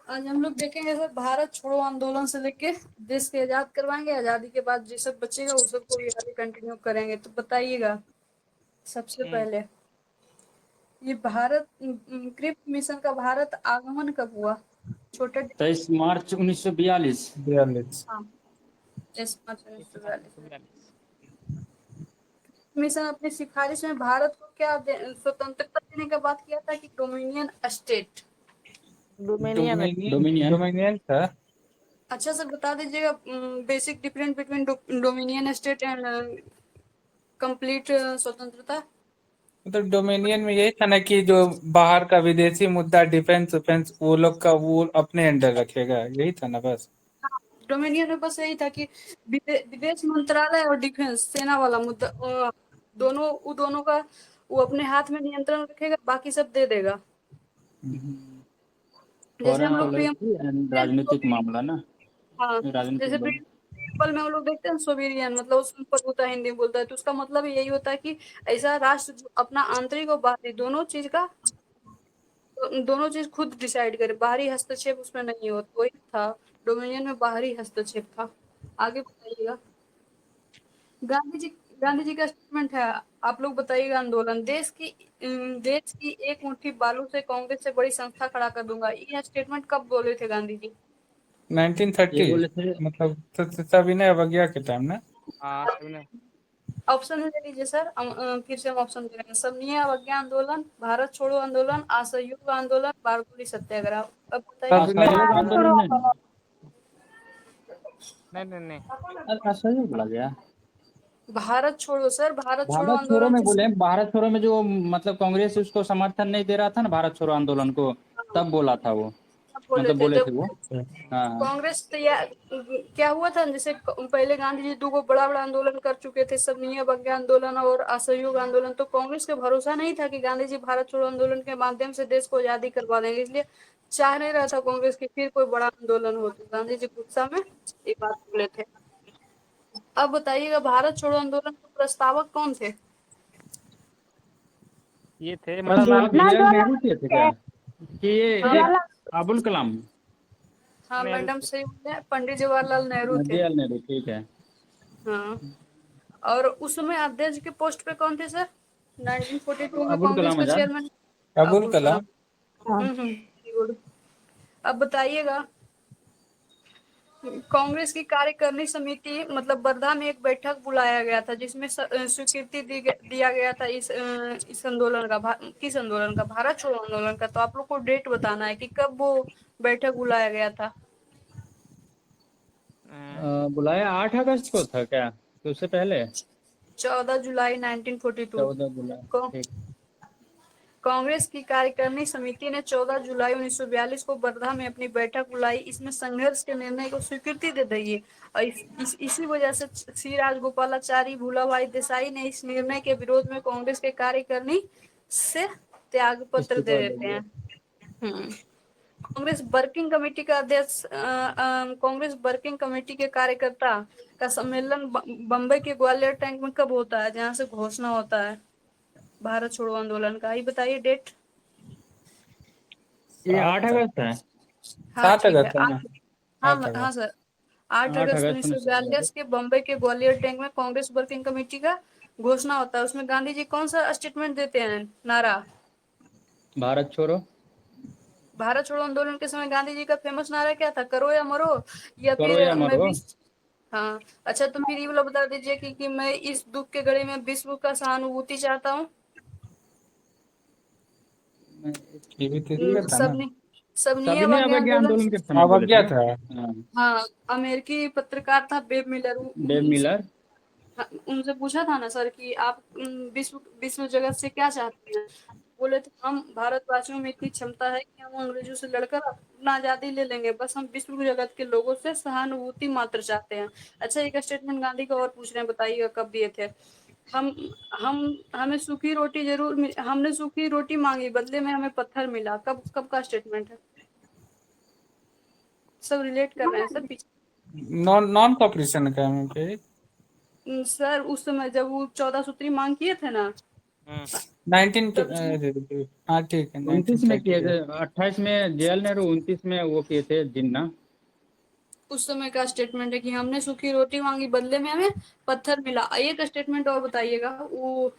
आज हम लोग देखेंगे सर, भारत छोड़ो आंदोलन से लेके देश के आजाद करवाएंगे। आजादी के बाद जो सब बचेगा वो सबको भी आगे कंटिन्यू करेंगे। तो बताइएगा सबसे हम्म। पहले, ये भारत क्रिप्ट मिशन का भारत आगमन कब हुआ? छोटे। 23 मार्च 1942। 42। हाँ, 23 मार्च इस 1942 में। 1942। मिशन अपनी सिफारिश में भारत को क्या स्वतंत्रता देने का बात किया था कि डोमिनियन स्टेट? डोमेनियन है। डोमिनियन। डोमिनियन था। अच्छा सर, बता दीजिएगा basic difference between dominion state and complete स्वतंत्रता। मतलब डोमिनियन में यही था ना कि जो बाहर का विदेशी मुद्दा डिफेंस उफेंस वो लोग का वो अपने अंडर रखेगा, यही था ना बस। डोमिनियन में बस यही था कि विदेश मंत्रालय और डिफेंस सेना वाला मुद्दा दोनों का वो अपने हाथ में नियंत्रण रखेगा, बाकी सब दे देगा। जैसे हम फॉरेन लोग पॉलिसी एंड राजनीतिक मामला ना। हाँ, राजनीतिक जैसे बल। प्रिंसिपल में हम लोग देखते हैं सोवेरियन, मतलब उसमें पद होता है, हिंदी में बोलता है, तो उसका मतलब यही होता है कि ऐसा राष्ट्र जो अपना आंतरिक और बाहरी दोनों चीज खुद डिसाइड करे, बाहरी हस्तक्षेप उसमें नहीं हो। तो वही था, डोमिनियन में बाहरी हस्तक्षेप था। आगे बताइएगा। गांधी जी गांधी जी का स्टेटमेंट है, आप लोग बताइएगा। आंदोलन देश की एक मुट्ठी बालू से कांग्रेस से बड़ी संस्था खड़ा कर दूंगा, ये स्टेटमेंट कब बोले थे गांधी जी? 1930। ये बोले थे। मतलब सविनय अवज्ञा के टाइम ना। हाँ सबने। ऑप्शन में दे दीजिए सर। फिर से हम ऑप्शन दे रहे हैं। समन्वय अवज्ञा आंदोलन, भारत छोड़ो आंदोलन, असहयोग आंदोलन, बारडोली सत्याग्रह। अब बताइए। सविनय असहयोग भारत छोड़ो आंदोलन में। नहीं नहीं नहीं। असहयोग बोला गया। भारत छोड़ो सर, भारत छोड़ो भारत छोड़ो आंदोलन में बोले, जिसमें भारत छोड़ो में जो मतलब कांग्रेस उसको समर्थन नहीं दे रहा था ना भारत छोड़ो आंदोलन को, तब बोला था वो। सब बोले मतलब थे बोले जब थे वो। हाँ हाँ। कांग्रेस तैयार। क्या हुआ था, जैसे पहले गांधी जी दो बड़ा बड़ा आंदोलन कर चुके थे, समन्वय अवज्ञा आंदोलन और असहयोग आंदोलन। तो कांग्रेस के भरोसा नहीं था कि गांधी जी भारत छोड़ो आंदोलन के माध्यम से देश को आजादी करवा देंगे, इसलिए चाह नहीं रहा था कांग्रेस की फिर कोई बड़ा आंदोलन हो। तो गांधी जी गुस्सा में ये बात बोले थे। अब बताइएगा, भारत छोड़ो आंदोलन के प्रस्तावक कौन थे? ये थे मतलब प्रस्तावक लाल बहादुर। जवाहरलाल आंदोलन नेहरू थे क्या? कि हाँ ये ज्वाला अबुल कलाम। हाँ नेहरू मैडम थे। सही बोले, पंडित जवाहरलाल नेहरू थे। जवाहरलाल नेहरू, ठीक है। हाँ, और उस समय अध्यक्ष के पोस्ट पे कौन थे सर? 1942 में अबुल कांग्रेस कलाम के आजाद। चेयरमैन अबुल अब्दुल कलाम। कलाम। गुड। अब बताइएगा, कांग्रेस की कार्यकारिणी समिति मतलब वर्धा में एक बैठक बुलाया गया था, जिसमें स्वीकृति दिया गया था इस आंदोलन का, किस आंदोलन का? भारत छोड़ो आंदोलन का। तो आप लोग को डेट बताना है कि कब वो बैठक बुलाया गया था। बुलाया 8 अगस्त को था क्या, तो उससे पहले? 14 जुलाई 1942 14 जुलाई, को। ठीक। कांग्रेस की कार्यकारिणी समिति ने 14 जुलाई 1942 को वर्धा में अपनी बैठक बुलाई। इसमें संघर्ष के निर्णय को स्वीकृति दे दी है, और इसी वजह से सी राजगोपालाचारी, भूला भाई देसाई ने इस निर्णय के विरोध में कांग्रेस के कार्यकारिणी से त्याग पत्र दे इस्तीफा दे देते दिया। हैं। कांग्रेस वर्किंग कमेटी का अध्यक्ष कांग्रेस वर्किंग कमेटी के कार्यकर्ता का सम्मेलन बम्बई के ग्वालियर टैंक में कब होता है, जहां से घोषणा होता है भारत छोड़ो आंदोलन का? ये बताइए डेट। ये 8 7 अगस्त है। हाँ 7 ठीक है। अगस्त है ना। हाँ 8 हाँ अगस्त। सर, 8 8 अगस्त अगस्त उन्नीस सौ 1942। बयालीस के बम्बई के ग्वालियर टैंक में कांग्रेस वर्किंग कमेटी का घोषणा होता है। उसमें गांधी जी कौन सा स्टेटमेंट देते हैं, नारा? भारत छोड़ो। भारत छोड़ो आंदोलन के समय गांधी जी का फेमस नारा क्या था? करो या मरो, या करो फिर या मैं मरो। विश्व। हाँ। अच्छा, तो फिर ये वाला बता दीजिए कि मैं इस दुख के घड़ी में विश्व का सहानुभूति चाहता हूँ। ये भी तो इसका था ना। सबने सबने सभी ने अवज्ञा अवज्ञा आंदोलन। आंदोलन के समय बोले अवज्ञा थे। था। हाँ। हाँ, अमेरिकी पत्रकार था बेब मिलर, डेव उनसे मिलर। उनसे पूछा था ना सर कि आप विश्व विश्व जगत से क्या चाहते हैं? बोले थे, हम भारतवासियों में इतनी क्षमता है कि हम अंग्रेजों से लड़कर अपना आजादी ले लेंगे, बस हम विश्व जगत के लोगों से सहानुभूति मात्र चाहते हैं। अच्छा, एक स्टेटमेंट गांधी का और पूछ रहे हैं, बताइएगा कब दिए थे। हम हम हमें सूखी रोटी हमने सूखी रोटी मांगी, बदले में हमें पत्थर मिला। कब कब का स्टेटमेंट है? सब रिलेट कर रहे हैं सर पीछे। नॉन नॉन कॉपरेशन का है पे। सर, उस समय जब वो 14 सूत्री मांग किए थे ना, 19 तब हाँ ठीक है 29 में किए 1938 थे, 28 में जवाहरलाल नेहरू, 29 में वो किए थे जिन्ना। उस समय का स्टेटमेंट है कि हमने सूखी रोटी मांगी, बदले में हमें पत्थर मिला। एक स्टेटमेंट और बताइएगा, वो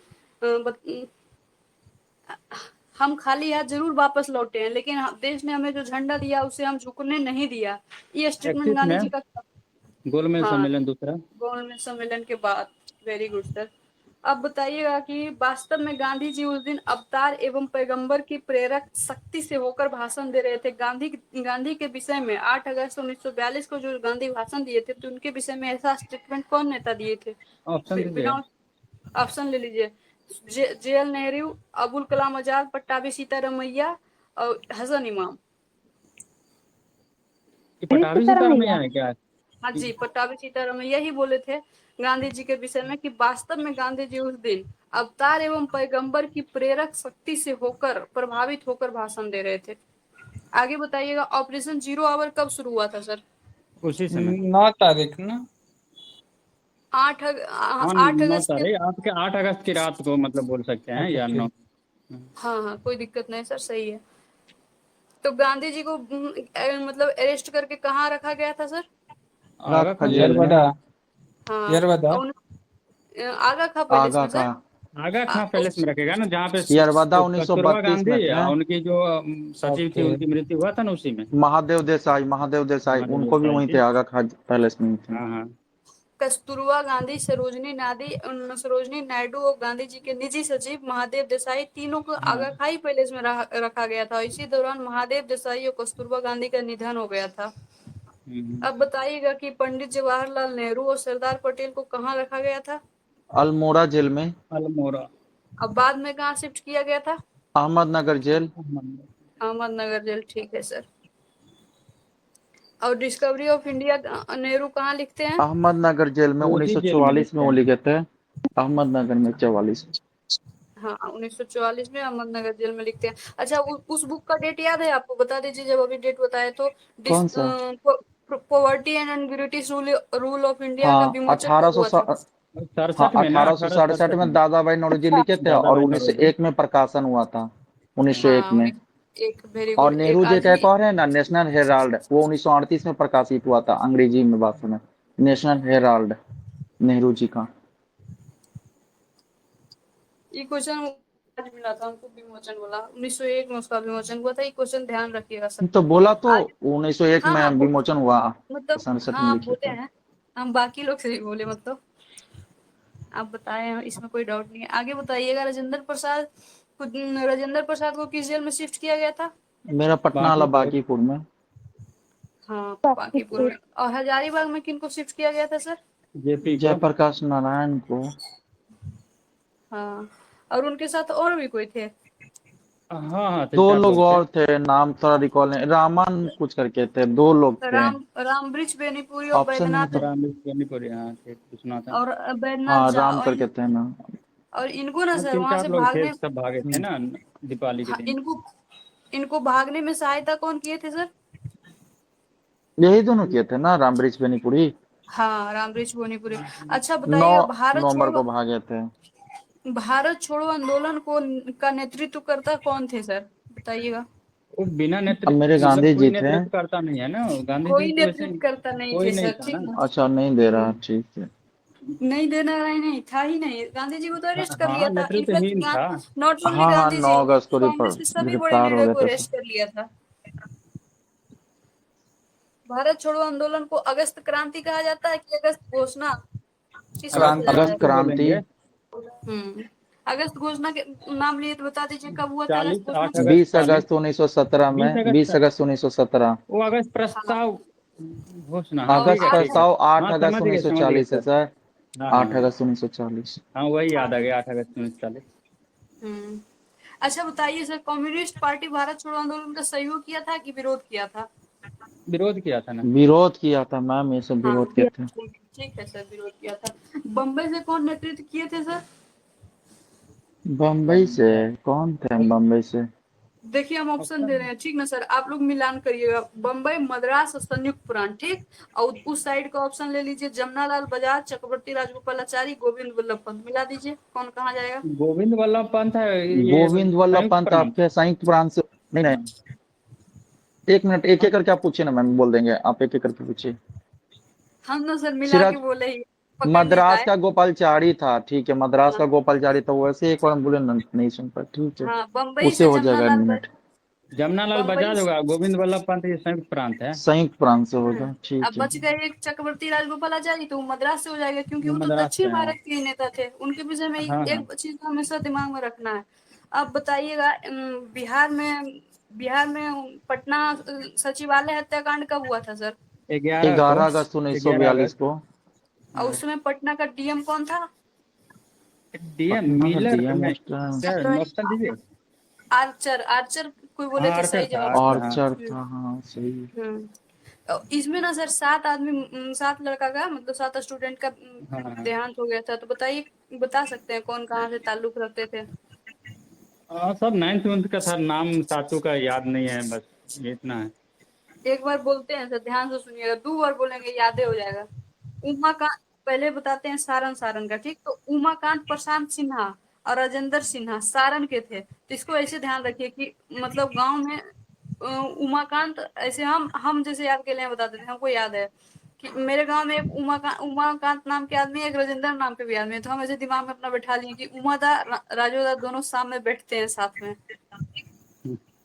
हम खाली हाथ जरूर वापस लौटे हैं, लेकिन देश ने हमें जो झंडा दिया उसे हम झुकने नहीं दिया। ये स्टेटमेंट 31 गांधी में जी का। गोलमेज हाँ, सम्मेलन दूसरा। गोलमेज सम्मेलन के बाद। Very good sir. अब बताइएगा कि वास्तव में गांधी जी उस दिन अवतार एवं पैगंबर की प्रेरक शक्ति से होकर भाषण दे रहे थे। गांधी के विषय में 8 अगस्त 1942 को जो गांधी भाषण दिए थे, तो उनके विषय में ऐसा स्टेटमेंट कौन नेता दिए थे? ऑप्शन दीजिए। बिना ऑप्शन ले लीजिए। जेएल नेहरू, अबुल कलाम आजाद, पट्टाभी सीतारमैया और हसन इमाम। कि पटाभी सीतारमैया है क्या? हाँ जी, पट्टाभी सीतारमैया ही बोले थे गांधी जी के विषय में कि वास्तव में गांधी जी उस दिन अवतार एवं पैगंबर की प्रेरक शक्ति से होकर प्रभावित होकर भाषण दे रहे थे। आगे बताइएगा, ऑपरेशन जीरो आवर कब शुरू हुआ था सर? उसी समय 9 तारीख ना 8 हाँ 9 अगस्त के। तारीख, आपके 8 अगस्त की रात को मतलब बोल सकते हैं, अच्छा या 9। ठीक हाँ हाँ, कोई दिक्कत नहीं सर, सही है। तो गांधी जी को मतलब अरेस्ट करके कहाँ रखा गया था सर? आगा खा जेल में। यरबदा हाँ, यरबदा आगा खा पैलेस आगा में का सर। आगा खां पैलेस में रखेगा ना, जहाँ पे यरबदा कस्तूरबा 1932 में गांधी थे। और उनकी जो सचिव थी, ओके उनकी मृत्यु हुआ था ना उसी में। महादेव देसाई महादेव उनको भी देसाई वहीं जी। थे, आगा खान पैलेस में ही थे। हाँ हाँ। कस्तूरबा गांधी, सरोजनी नायडू और गांधी जी के निजी सचिव महादेव देसाई, तीनों को आगा खाई पैलेस में रखा गया था। इसी दौरान महादेव देसाई और कस्तूरबा गांधी का निधन हो गया था। अब बताइएगा कि पंडित जवाहरलाल नेहरू और सरदार पटेल को कहाँ रखा गया था? अल्मोड़ा जेल में। अल्मोड़ा। अब बाद में कहाँ शिफ्ट किया गया था? अहमदनगर जेल। अहमदनगर जेल, ठीक है सर। और डिस्कवरी ऑफ इंडिया नेहरू कहाँ लिखते हैं? अहमदनगर जेल में उसी जेल में 1944 में लिखते वो हैं। लिखे थे। अहमदनगर में 44। हाँ, 1944 में अहमदनगर जेल में लिखते हैं। अच्छा, उस बुक का डेट याद है आपको? बता दीजिए जब अभी डेट बताए तो। कौन सा? Poverty and British rule of India का हाँ विमोचन कब हुआ था? 67 में ना, 1867 1867 में में दादा भाई नौरोजी लिखे थे, दादा और भाई नौरोजी। 1901 में प्रकाशन हुआ था। 1901 हाँ, में। एक वेरी और गुड। एक नेहरू जी आज का ही। एक और है ना, नेशनल हेराल्ड, वो 1938 में प्रकाशित हुआ था अंग्रेजी में भाषा में। नेशनल हेराल्ड नेहरू जी का। ये क्वेश्चन आज मिला था हमको, विमोचन बोला 1901 में उसका विमोचन हुआ था। ये क्वेश्चन ध्यान रखिएगा सर। तो बोला तो आज 1901 हाँ में हाँ विमोचन हुआ। मतलब 67 हाँ, में आप लिखे बोले थे। हैं, हम बाकी लोग से भी बोले, मतलब आप बताए हैं, इसमें कोई डाउट नहीं है। आगे बताइएगा, राजेंद्र प्रसाद को किस जेल में शिफ्ट किया गया था? मेरा पटना वाला बांकीपुर। बांकीपुर में। हाँ, बांकीपुर में। और हजारीबाग में किनको शिफ्ट किया गया था सर? जेपी को। जयप्रकाश नारायण को। हाँ, और उनके साथ और भी कोई थे? हाँ हाँ, 2 4 लोग लोग थे। और थे, नाम थोड़ा रिकॉल नहीं, रामन कुछ करके थे, 2 लोग थे। रामवृक्ष बेनीपुरी और ऑप्शन में बैद्यनाथ। तो रामपुरी, हाँ थे, विश्वनाथन। और बैद्यनाथ हाँ राम करके थे ना। और इनको ना हाँ, सर, वहां 3-4 से लोग थे, भागने। सब भागे थे ना दीपावली के हाँ, दिन। इनको भागने में सहायता कौन किए थे सर? यही दोनों किए थे ना, रामबृक्ष बेनीपुरी। हाँ, रामवृक्ष बेनीपुरी। अच्छा 9 बताइएगा, नवंबर को भागे थे। भारत छोड़ो आंदोलन का नेतृत्व करता कौन थे सर? बताइएगा। वो बिना अब मेरे नेतृत्व मतलब गांधी कोई जी थे। नेतृत्व करता नहीं है ना, गांधी जी कोई तो वैसे नेतृत्व करता नहीं कोई थे नहीं सर, था ठीक ना। ना? अच्छा नहीं दे रहा, ठीक है। नहीं देना रहा, नहीं था ही नहीं। गांधी जी को तो अरेस्ट कर लिया हाँ, था। इनफैक्ट नेतृत्वहीन था। नॉट ओनली हाँ हाँ गांधी 9 जी, अगस्त को कांग्रेस के सभी बड़े गिरफ्तार हो लीडर गया को था सब। अरेस्ट कर लिया था। भारत छोड़ो आंदोलन को अगस्त क्रांति कहा जाता है कि अगस्त घोषणा? किस नाम से क्रांति जाना अगस्त जाता क्रांति है? क्रांति। बोलेंगे। अगस्त घोषणा के नाम लिए तो बता दीजिए कब हुआ था अगस्त 40 घोषणा? 8 अगस्त 20 40। अगस्त 1917 20 में, अगस्त 20 अगस्त 1917। वो अगस्त हाँ, प्रस्ताव घोषणा, हाँ और ठीक अगस्त है आठ ठीक है। प्रस्ताव 8 हाँ अगस्त समझ गए 1940 है सर। सर। हाँ हाँ 8 हाँ। अगस्त 1940। हाँ वही याद आ गया, 8 अगस्त 1940। हम्म। अच्छा बताइए सर, कम्युनिस्ट पार्टी भारत छोड़ो आंदोलन का सहयोग किया था कि विरोध किया था? विरोध किया था ना। विरोध किया था मैम, ये सब हाँ, विरोध किए थे। ठीक है सर, विरोध किया था। बम्बई से कौन नेतृत्व किए थे सर? बम्बई से कौन थे? बम्बई से देखिए हम ऑप्शन दे रहे हैं, ठीक ना सर, आप लोग मिलान करिएगा, बम्बई, मद्रास और संयुक्त प्रांत, ठीक। और उस साइड का ऑप्शन ले लीजिए, जमनालाल बजाज, चक्रवर्ती राजगोपालाचारी, गोविंद वल्लभ पंत, मिला दीजिए कौन कहाँ जाएगा। गोविंद वल्लभ पंत है ये गोविंद वल्लभ संयुक्त पंत प्रांत। आपके संयुक्त प्रांत से नहीं नहीं, एक मिनट, एक एक करके आप पूछिए ना मैम, बोल देंगे, आप एक एक करके पूछिए। हम ना सर मिला के सिराज, बोले ही, पकड़ नहीं मद्रास पाए। का गोपालचारी था, ठीक है, मद्रास हाँ का गोपालचारी था, वैसे एक बार बोले नहीं सुन पाए, ठीक है, हाँ, बम्बई उसे से हो जाएगा जमनालाल, एडमिट। जमनालाल बम्बई बजाज होगा, गोविंद वल्लभ पंत ये संयुक्त प्रांत है। संयुक्त प्रांत से हम्म, होगा, अब ठीक है। बच गए एक चक्रवर्ती राजगोपालाचारी, तो वो मद्रास से हो जाएगा, क्योंकि वो वो तो मद्रास दक्षिण से हैं। भारत के ही नेता थे, उनके विषय में हाँ हाँ। एक चीज को हमेशा दिमाग में रखना है। अब बताइएगा, बिहार में पटना सचिवालय हत्याकांड कब हुआ था सर? 11 को, 11 अगस्त 1942 11 अगस्त। को। और उस समय पटना का डीएम कौन था? डीएम पटना का मिलर डीएम नहीं, मास्टर क्या तो ऑप्शन दीजिए। आर्चर, आर्चर कोई बोले हाँ थे, आर्चर सही था, जवाब। आर्चर हाँ। आर्चर हम्म था, हाँ सही। इसमें ना सर 7 आदमी, 7 लड़का का मतलब 7 स्टूडेंट का हाँ हाँ। देहांत हो गया था, तो बताइए, बता सकते हैं कौन कहाँ से ताल्लुक रखते थे? सब 9th मंथ का था, नाम सातों का याद नहीं है, बस ये इतना है। एक बार बोलते हैं सर, ध्यान से सुनिएगा, 2 बार बोलेंगे यादें हो जाएगा। उमाकांत, पहले बताते हैं सारण, सारण का, ठीक। तो उमाकांत प्रशांत सिन्हा और राजेंद्र सिन्हा सारण के थे, तो इसको ऐसे ध्यान रखिए कि मतलब गांव में उमाकांत, ऐसे हम जैसे याद के लिए बता देते हैं, हमको याद है कि मेरे गांव में एक उमाकांत नाम के आदमी, एक राजेंद्र नाम के भी आदमी है, तो हम ऐसे दिमाग में अपना बैठा लिए कि उमादा राजोदा दोनों सामने बैठते हैं साथ में,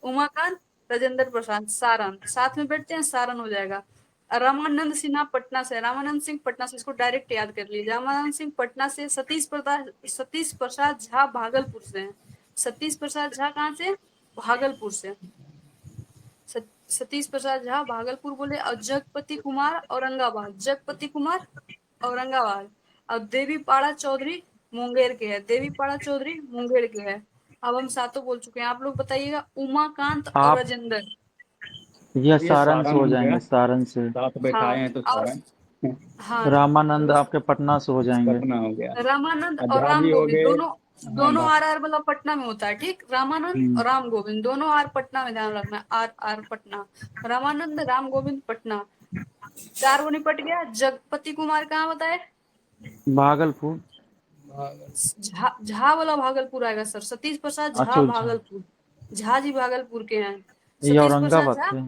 उमाकांत, राजेंद्र प्रसाद, सारण साथ में बैठते हैं, सारण हो जाएगा। रामानंद सिन्हा पटना से, रामानंद सिंह पटना से, इसको डायरेक्ट याद कर लीजिए, रामानंद सिंह पटना से। सतीश प्रसाद झा भागलपुर से हैं, सतीश प्रसाद झा कहाँ से? भागलपुर से। सतीश प्रसाद झा भागलपुर बोले, और जगपति कुमार औरंगाबाद, जगपति कुमार औरंगाबाद। और देवी पाड़ा चौधरी मुंगेर के है, देवी पाड़ा चौधरी मुंगेर के है। अब हम सातों बोल चुके हैं, आप लोग बताइएगा उमाकांत और आप, राजेंद्र। यह ये सारण से सारण हो हो गया, जाएंगे, सारण से। साथ हाँ बैठाए हैं तो और सारण। हाँ, रामानंद आपके पटना से हो जाएंगे। पटना हो गया। रामानंद और झा राम जी हो गोविंद गए। दोनों, हाँ दोनों आर आर मतलब पटना में होता है, ठीक। रामानंद हम्म, और राम गोविंद दोनों आर पटना में, ध्यान रखना, आर आर पटना। रामानंद, राम गोविंद, पटना। 4 वो निपट गया। जगपति कुमार कहाँ बताए? भागलपुर। झा वाला भागलपुर आएगा सर, सतीश प्रसाद झा अच्छा, झा, भागलपुर, झा जी भागलपुर के हैं, ये सतीश प्रसाद औरंगाबाद झा। थे।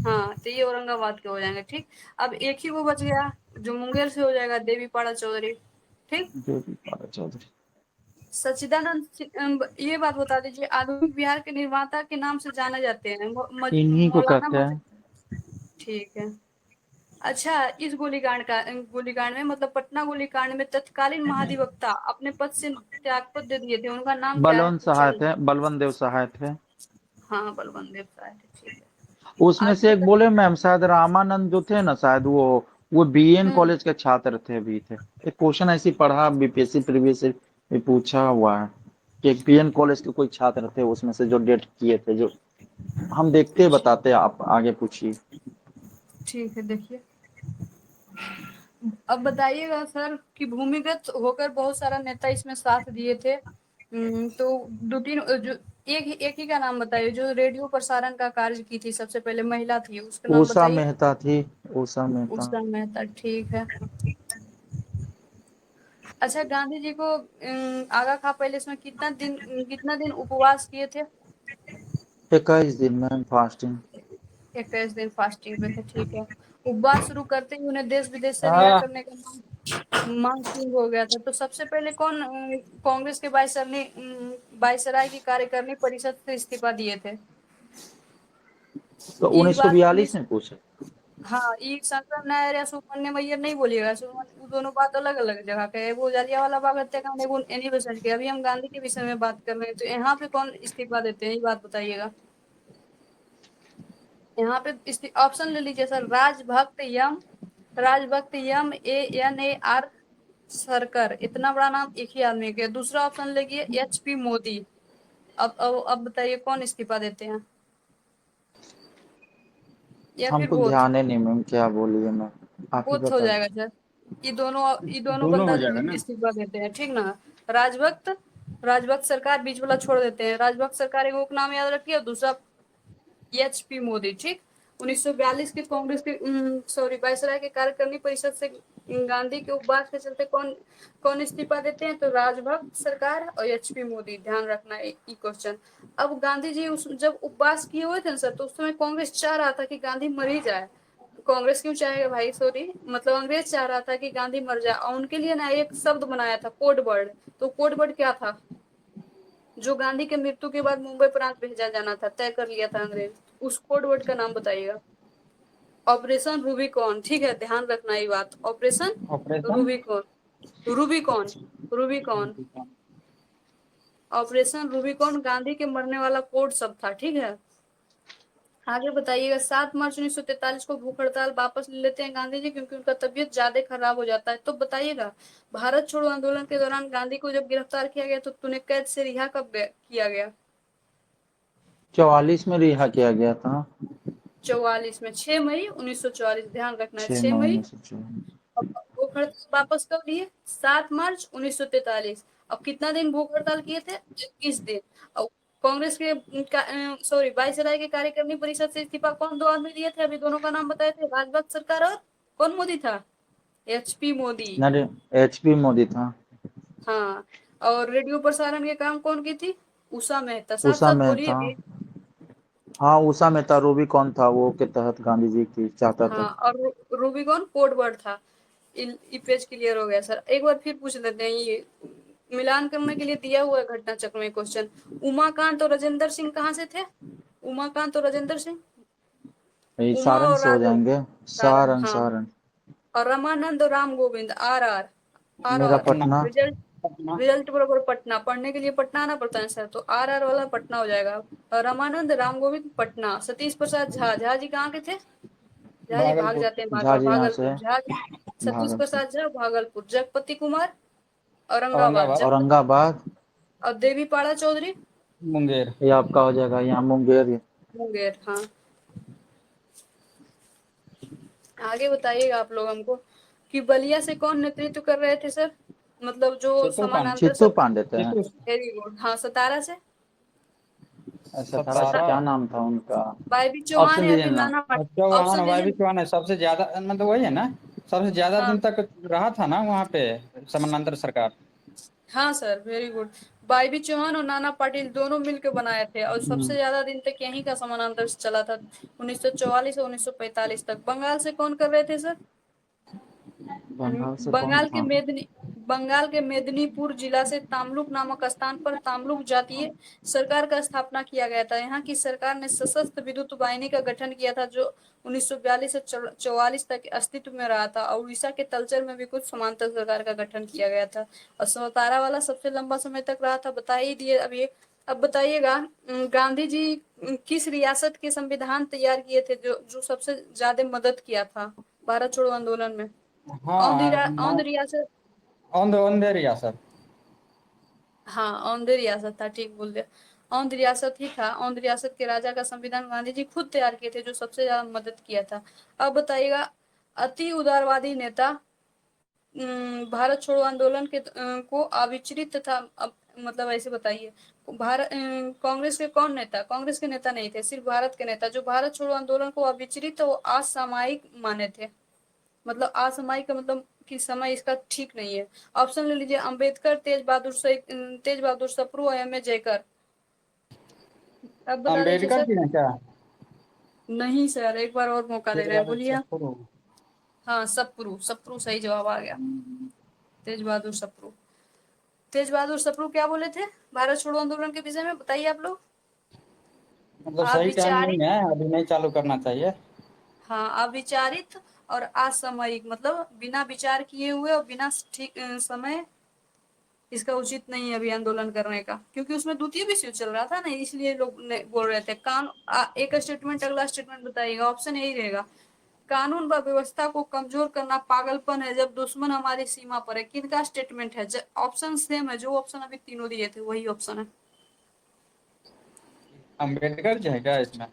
हाँ, तो ये औरंगाबाद के हो जाएंगे, ठीक। अब एक ही वो बच गया जो मुंगेर से हो जाएगा, देवीपाड़ा चौधरी, ठीक। जो भी पारा चौधरी। सच्चिदानंद ये बात बता दीजिए, आधुनिक बिहार के निर्माता के नाम से जाने जाते हैं, इन्हीं को मौलाना कहते हैं। ठीक है। अच्छा, इस गोलीकांड में मतलब पटना गोलीकांड में तत्कालीन महाधिवक्ता अपने पद से त्यागपत्र दे दिए थे, उनका नाम क्या है? बलवंत सहाय थे, बलवंत देव सहाय थे। हाँ, बलवंत देव सहाय थे, ठीक है। उसमें आगे से एक बता। बोले मैम, शायद रामानंद जो थे ना, शायद वो बीएन हम्म कॉलेज के छात्र थे, भी थे। एक क्वेश्चन ऐसी पढ़ा, बीपीएससी प्रीवियस में पूछा हुआ है कि एक बीएन कॉलेज के कोई छात्र थे उसमें से जो डेट किए थे, जो हम देखते बताते, आप आगे पूछिए। ठीक है, देखिए अब बताइएगा सर कि भूमिगत होकर बहुत सारा नेता इसमें साथ दिए थे। तो 2-3 जो एक ही का नाम बताइए, जो रेडियो प्रसारण का कार्य की थी, सबसे पहले महिला थी, उसका नाम उषा बताइए। मेहता थी, उषा मेहता। उषा मेहता, ठीक है। अच्छा, गांधी जी को आगा खा पहले इसमें कितना दिन उपवास किए थे? 21 दिन मैम, फास्टिंग। 21 दिन फास्टिंग पे थे, ठीक है। उपवास शुरू करते ही उन्हें देश विदेश से रिहा हाँ करने का मांग शुरू हो गया था, तो सबसे पहले कौन कांग्रेस के वायसराय की कार्यकारिणी परिषद से इस्तीफा दिए थे? तो ये बात 1942 में पूछे। हाँ, ये शंकर नायर या सुब्रमण्य मैयर नहीं बोलिएगा, वो दोनों बात अलग अलग जगह पे है, वो जलियांवाला बाग हत्याकांड, वो एनिवर्सरी के, अभी हम गांधी के विषय में बात कर रहे हैं, तो यहाँ पे कौन इस्तीफा देते हैं, ये बात बताइएगा। यहाँ पे ऑप्शन ले लीजिए सर, राजभक्त यम ANAR सरकर, इतना बड़ा नाम एक ही आदमी के। दूसरा ऑप्शन लेंगे HP मोदी। अब बताइए कौन इस्तीफा देते हैं, या फिर हमको बोथ? ध्यान है नहीं मैम, क्या बोलिए मैम, आप ही बोथ हो बता जाएगा दीजिए। सर, ये दोनों दोनों बंदा हो जाएगा ना। इस्तीफा देते हैं, ठीक ना। राजभक्त राजभक्त सरकार बीच वाला छोड़ देते हैं। राजभक्त सरकार एक को नाम याद रखिए और दूसरा एचपी मोदी। ठीक, 1942 के कांग्रेस के वायसराय के कार्यकारिणी परिषद से गांधी के उपवास के चलते कौन कौन इस्तीफा देते हैं? तो राजभक्त सरकार और एचपी मोदी। ध्यान रखना एक क्वेश्चन। अब गांधी जी जब उपवास किए हुए थे ना सर, तो उस समय कांग्रेस चाह रहा था कि गांधी मर ही जाए। कांग्रेस क्यों चाहेगा भाई, सॉरी, मतलब अंग्रेज चाह रहा था कि गांधी मर जाए, और उनके लिए ना एक शब्द बनाया था, कोड वर्ड। तो कोड वर्ड क्या था जो गांधी के मृत्यु के बाद मुंबई प्रांत भेजा जाना था, तय कर लिया था अंग्रेज? उस कोड वर्ड का नाम बताइएगा। Operation Rubicon. ठीक है, ध्यान रखना ये बात, operation operation Rubicon. Rubicon, Rubicon, operation Rubicon Gandhi के मरने वाला कोड शब्द था। ठीक है, आगे बताइएगा। 7 मार्च 1943 को भूख हड़ताल वापस ले लेते हैं गांधी जी, क्योंकि उनका तबीयत ज्यादा खराब हो जाता है। तो बताइएगा, भारत छोड़ो आंदोलन के दौरान गांधी को जब गिरफ्तार किया गया तो उन्हें कैद से रिहा कब किया गया? 44 में रिहा किया गया था। 44 में, 6 मई 1944। ध्यान रखना है, 6 6 मई मई। 1954। अब भूख हड़ताल वापस कब लिए? 7 मार्च 1943। अब कितना दिन भूख हड़ताल किए थे? 21 दिन। अब कांग्रेस के वायसराय के कार्यकारिणी परिषद से इस्तीफा कौन दो आदमी दिए थे? अभी दोनों का नाम बताए थे, राजभक्त सरकार और कौन मोदी था? एचपी मोदी। नहीं, एचपी मोदी था। हाँ, और रेडियो प्रसारण के काम कौन की थी? उषा मेहता। साथ उषा साथ मेहता। बोलिए भी। हाँ, उषा मेहता रूबिकॉन था वो, के तहत गांधी जी की चाहता था। हाँ, और रूबिकॉन कोड वर्ड था। ये पेज क्लियर हो गया सर। एक बार फिर पूछ लेते हैं, ये मिलान करने के लिए दिया हुआ है घटना चक्र में क्वेश्चन। उमाकांत और राजेंद्र सिंह कहाँ से थे? उमाकांत और राजेंद्र सिंह, यही उमा सारण और से हो राजू। जाएंगे। सारण, सारण हाँ। सारण। और रामानंद और Ram Govind, R R, R मेरा R. Patna. Patna. Result, Patna. Result बराबर पटना। पढ़ने के लिए पटना आना पड़ता है सर, तो आर आर वाला पटना हो जाएगा। और रामानंद राम गोविंद पटना। सतीश प्रसाद झा, झा जी कहाँ के थे? झा जी भाग भागलपुर। जाते हैं बार बार, झाजी यहाँ से भागलपुर। झा जी, सतीश भागलपुर। प्रसाद झा भागलपुर। जगपति कुमार औरंगाबाद। औरंगाबाद। जगपति औरंगाबाद। और देवीपाड़ा चौधरी मुंगेर। ये आपका हो जाएगा यहाँ मुंगेर। मुंगेर। हाँ, आगे बताइएगा आप लोग हमको कि बलिया से कौन नेतृत्व कर रहे थे सर? मतलब जो चित्तू पांडे। समानांतर चित्तू सब। पांडे थे। चित्तू। Very good. हाँ, सतारा से। सतारा से सतारा। क्या नाम था उनका? वाईबी चौहान ऑप्शन या दीजिए फिर ना। नाना चौहान, ऑप्शन वाई दीजिए भी ना। चौहान है सबसे ज्यादा, मतलब वही है ना, सबसे ज्यादा हाँ, दिन तक रहा था ना वहाँ पे समानांतर सरकार। हाँ sir, very good. Y B Chauhan और नाना पाटिल दोनों मिलकर बनाए थे, और सबसे ज्यादा दिन तक यहीं का समानांतर चला था, 1944 से 1945 तक। बंगाल से कौन कर रहे थे सर? बंगाल से कौन बंगाल के था? मेदिनीपुर जिला से तामलुक नामक स्थान पर तामलुक जातीय सरकार का स्थापना किया गया था। यहाँ की सरकार ने सशस्त्र विद्युत वाहिनी का गठन किया था, जो 1942 से 44 तक अस्तित्व में रहा था। और उड़ीसा के तलचर में भी कुछ समांतर सरकार का गठन किया गया था। और सतारा वाला सबसे लंबा समय तक रहा था, बता ही दिए अभी। अब बताइएगा, गांधी जी किस रियासत के संविधान तैयार किए थे जो जो सबसे ज्यादा मदद किया था भारत छोड़ो आंदोलन में? हाँ, औंध रियासत। ऑन द रियासत। हाँ, औंध रियासत था, ठीक बोल दिया। औंध रियासत ही था। औंध रियासत के राजा का संविधान गांधी जी खुद तैयार किए थे, जो सबसे ज्यादा मदद किया था। अब बताइएगा, अति उदारवादी नेता भारत छोड़ो आंदोलन के को अविचलित तथा मतलब ऐसे बताइए, भारत कांग्रेस के कौन नेता, कांग्रेस के नेता नहीं थे, सिर्फ भारत के नेता, जो भारत छोड़ो आंदोलन को अविचलित और असामयिक माने थे। मतलब असामयिक का मतलब कि समय इसका ठीक नहीं है। ऑप्शन ले लीजिए, अंबेडकर, तेज बहादुर सप्रू और एम ए जयकर। अब बता दीजिए अम्बेडकर सर। जी ने क्या? नहीं सर, एक बार और मौका दे रहे हैं, बोलिए। सप्रू। हाँ, सप्रू, सप्रू सही जवाब आ गया। तेज बहादुर सप्रू। तेज बहादुर सप्रू क्या बोले थे भारत छोड़ो आंदोलन के विषय में, बताइए आप लोग। मतलब सही टाइम नहीं अविचारित, है, अभी नहीं चालू करना चाहिए। हाँ, अविचारित और असामयिक, मतलब बिना विचार किए हुए और बिना ठीक समय, इसका उचित नहीं है अभी आंदोलन करने का, क्योंकि उसमें द्वितीय विश्व युद्ध चल रहा था ना, इसलिए लोग बोल रहे थे। एक स्टेटमेंट अगला स्टेटमेंट बताइएगा, ऑप्शन यही रहेगा। कानून व व्यवस्था को कमजोर करना पागलपन है जब दुश्मन हमारी सीमा पर है। किनका स्टेटमेंट है? ऑप्शन सेम है, जो ऑप्शन अभी तीनों दिए थे वही ऑप्शन है। अम्बेडकर जी है क्या इसमें?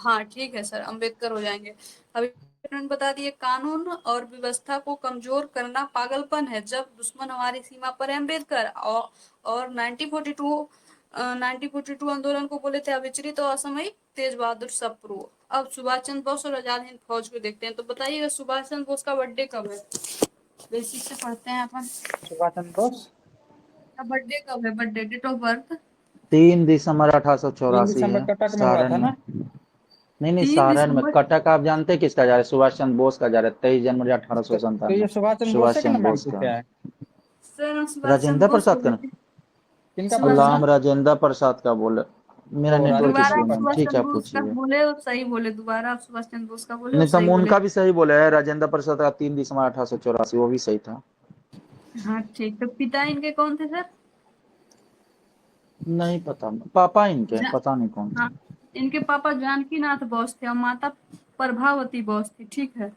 हाँ ठीक है सर, अम्बेडकर हो जाएंगे। अभी उन्होंने बता दिए, कानून और व्यवस्था को कमजोर करना पागलपन है, जब दुश्मन हमारी सीमा पर है अम्बेडकर। और 1942 आंदोलन को बोले थे अविचलित और असामयिक तेज बहादुर सप्रू। अब सुभाष चंद्र बोस और आजाद हिंद फौज को देखते हैं। तो बताइएगा सुभाष चंद्र बोस का बर्थडे कब है? बेसिक से पढ़ते हैं अपन। सुभाष चंद्र बोस का बर्थडे कब है? Birthday, date of birth. 3 दिसंबर 3 1884 दिसंबर है, कटक में हुआ सारण था में। ना। नहीं नहीं, तीन सारण में। दिसंबर कटक आप जानते हैं किसका जा रहा है? सुभाष चंद्र बोस का जा रहा है, 23 जनवरी अठारह सौ तो संतानवे ये सुभाष चंद्र बोस सुभाष है कि ना चंद्र मैम बोस का। क्या है? सर हम सुभाष चंद्र राजेंद्र बोस प्रसाद बोले का। थे। किनका सुभाष पढ़ना गुलाम है? राजेंद्र प्रसाद का बोले। मेरा ओ नेटवर्क राजेंद्र दोबारा इश्यू आप है मैम, सुभाष ठीक है चंद्र आप बोस का पूछिए। बोले और सही बोले। दोबारा आप सुभाष चंद्र बोस का बोले और नहीं तो सही बोले। उनका भी सही बोले है, राजेंद्र प्रसाद का 3 दिसंबर 1884, वो भी सही था। हाँ ठीक। तो पिता इनके कौन थे सर? नहीं पता, पापा इनके जा, पता नहीं कौन हाँ, थे। इनके पापा जानकी नाथ बोस थे और माता प्रभावती बोस थी। ठीक है।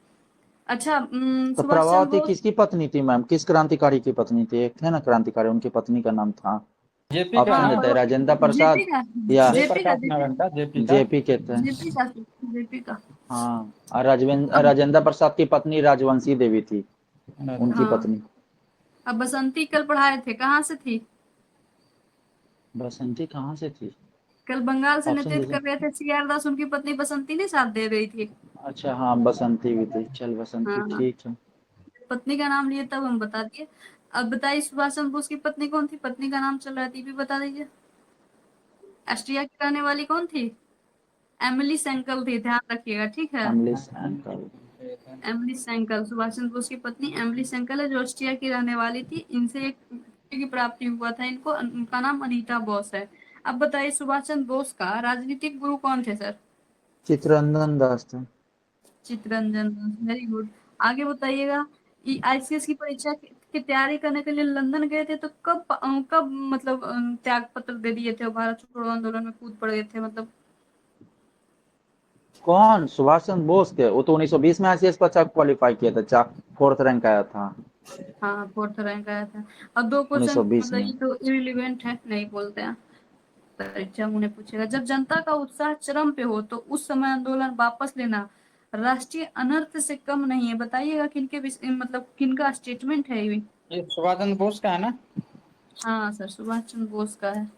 अच्छा, तो सुभाष चंद्र प्रभावती बोस किसकी पत्नी थी मैम? किस क्रांतिकारी की पत्नी थी? एक थे ना क्रांतिकारी, उनकी पत्नी का नाम था। जेपी का ऑप्शन ना। हाँ देते हैं, राजेंद्र जेपी प्रसाद का, या जेपी का, जयप्रकाश नारायण का, जेपी का। जेपी के थे। जेपी का, जेपी का। हाँ, और अब राजेंद्र प्रसाद की पत्नी राजवंशी देवी थी, उनकी हाँ, पत्नी। अब बसंती कल पढ़ाए थे, कहाँ से थी? बसंती कहाँ से थी? कल बंगाल से ऑप्शन नेतृत्व दीजिए। कर रहे थे सीआर दास, उनकी पत्नी बसंती ने साथ दे रही थी। अच्छा हाँ, बसंती भी थी। चल बसंती, हाँ, ठीक है। पत्नी का नाम लिए तब हम बता दिए। अब बताइए सुभाष चंद्र बोस की पत्नी कौन थी? पत्नी का नाम चल रहा है, ये भी बता दीजिए। ऑस्ट्रिया की रहने वाली कौन थी? एमिली सेंकल थी, ध्यान रखिएगा। ठीक है, एमली सैंकल। एमिली सेंकल सुभाष चंद्र बोस की पत्नी एमिली सेंकल है, जो ऑस्ट्रिया की रहने वाली थी। इनसे एक पुत्री की प्राप्ति हुआ था इनको, उनका नाम अनीता बोस है। अब बताइए सुभाष चंद्र बोस का राजनीतिक गुरु कौन थे सर? चित्तरंजन दास थे। Chittaranjan Das, very good. आगे बताइएगा, आईसीएस की परीक्षा की तैयारी करने के लिए लंदन गए थे, तो कब मतलब त्याग पत्र दे दिए थे और भारत छोड़ो आंदोलन में कूद पड़ गए थे मतलब? कौन? सुभाष चंद्र बोस के? वो तो 1920 में आईसीएस पर अच्छा क्वालिफाई किया था, 4th रैंक आया था हाँ, फोर्थ रैंक आया था। और दो क्वेश्चन 1920 मतलब में। ये तो इरिलेवेंट है, नहीं बोलते हैं। परीक्षा में उन्हें पूछेगा, जब जनता का उत्साह चरम पे हो तो उस समय आंदोलन वापस लेना राष्ट्रीय अनर्थ से कम नहीं है। बताइएगा किनके मतलब किनका स्टेटमेंट है ये? ये सुभाष चंद्र बोस का है ना। हाँ सर, सुभाष चंद्र बोस का है।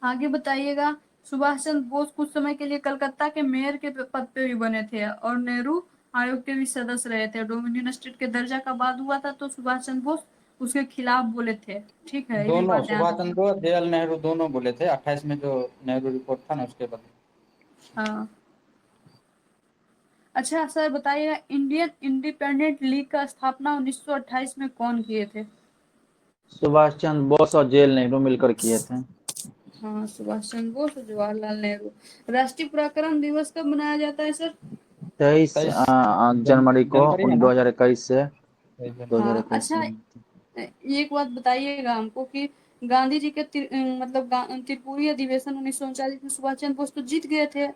आगे बताइएगा, सुभाष चंद्र बोस कुछ समय के लिए कलकत्ता के मेयर के पद पे भी बने थे और नेहरू आयोग के भी सदस्य रहे थे। डोमिनियन स्टेट के दर्जा का बाद हुआ था तो सुभाष चंद्र बोस उसके खिलाफ बोले थे। ठीक है, ये भी दोनों बात ध्यान सुभाष चंद्र रखना। बोस, जवाहरलाल नेहरू दोनों बोले थे 28 में जो नेहरू रिपोर्ट था ना उसके बाद। हाँ। अच्छा सर बताइएगा, इंडियन इंडिपेंडेंट लीग का स्थापना 1928 में कौन किए थे? सुभाष चंद्र बोस और जेल नेहरू मिलकर किए थे। हाँ, सुभाष चंद्र बोस और जवाहरलाल नेहरू। राष्ट्रीय पराक्रम दिवस कब मनाया जाता है सर? 23 23 जनवरी को जनवरी है ना। 2021 से। 23 हाँ 2021 अच्छा, से। एक बात बताइएगा हमको कि गांधी जी के मतलब त्रिपुरी अधिवेशन 1939 में सुभाष चंद्र बोस तो जीत गए थे।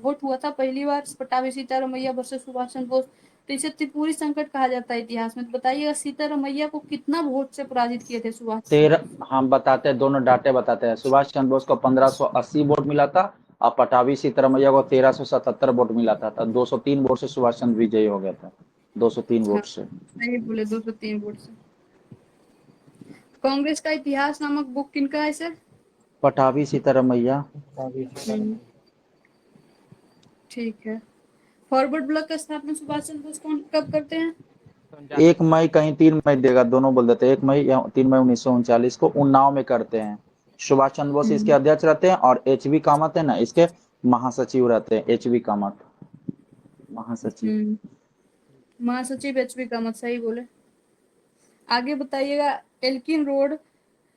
वोट हुआ था पहली बार, पटाभी सीतारमैया वर्सेस सुभाष चंद्र बोस। तो इसे त्रिपुरी संकट कहा जाता है इतिहास में। तो बताइएगा सीतारमैया को कितना वोट से पराजित किए थे सुभाष चंद्र 13, बोस? हम बताते हैं, दोनों डाटे बताते हैं। सुभाष चंद्र बोस को 1580 वोट मिला था और पटाभी सीतारमैया को 1377 वोट मिला था। 203 वोट से सुभाष चंद्र विजयी हो गया था, 203 हाँ वोट से। सही बोले, 203 वोट से। कांग्रेस का इतिहास नामक बुक किनका है सर? पटाभी सीतारमैया। हम्म, ठीक है। फॉरवर्ड ब्लॉक का स्थापना सुभाष चंद्र बोस कौन कब करते हैं? 1 मई, कहीं 3 मई देगा, दोनों बोल देते हैं। 1 मई या 3 मई 1939 को उन्नाव में करते हैं। सुभाष चंद्र बोस इसके हम्म अध्यक्ष रहते हैं और एच बी कामत है ना, इसके महासचिव रहते हैं। एच बी कामत महासचिव। हम्म, महासचिव एचपी कामत, सही बोले। आगे बताइएगा, एल्किन रोड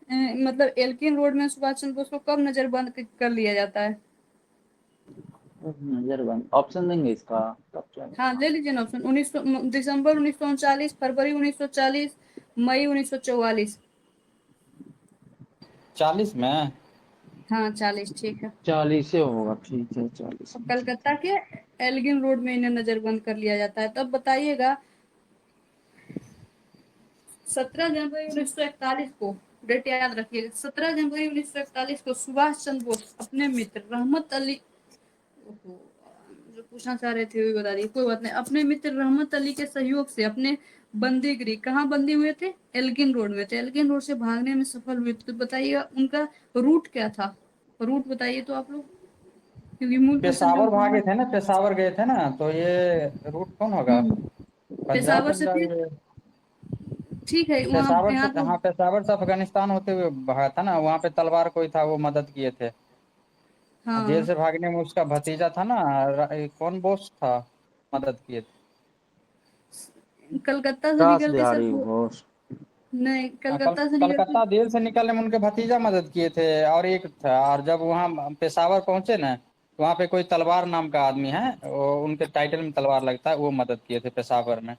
मतलब एल्किन रोड में सुभाष चंद्र बोस को कब नजरबंद कर लिया जाता है? नजरबंद ऑप्शन देंगे इसका? तब क्या? हाँ ले लीजिए ना ऑप्शन। 19 दिसंबर 1939, फरवरी 1940, मई 1944। 40 में। हाँ 40, ठीक है। 40 होगा, ठीक है 40 और में, ठीक कलकत्ता है। के एल्गिन रोड में इन्हें नजरबंद कर लिया जाता है। तब बताइएगा, 17 जनवरी 1941 को, डेट याद रखिएगा, 17 जनवरी 1941 को सुभाष चंद्र बोस अपने मित्र रहमत अली ओहो, जो पूछना चाह रहे थे वही बता दिए, कोई बात नहीं। अपने मित्र रहमत अली के सहयोग से अपने बंदीगिरी कहाँ बंदी हुए थे? एल्गिन रोड में थे। एल्गिन रोड से भागने में सफल हुए थे। तो बताइएगा उनका रूट क्या था? रूट बताइए तो आप लोग, क्योंकि मूल क्वेश्चन पेशावर भागे जो थे ना, पेशावर गए थे ना, तो ये रूट कौन होगा? हम्म, पंजाब पेशावर से पंजाब फिर ठीक है वहाँ पेशावर से, यहाँ तो हाँ पेशावर से अफगानिस्तान होते हुए भागा था ना, वहाँ पे तलवार कोई था वो मदद किए थे। जेल हाँ से भागने में उसका भतीजा था ना, कौन बोस था, मदद किए थे। कलकत्ता से रास निकल के सर बिहारी वो, घोष। नहीं कलकत्ता से निकल के कलकत्ता जेल से निकलने में उनके भतीजा मदद किए थे, और एक था। और जब वहाँ पेशावर पहुंचे ना, तो वहाँ पे कोई तलवार नाम का आदमी है, वो उनके टाइटल में तलवार लगता है, वो मदद किए थे पेशावर में।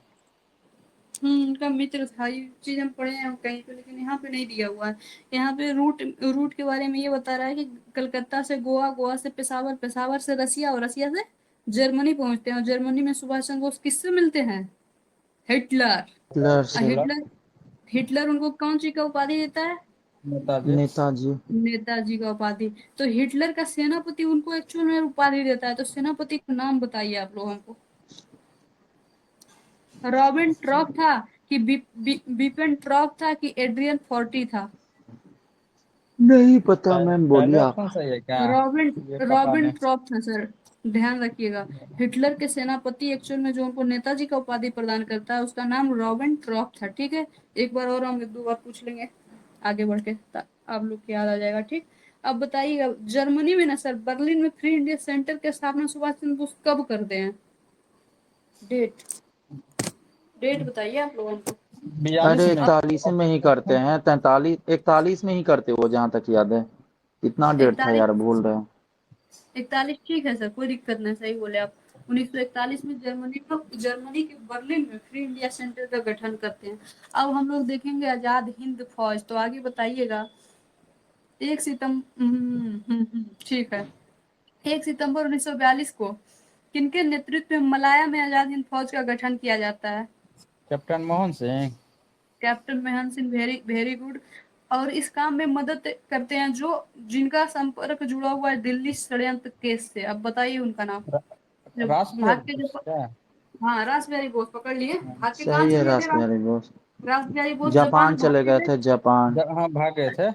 उनका मित्र था। ये चीज हम पढ़े हैं कहीं पे, लेकिन यहाँ पे नहीं दिया हुआ है। यहाँ पे रूट रूट के बारे में ये बता रहा है कि कलकत्ता से गोवा, गोवा से पेशावर, पेशावर से रसिया, और रसिया से जर्मनी पहुंचते हैं। और जर्मनी में सुभाष चंद्र बोस किससे मिलते हैं? हिटलर। हिटलर और से। हिटलर हिटलर उनको कौन सी का उपाधि देता है? नेताजी। नेताजी। नेताजी का उपाधि। तो हिटलर का सेनापति उनको एक्चुअल में उपाधि देता है। तो सेनापति का नाम बताइए आप लोग हमको। रॉबिन ट्रॉप था कि बिपिन ट्रॉप था कि एड्रियन फोर्टी था? नहीं पता मैम, पहले बोलिए आप। ऑप्शन सही है क्या? रॉबिन ये पता रॉबिन नहीं। ट्रॉप था सर, ध्यान रखिएगा। हिटलर के सेनापति एक्चुअल में जो उनको नेताजी का उपाधि प्रदान करता है, उसका नाम रॉबिन ट्रॉप था। ठीक है, एक बार और हम एक दो बार पूछ लेंगे आगे बढ़ के, आप लोग को याद आ जाएगा। ठीक, अब बताइएगा जर्मनी में ना सर, बर्लिन में फ्री इंडिया सेंटर की स्थापना सुभाष चंद्र बोस कब करते हैं? डेट डेट बताइए आप लोगों को। बयालीस अरे में। 41 में ही करते हैं, 43 41 में ही करते वो, जहाँ तक याद है। कितना डेट था इकतालीस, यार, भूल रहे हैं। 41 ठीक है सर, कोई दिक्कत नहीं, सही बोले आप। 1941 में जर्मनी के बर्लिन में फ्री इंडिया सेंटर का गठन करते हैं। अब हम लोग देखेंगे आजाद हिंद फौज, तो आगे बताइएगा। 1 सितंबर, ठीक है, 1 सितंबर 1942 को किनके नेतृत्व में मलाया में आजाद हिंद फौज का गठन किया जाता है? Captain Mohan Singh. Captain Mohan Singh, very very good. और इस काम में मदद करते हैं जो, जिनका संपर्क जुड़ा हुआ है दिल्ली षड्यंत्र केस से। अब बताइए उनका नाम। जो रास बिहारी भाग के बोस जो, क्या? हाँ रास बिहारी बोस, पकड़ लिए। भाग के कहाँ सही है, चले रास थे बिहारी बोस। रास बिहारी बोस? जापान जापान भाग चले के गए थे। थे, जापान। जब हाँ भाग गए थे।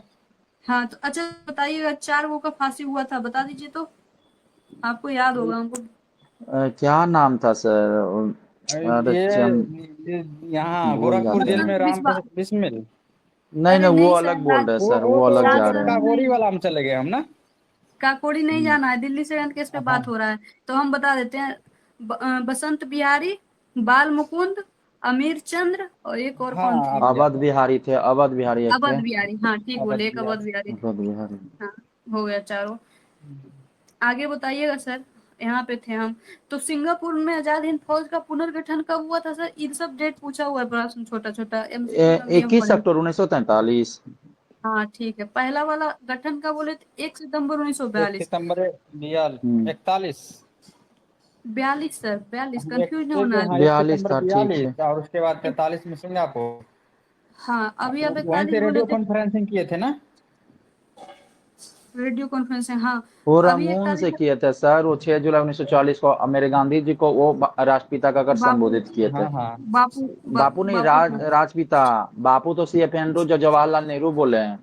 हाँ तो अच्छा बताइएगा, 4 गो का फांसी हुआ था, बता दीजिए तो, आपको याद होगा हमको। क्या नाम था सर? अरे ये यहाँ भूल गोरखपुर जाते जेल हैं। में बसंत राम बिस्वा, बिस्मिल। नहीं अरे नहीं, वो नहीं अलग सर, बोल रहे हैं सर, वो वो तो अलग जा राज रहे हैं। काकोरी वाला हम चले गए हम ना। काकोड़ी नहीं जाना है, दिल्ली षड्यंत्र केस पे हाँ बात हो रहा है। तो हम बता देते हैं, बसंत बिहारी, बाल मुकुंद, अमीर चंद्र, और एक और कौन हाँ, थे? अब अवध बिहारी थे, अवध बिहारी एक थे। अवध बिहारी, हाँ ठीक अवध बोले, एक बिहारी। अवध बिहारी थे। अवध बिहारी। हाँ, हो गया चारों। आगे बताइएगा सर, यहाँ पे थे हम। तो सिंगापुर में आजाद हिंद फौज का पुनर्गठन कब हुआ था सर? ये सब डेट पूछा हुआ है, प्रश्न छोटा छोटा, एमसीक्यू में भी हम 21 पढ़े। अक्टूबर 1943। हाँ ठीक है, पहला वाला गठन का बोले थे 1 सितंबर 1942। 1 सितंबर बियाल हम्म, 41। 42 सर, 42, हाँ, कंफ्यूज नहीं होना है। 42 1 सितंबर था, ठीक है। 42, और उसके बाद 43 में सिंगापुर। हाँ अभी आप वहीं 41 से बोले रेडियो थे। कॉन्फ्रेंसिंग किए थे ना। रेडियो कॉन्फ्रेंसिंग, हाँ। वो अभी रंगून से 41 किए थे सर, वो 6 जुलाई 1940 को मेरे गांधी जी को वो राष्ट्रपिता का कर बापू, संबोधित किए थे। हाँ हाँ। बापू नहीं, बापू था। राजपिता। बापू तो सी एफ एंड्रू जो जवाहरलाल नेहरू बोले हैं।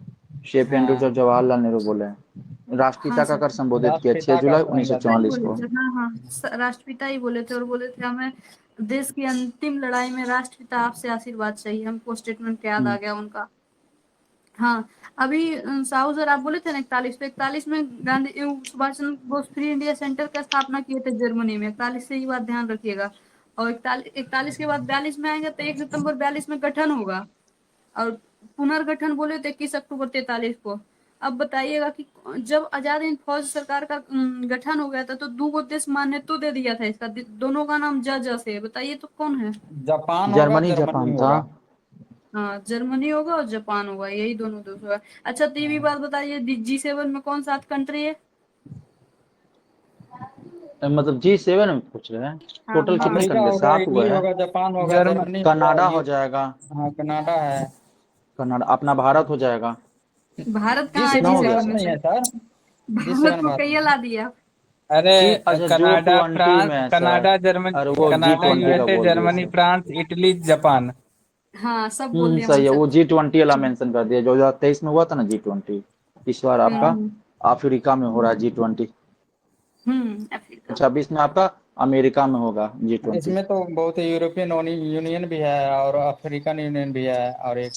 शेफ एंड्रू जो हाँ, जवाहरलाल नेहरू बोले हैं। हाँ राष्ट्रपिता का सर, कर संबोधित किया 6 राष्ट्रपिता का जुलाई सही 1944 बोले को। थे, हाँ हाँ, राष्ट्रपिता ही बोले थे। और बोले थे हमें देश की अंतिम लड़ाई में राष्ट्रपिता आपसे आशीर्वाद चाहिए। हमको स्टेटमेंट याद आ हम्म। गया उनका। हाँ, अभी साहू सर आप बोले थे ना 41, तो 41 में Gandhi Subhash Chandra Bose free India centre का स्थापना किए थे जर्मनी में। 41 से ये बात ध्यान रखिएगा। और 41 के बाद 42 में आएंगे तो 1 सितंबर 42 में गठन होगा। और पुनर्गठन बोले थे 21 अक्टूबर 43 को। अब बताइएगा कि जब आजाद हिंद फौज सरकार का गठन हो गया था, तो दो देश मान्यता दे दिया था इसका, दोनों का नाम ज से, बताइए तो कौन है? जापान होगा, जर्मनी, जर्मनी जापान था। होगा। हाँ, जर्मनी होगा और जापान होगा, यही दोनों देश होगा। अच्छा तो ये भी बात बताइए, G7 में कौन सा कंट्री है? मतलब G7 में पूछ रहे हैं? हाँ टोटल हाँ, कितने अमेरिका कंट्री? होगा, 7 हुए इटली हैं। होगा, जापान होगा, जर्मनी होगा, कनाडा ये। हो जाएगा। हाँ, कनाडा है। कनाडा अपना भारत हो जाएगा। भारत कहाँ है कितना G7 हो गया G7 भारत में सर? नहीं से? है सर। भारत G7 को भारत कहिए नहीं ला है। दिया। अरे अच्छा जो कनाडा, 20 फ्रांस, में है सर। कनाडा, जर्मनी, अरे वो कनाडा, G20 का यूएसए, बोल दिए Germany, sir. France, Italy, Japan. हाँ सब बोल दिया सही है, आंसर। वो G20 वाला मेंशन कर दिया, 2023 में हुआ था ना G20। इस बार आपका हम्म अफ्रीका में हो रहा है G20। अफ्रीका। 26 में आपका अमेरिका में होगा G20। इसमें तो बहुत यूरोपियन यूनियन भी है और अफ्रीकन यूनियन भी है और एक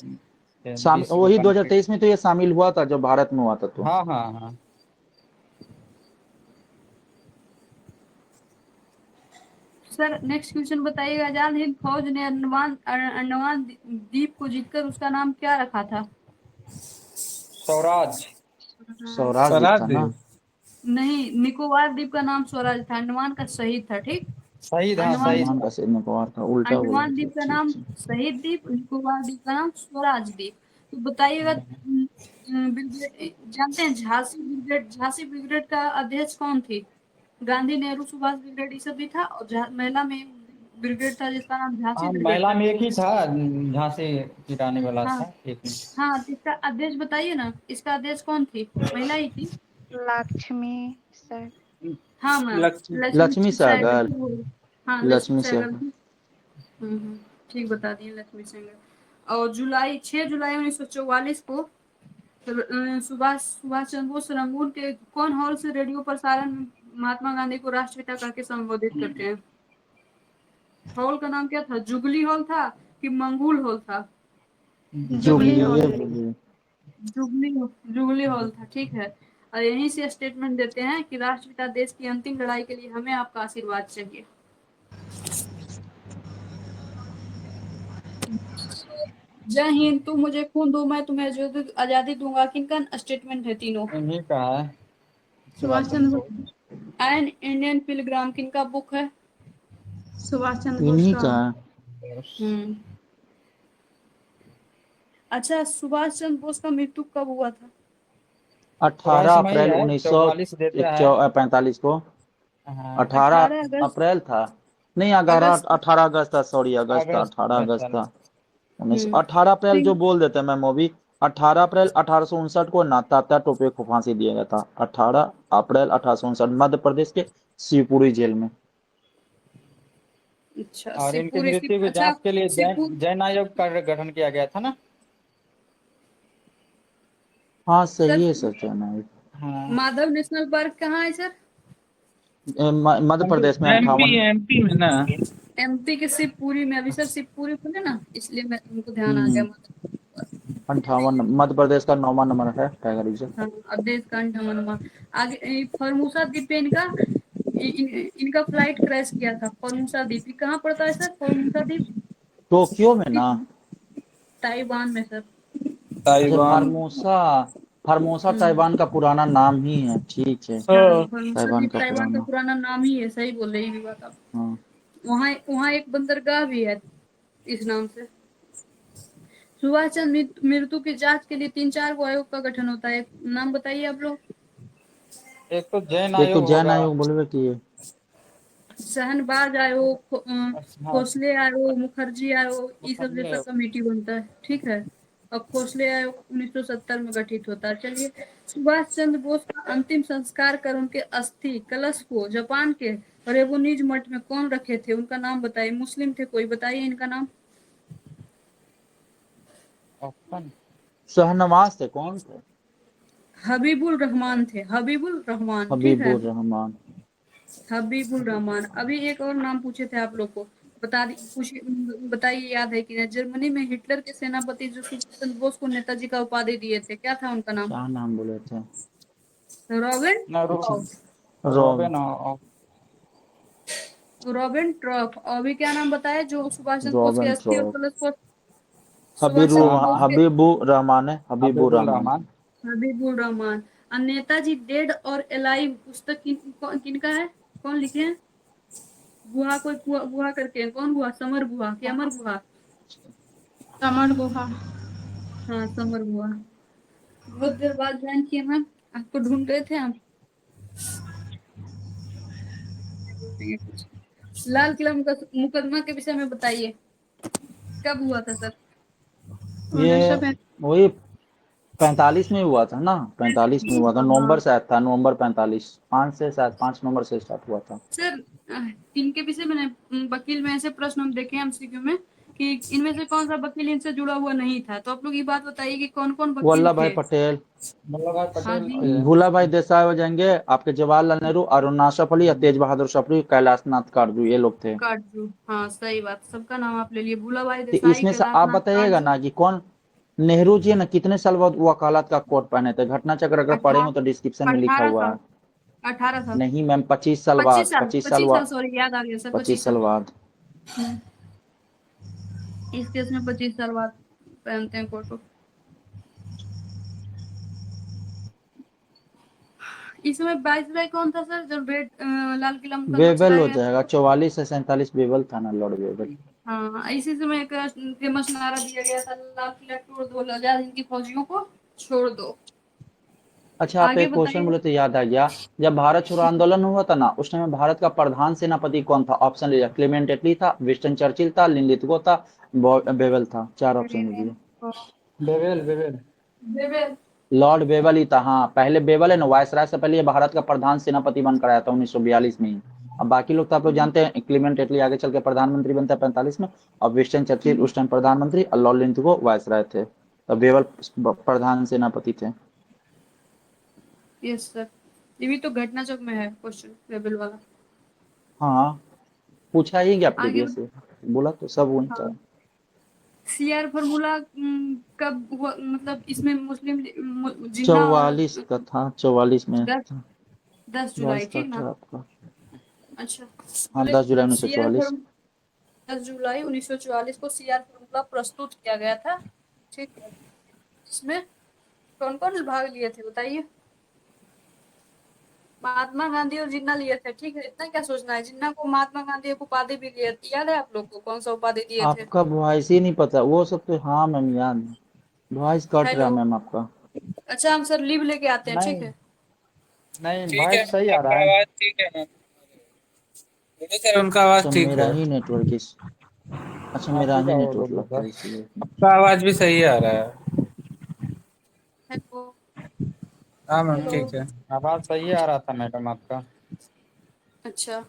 शामिल विश्व वही कंट्री। 2023 में तो ये शामिल हुआ था जब भारत में हुआ था तो। हाँ हाँ हाँ। सर नेक्स्ट क्वेश्चन बताइएगा। आजाद हिंद फौज ने अंडमान अंडमान द्वीप को जीतकर उसका नाम क्या रखा था? स्वराज। स्वराज द्वीप स्वराज था ना। द्वीप। नहीं, निकोबार द्वीप का नाम स्वराज था, अंडमान का शहीद था। ठीक, शहीद, हाँ अंडमान शहीद। अंडमान का सिर निकोबार था, उल्टा बोल अंडमान रहे थे। द्वीप का ठीक नाम ठीक। शहीद द्वीप, निकोबार द्वीप का नाम स्वराज द्वीप। तो बताइएगा, जानते हैं झांसी ब्रिगेड, झांसी ब्रिगेड का अध्यक्ष कौन थी? गांधी, नेहरू, सुभाष ब्रिगेड ये सब भी था, और महिला में ब्रिगेड था जिसका नाम झांसी हाँ ब्रिगेड महिला था। में एक ही था, झांसी की रानी वाला हाँ था एक ही। हाँ, तो इसका अध्यक्ष बताइए ना, इसका अध्यक्ष कौन थी? महिला ही थी। लक्ष्मी सर। हाँ मैम, लक्ष्मी। लक्ष्मी लक्ष्मी सहगल। सहगल। हाँ लक्ष्मी लक्ष्मी सहगल सहगल। थी। ठीक बता दिए, लक्ष्मी सहगल। और 6 जुलाई 1944 को सुभाष सुभाष चंद्र बोस रंगून के कौन हॉल से रेडियो प्रसारण में महात्मा गांधी को राष्ट्रपिता कह के संबोधित करते हैं? हॉल का नाम क्या था? जुबली हॉल था कि मंगूल हॉल था? Jubilee jubilee hall. ये बोलिए। जुबली जुबली हॉल था। ठीक है, और यहीं से स्टेटमेंट देते हैं कि राष्ट्रपिता देश की अंतिम लड़ाई के लिए हमें आपका आशीर्वाद चाहिए। जय हिंद, तू मुझे खून दो मैं तुम्हें आजादी दूंगा, किनका स्टेटमेंट है तीनों? इन्हीं का है, सुभाष सुभाष चंद्र चंद्र बोस। बोस। एन इंडियन पिलग्राम किनका बुक है? सुभाष चंद्र बोस इन्हीं का। का है। हम्म अच्छा, सुभाष चंद्र बोस का मृत्यु कब हुआ था? 18 रहस्यमयी अप्रैल है, 44 देता है। 1945 को। हाँ 18 18 अगस्त। अप्रैल था। नहीं, 11 अगस्त। 18 अगस्त था, सॉरी अगस्त था, अगस्त 18 में अगस्त साल। था। उन्नीस हम्म 18 अप्रैल ठीक। जो बोल देते हैं मैं मूवी। 18 अप्रैल 1859 को ना तात्या टोपे को फांसी दिया गया था। 18 अप्रैल 1859 मध्य प्रदेश के शिवपुरी जेल में। अच्छा, और इनकी शिवपुरी मृत्यु की अच्छा जांच के लिए शिवपुर। जैन आयोग का गठन किया गया था ना। हाँ सर, सही है सर, कहना है। हाँ माधव नेशनल पार्क कहाँ है सर? मध्य प्रदेश में एमपी 58। एमपी में ना। एमपी के शिवपुरी में। अभी सर शिवपुरी बोले ना, इसलिए मैं तुमको ध्यान आ गया। हम्म, 58 मध्य प्रदेश का 9वां नंबर है टाइगर रिजर्व। हाँ, अवधेश कांड हनुमान। आगे फॉर्मूसा द्वीप पे इनका फ्लाइट क्रैश किया था। फॉर्मूसा द्वीप ये कहाँ पड़ता है सर? फॉर्मूसा द्वीप टोक्यो में ना। ताइवान में सर। अच्छा, ताइवान। फार्मोसा। फार्मोसा हम्म ताइवान का पुराना नाम ही है, ठीक है। हाँ, हाँ। फॉर्मूसा ताइवान द्वीप का ताइवान का पुराना। पुराना नाम ही है। सही बोल रही है ये बात आप। हाँ। वहाँ वहाँ एक बंदरगाह भी है इस नाम से। सुभाष चंद्र मृत्यु की जांच के लिए 3-4 गो आयोग का गठन होता है। नाम बताइए आप लोग। एक तो जैन एक तो आयोग जैन होगा। आयोग बोलबे किए। शहनबाज आयोग, हाँ खोसले आयोग, मुखर्जी आयोग, ये सब मुखर्जी जैसा आयोग। कमेटी बनता है। ठीक है, और खोसले आयोग 1970 में गठित होता है। चलिए, सुभाष चंद्र बोस का अंतिम संस्कार कर उनके अस्थि कलश को जापान के रेवोनिज मठ में कौन रखे थे? उनका नाम बताइए। मुस्लिम थे कोई, बताइए इनका नाम। ऑप्शन। शहनवाज थे, कौन थे? हबीबुल रहमान थे, हबीबुल रहमान। ठीक है, हबीबुर रहमान। हबीबुल रहमान। अभी एक और नाम पूछे थे आप लोग को, बता दी पूछिए, बताइए याद है कि नहीं। जर्मनी में हिटलर के सेनापति जो सुभाष चंद्र बोस को नेताजी का उपाधि दिए थे, क्या था उनका नाम? क्या नाम बोले थे? रॉबिन ना कुछ ट्रॉप। रोब। रॉबिन रॉबिन ट्रॉप। और अभी क्या नाम बताया जो सुभाष चंद्र बोस के रॉबिन अस्थि और ट्रॉप। कलश को? सुभाष चंद्र बोस के हबीबुर रहमान है, हबीबुर हबीबुल रहमान। रहमान। हबीबुल रहमान। और नेताजी डेड और एलाइव पुस्तक किनका है? कौन लिखे हैं? गुहा, कोई गुहा करके है। कौन गुहा? समर गुहा कि अमर गुहा? अमर गुहा। हाँ, समर गुहा। बहुत देर बाद ज्वाइन किए मैम, आपको ढूंढ रहे थे हम। लाल किला मुकदमा के विषय में बताइए, कब हुआ था सर? ये 1945। वही 45 में हुआ था ना, 45 में हुआ था, नवंबर से आया था, नवंबर 45, 5 से शायद 5 नवंबर से स्टार्ट हुआ था। सर इनके पीछे मैंने वकील में ऐसे प्रश्न हम देखे हैं एमसीक्यू में कि इनमें से कौन सा वकील इनसे जुड़ा हुआ नहीं था, तो आप लोग ये बात बताइए कि कौन कौन वकील वल्लभ भाई थे। पटेल, वल्लभ भाई हाँ पटेल जी। भूला भाई देसाई हो जाएंगे, आपके जवाहरलाल नेहरू, अरुणा सफली, तेज बहादुर सप्रू, कैलाशनाथ काटजू, ये लोग थे। काटजू, हाँ सही बात, सबका नाम आप ले लिए, भूलाभाई तो देसाई, इसमें से आप कैलाशनाथ बताइएगा काटजू। ना कि कौन, नेहरू जी ने कितने साल बाद वकालत का कोट पहने थे? घटना चक्र अगर पढ़ेंगे तो डिस्क्रिप्शन में लिखा 18 हुआ साल, है। 18 साल, नहीं मैम, 25 साल 25 बाद, साल, 25 साल 25 साल, बाद, सॉरी याद आ गया सर, 25 25 साल साल। बाद। हम्म, इस केस में 25 साल बाद पहनते हैं कोट। इसमें वाइसराय कौन था सर जब लाल किला मुकदमा बेबल चलाया हो गया जाएगा, था? 44 से 47 बेबल था ना, लॉर्ड बेबल। हाँ, इसी समय एक फेमस नारा दिया गया था, लाल किला तोड़ दो, आजाद हिंद की फौजियों को छोड़ दो। अच्छा, आप आगे एक क्वेश्चन बताइए। बोले तो याद आ गया, जब भारत छोड़ो आंदोलन हुआ था ना, उस टाइम भारत का प्रधान सेनापति कौन था? ऑप्शन लीजिए, क्लेमेंट एटली था, विंस्टन चर्चिल था, लिनलिथगो था, बेबल था। 4 ऑप्शन दीजिए। Wavell Wavell Wavell. Lord Wavell ही था, हाँ। पहले बेबल है ना, वायसराय से पहले ये भारत का प्रधान सेनापति बनकर आया था 1942 में ही। अब बाकी लोग तो आप लोग जानते हैं, क्लेमेंट एटली आगे चल के प्रधानमंत्री बनता है 45 में, और विंस्टन चर्चिल उस टाइम प्रधानमंत्री, और लॉर्ड लिनलिथगो वायसराय थे, तो बेबल प्रधान सेनापति थे। यस सर, ये भी तो घटना चौक में है क्वेश्चन, बेबेल वाला। हाँ, पूछा ही गया आगे प्रीवियस से, बोला तो सब वही था। हाँ, सीआर फॉर्मूला कब हुआ, मतलब इसमें मुस्लिम जिन्ना और 44 का था, 44 में 10 था। 10 जुलाई, वॉइस ठीक कट ना? है आपका। अच्छा, हाँ, बोले 10 जुलाई सीआर 1944। फॉर्म 10 जुलाई 1944 को सीआर फॉर्मूला प्रस्तुत किया गया था, ठीक है। इसमें कौन कौन भाग लिए थे बताइए? महात्मा गांधी और जिन्ना लिए थे, ठीक है, इतना क्या सोचना है। जिन्ना को महात्मा गांधी एक उपाधि भी दिए, याद है आप लोग को कौन सा उपाधि दिए थे? आपका वॉइस ही नहीं पता वो सब तो, हाँ मैम याद है, वॉइस कट रहा है हेलो, मैम आपका। अच्छा हम सर लीव लेके आते हैं, ठीक नहीं है। नहीं, ठीक है, वॉइस सही आ आपका रहा है। आवाज ठीक है ना? बोलो सर, उनका आवाज अच्छा, ठीक मेरा है। ही नेटवर्क इस, अच्छा आप मेरा ही ही का हो नेटवर्क गया लगता सर। है इसलिए। आपका आवाज भी सही आ रहा है। हेलो। हाँ मैम, हेलो। ठीक है। आवाज सही आ रहा था मैडम आपका। अच्छा,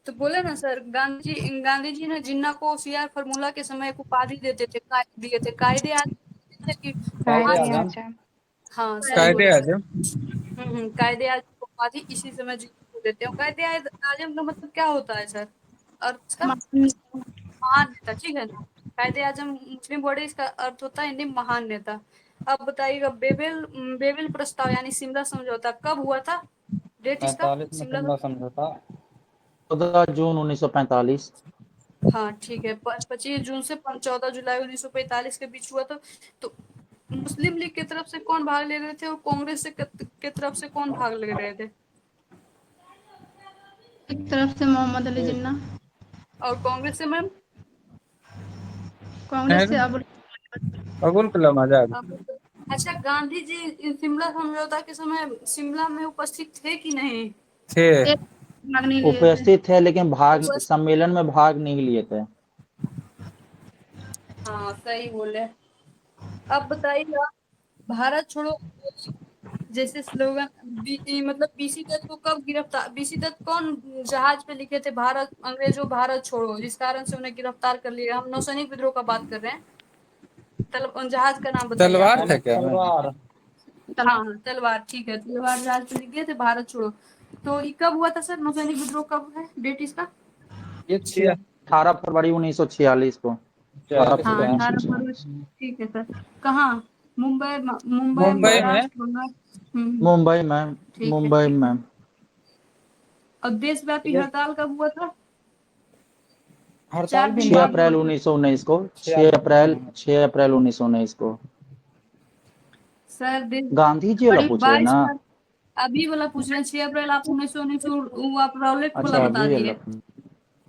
तो बोले ना सर, गांधी जी ने जिन्ना को सीआर फॉर्मूला के समय एक उपाधि देते थे, दिए थे, कायदे आजम देते थे कि कायदे कायदे महात्मा। आजम। आजम। हाँ सही कायदे बोले सर। आजम। कायदे आजम को उपाधि इसी समय जिन्ना को देते हैं। कायदे आजम का मतलब क्या होता है सर, अर्थ इसका? महान नेता, ठीक है ना। कायदे आजम मुस्लिम वर्ड है, इसका अर्थ होता है हिंदी महान नेता। अब बताइएगा, बेबिल प्रस्ताव यानी शिमला समझौता कब हुआ था? डेट इसका, 45 में शिमला शिमला समझौता। 14 जून 1945। हाँ ठीक है, 25 जून से 14 जुलाई 1945 के बीच हुआ था। तो मुस्लिम लीग की तरफ से कौन भाग ले रहे थे और कांग्रेस से के तरफ से कौन भाग ले रहे थे? एक तरफ से मोहम्मद अली जिन्ना, और कांग्रेस से मैम? कांग्रेस से अबुल कलाम आजाद अच्छा, गांधी जी शिमला समझौता के समय शिमला में उपस्थित थे कि नहीं? थे। एक भाग नहीं लिए थे। उपस्थित थे लेकिन भाग, उपस्थित, सम्मेलन में भाग नहीं लिए थे। हाँ सही बोले। अब बताइए, भारत छोड़ो जैसे स्लोगन मतलब बीसी दत्त को कब गिरफ्तार, बीसी दत्त कौन जहाज पे लिखे थे भारत अंग्रेजों भारत छोड़ो, जिस कारण से उन्हें गिरफ्तार कर लिया? हम नौसैनिक विद्रोह का बात कर रहे हैं। जहाज का नाम बताइए आप। तलवार थे क्या मैम? तलवार। हाँ तलवार, ठीक है, तलवार जहाज पे लिखे थे भारत छोड़ो। तो ये कब हुआ था सर, नौसैनिक विद्रोह कब है, डेट इसका? ये 18 फरवरी 1946 को। 18 हाँ फरवरी 18 फरवरी, 1946। ठीक है सर। कहाँ? मुंबई, मुंबई मुंबई में। महाराष्ट्र, बंगाल। मुंबई में, ठीक है, मुंबई ठीक है। में। और देशव्यापी हड़ताल कब हुआ था? हड़ताल 4 भी दिन 6 बाद हुआ अप्रैल था 1919 को, 6 6 अप्रैल अप्रैल, 6 अप्रैल 1919 को। सर। देश गांधी जी वाला बड़ी पूछ रहे हैं 22 ना? बार अभी वाला पूछ रहे हैं, 6 अप्रैल आप 1919 वो आप रॉलेट वाला अच्छा, बता अभी वाला। दिए।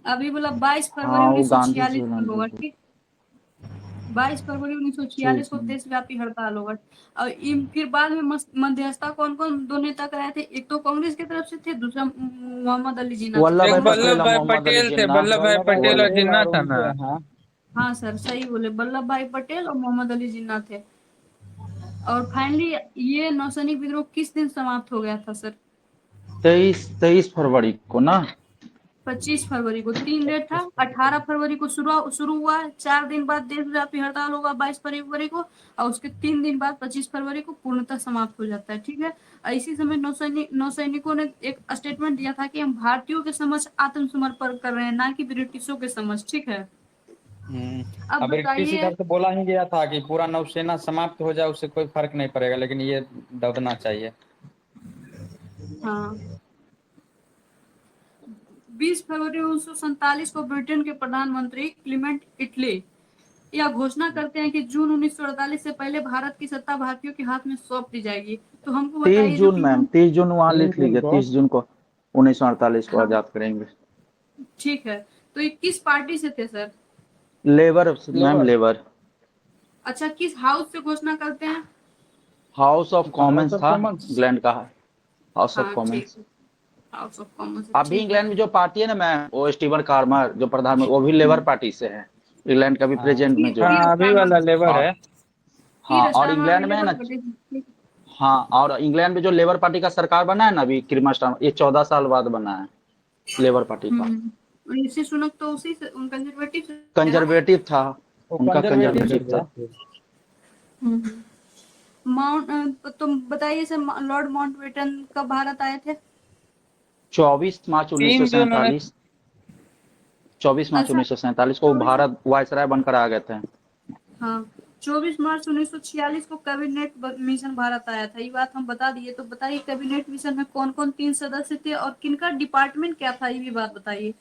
अभी बोला 22 फरवरी हाँ, वो गांधी जी 1946 वाला को होगा, नहीं। ठीक। 22 फरवरी 1946 ठीक को है। देशव्यापी हड़ताल होगा। और फिर बाद में मध्यस्थता कौन कौन दो नेता कराए थे? एक तो कांग्रेस की तरफ से थे, दूसरा मोहम्मद अली जिन्ना थे। वल्लभ भाई एक कांग्रेस पटेल वल्लभ और भाई मोहम्मद अली पटेल थे, जिन्ना। वल्लभ भाई वल्लभ भाई पटेल और वल्लभ, पटेल जिन्ना और था ना। उनके, हाँ। हाँ सर सही बोले, वल्लभ भाई पटेल और मोहम्मद अली जिन्ना थे। और फाइनली ये नौसैनिक विद्रोह किस दिन समाप्त हो गया था सर? 23 फरवरी को ना। 25 फरवरी को 3 डेट था। 18 फरवरी को शुरू हुआ, 4 दिन बाद देशव्यापी हड़ताल होगा 22 फरवरी को, और उसके 3 दिन बाद 25 फरवरी को पूर्णतः समाप्त हो जाता है। ठीक है, इसी समय नौसैनिकों ने एक स्टेटमेंट दिया था कि हम भारतीयों के समक्ष आत्मसमर्पण कर रहे हैं, ना कि ब्रिटिशों के समक्ष। ठीक है, अब अब ब्रिटिश बताइए। इधर से बोला ही गया था कि पूरा नौसेना समाप्त हो जाए, उससे कोई फर्क नहीं पड़ेगा, लेकिन ये दबना चाहिए। हाँ, 20 फरवरी 1947 को ब्रिटेन के प्रधानमंत्री क्लीमेंट इटली यह घोषणा करते हैं कि जून 1948 से पहले भारत की सत्ता भारतीयों के हाथ में सौंप दी जाएगी। तो हमको 30 बताइए, जो जून मैम, 30 जून वहाँ 3 लिख जून लीजिए, को 30 जून को 1948 को हाँ, आजाद करेंगे। ठीक है, तो ये किस पार्टी से थे सर? Labour ma'am, labour. अच्छा, किस हाउस से घोषणा करते हैं? House of Commons house of था कॉमन्स। इंग्लैंड का, हाउस ऑफ हाँ, ठीक कॉमन्स। है, हाउस ऑफ कॉमन्स। अभी ठीक है, इंग्लैंड में जो पार्टी है ना मैम, वो स्टीवन कार्मर जो प्रधानमंत्री, वो भी लेबर पार्टी से है, इंग्लैंड का भी हाँ, प्रेजेंट में जो है। कीर हाँ अभी वाला स्टारमर। लेबर और है। हाँ, कीर और स्टारमर भी इंग्लैंड में है लेबर ना, पार्टी से। हाँ, और इंग्लैंड में जो लेबर पार्टी का सरकार बना है ना अभी, कीर स्टारमर, ये 14 साल बाद बना है लेबर पार्टी का। ऋषि सुनक तो उसी से कंजर्वेटिव से है ना? कंजर्वेटिव था, वो उनका कंजर्वेटिव से कंजर्वेटिव था। तुम बताइए सर, लॉर्ड माउंटबेटन कब भारत आए थे? 24 मार्च 3 जून 1947, 24 मार्च अच्छा, 1947 को 24 भारत वायसराय बनकर आ गए थे। हाँ, 24 मार्च 1946 को कैबिनेट मिशन भारत आया था। ये बात हम बता दिए। तो बताइए, कैबिनेट मिशन में कौन कौन 3 सदस्य थे और किनका डिपार्टमेंट क्या था, ये भी बात बताइए।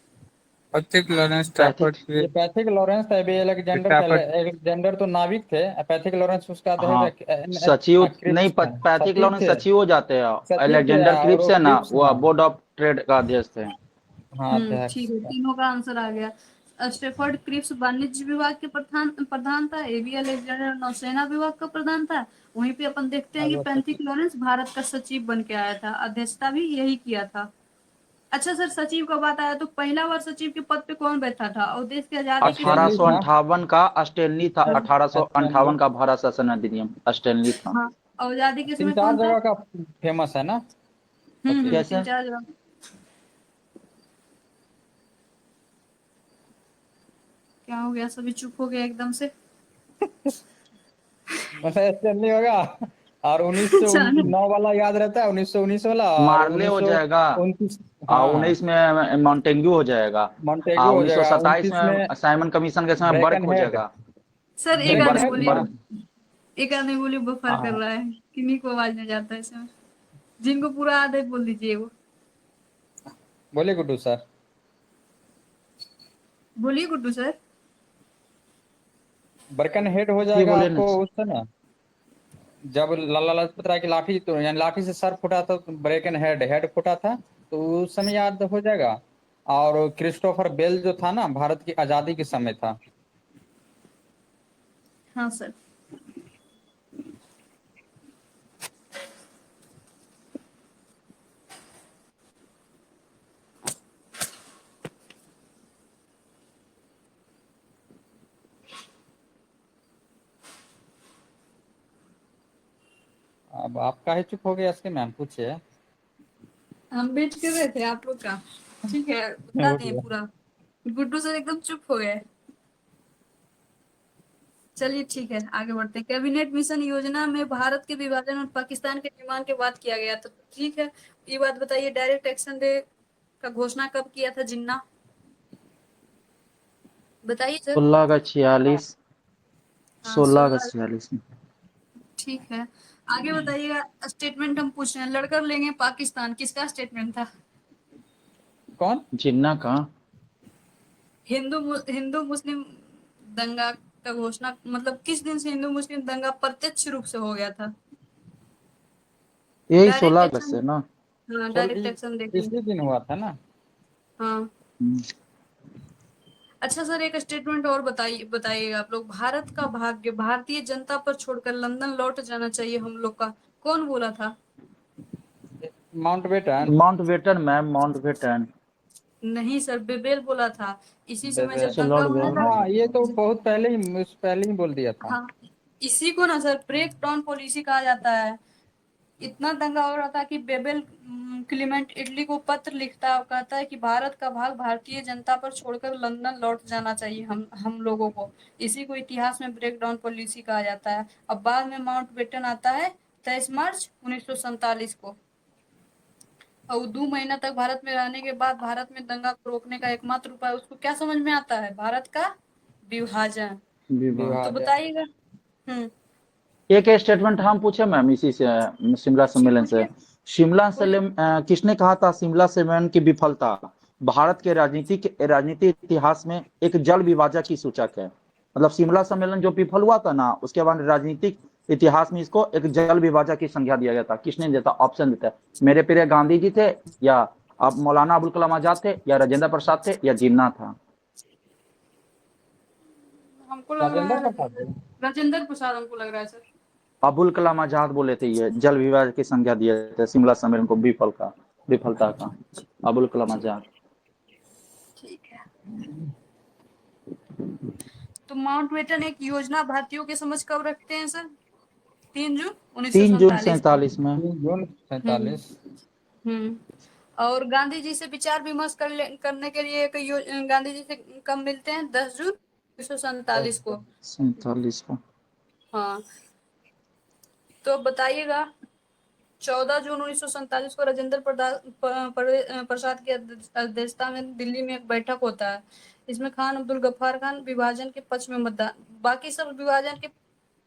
पैथिक लॉरेंस पैथिक, स्टैफर्ड ये पैथिक लॉरेंस था, अभी अलेक्जेंडर था। स्टैफर्ड अलेक्जेंडर तो नाविक थे, पैथिक लॉरेंस उसका हाँ, सचिव क्रिप्स नहीं, था, पैथिक सचिव लॉरेंस थे। सचिव हो जाते हैं। सचिव थे, अलेक्जेंडर और क्रिप्स वो है ना, क्रिप्स, वो हाँ बोर्ड ऑफ ट्रेड का अध्यक्ष थे। हाँ ठीक है, अध्यक्ष। तीनों का आंसर आ गया। स्टेफर्ड क्रिप्स वाणिज्य विभाग के प्रधान था। एवी अलेक्जेंडर नौसेना विभाग का प्रधान था। वहीं पे अपन देखते हैं और कि वो पैंथिक सचिव लॉरेंस भारत का सचिव बन के आया था। अध्यक्षता भी यही किया था। अच्छा सर, सचिव का बात आया तो पहला बार सचिव के पद पे कौन बैठा था और देश की आजादी के अठारह स्टैनली समय? सौ था। अंठावन का स्टेनली था, स्टैनली 1858 का भारत शासन अधिनियम स्टेनली था। हाँ, और आजादी के तीन समय चार कौन था? जगह का फेमस है ना सचिव। कैसे? 3-4 जगह। क्या हो गया, सभी चुप हो गए एकदम से? मतलब स्टैनली होगा, और जाने। 1909 वाला याद रहता है, 1919 वाला, और मार्ले हो जाएगा, 1929। हाँ, 19 में मॉन्टेग्यू हो जाएगा, मॉन्टेगू हो जाएगा, 1927 29 में में साइमन कमीशन के समय बर्क ब्रेकन हो हेड। जाएगा। सर, एक नहीं, आदमी ब्रेकन हेड, बोलिए। बर्क। एक आदमी बोलिए, बफर कर हाँ रहा है। किन्हीं को आवाज नहीं जाता है इसमें। जिनको पूरा आदत बोल दीजिए वो। बोले गुड्डू सर। बोलिए गुड्डू सर। ब्रेकन हेड हो ये जाएगा बोले ना, आपको उस समय, जब लाला लाजपत राय की लाठी, तो यानी लाठी से सर फूटा था, तो ब्रेकन हेड फूटा था, तो उस समय याद हो जाएगा। और क्रिस्टोफर बेल जो था ना, भारत की आजादी के समय था। हाँ सर। अब आप काहे चुप हो गए इसके, मैम पूछिए। हम वेट कर रहे थे आप लोग का। ठीक है, बता दिए पूरा। गुड्डू सर एकदम चुप हो गए। चलिए ठीक है, आगे बढ़ते हैं। कैबिनेट मिशन योजना में भारत के विभाजन और पाकिस्तान के निर्माण के बाद किया गया। तो ठीक है, ये बात बताइए, डायरेक्ट एक्शन डे का घोषणा कब किया था जिन्ना? बताइए सर। 16 का 46, हाँ, 16 का 16। 46 में। ठीक है, आगे बताइएगा। स्टेटमेंट हम पूछ रहे हैं, लड़कर लेंगे पाकिस्तान, किसका स्टेटमेंट था? कौन? जिन्ना का। हिंदू मुस्लिम दंगा का घोषणा, मतलब किस दिन से हिंदू मुस्लिम दंगा प्रत्यक्ष रूप से हो गया था? यही डायरेक्ट 16 अगस्त एक्शन। से ना। हाँ, डायरेक्ट एक्शन देखिए। इसी दिन हुआ था ना। हाँ। हम्म। अच्छा सर, एक स्टेटमेंट और बताइएगा आप लोग। भारत का भाग्य भारतीय जनता पर छोड़कर लंदन लौट जाना चाहिए हम लोग का, कौन बोला था? माउंटबेटन। Mountbatten ma'am, Mountbatten. नहीं सर, बेबेल बोला था। इसी समय जब अच्छा, दंगा लॉर्ड होने बेल। लगा। हाँ, ये तो बहुत पहले ही बोल दिया था। हाँ, इसी को ना सर ब्रेक डाउन पॉलिसी कहा जाता है। इतना दंगा हो रहा था कि बेबेल क्लीमेंट इटली को पत्र लिखता है, कहता है कि भारत का भाग भारतीय जनता पर छोड़कर लंदन लौट जाना चाहिए हम लोगों को। इसी को इतिहास में ब्रेक डाउन पॉलिसी कहा जाता है। अब बाद में माउंटबेटन आता है 23 मार्च 1947 को, और 2 महीना तक भारत में रहने के बाद भारत में दंगा को रोकने का एकमात्र उपाय उसको क्या समझ में आता है? भारत का विभाजन। तो विभाजन। बताइएगा। एक स्टेटमेंट हम पूछे मैम इसी से शिमला सम्मेलन से। किसने कहा था शिमला सम्मेलन की विफलता भारत के राजनीतिक इतिहास में एक जल विभाजक की सूचक है। मतलब शिमला सम्मेलन जो विफल हुआ था ना, उसके बाद राजनीतिक इतिहास में इसको एक जल विभाजक की संज्ञा दिया गया था। किसने दिया था? ऑप्शन देता है, मेरे प्रिय गांधी जी थे, या अब मौलाना अबुल कलाम आजाद थे, या राजेंद्र प्रसाद थे, या जिन्ना था। हमको लग रहा है राजेंद्र प्रसाद, हमको लग रहा है सर। अबुल कलाम आजाद बोले थे ये जल विभाजक की संज्ञा दिए थे शिमला सम्मेलन को विफलता का अबुल कलाम आजाद। ठीक है। तो माउंटबेटन एक योजना भारतीयों के समझ कब रखते हैं सर? 3 जून 1947 में। 3 जून 47। और गांधी जी से विचार विमर्श करने के लिए गांधी जी से कब मिलते हैं? 10 जून 1947 को। 47 को। हाँ, तो बताइएगा 14 जून 1947 को राजेंद्र प्रसाद की अध्यक्षता में दिल्ली में एक बैठक होता है। इसमें खान अब्दुल गफ्फार खान विभाजन के पक्ष में मतदान, बाकी सब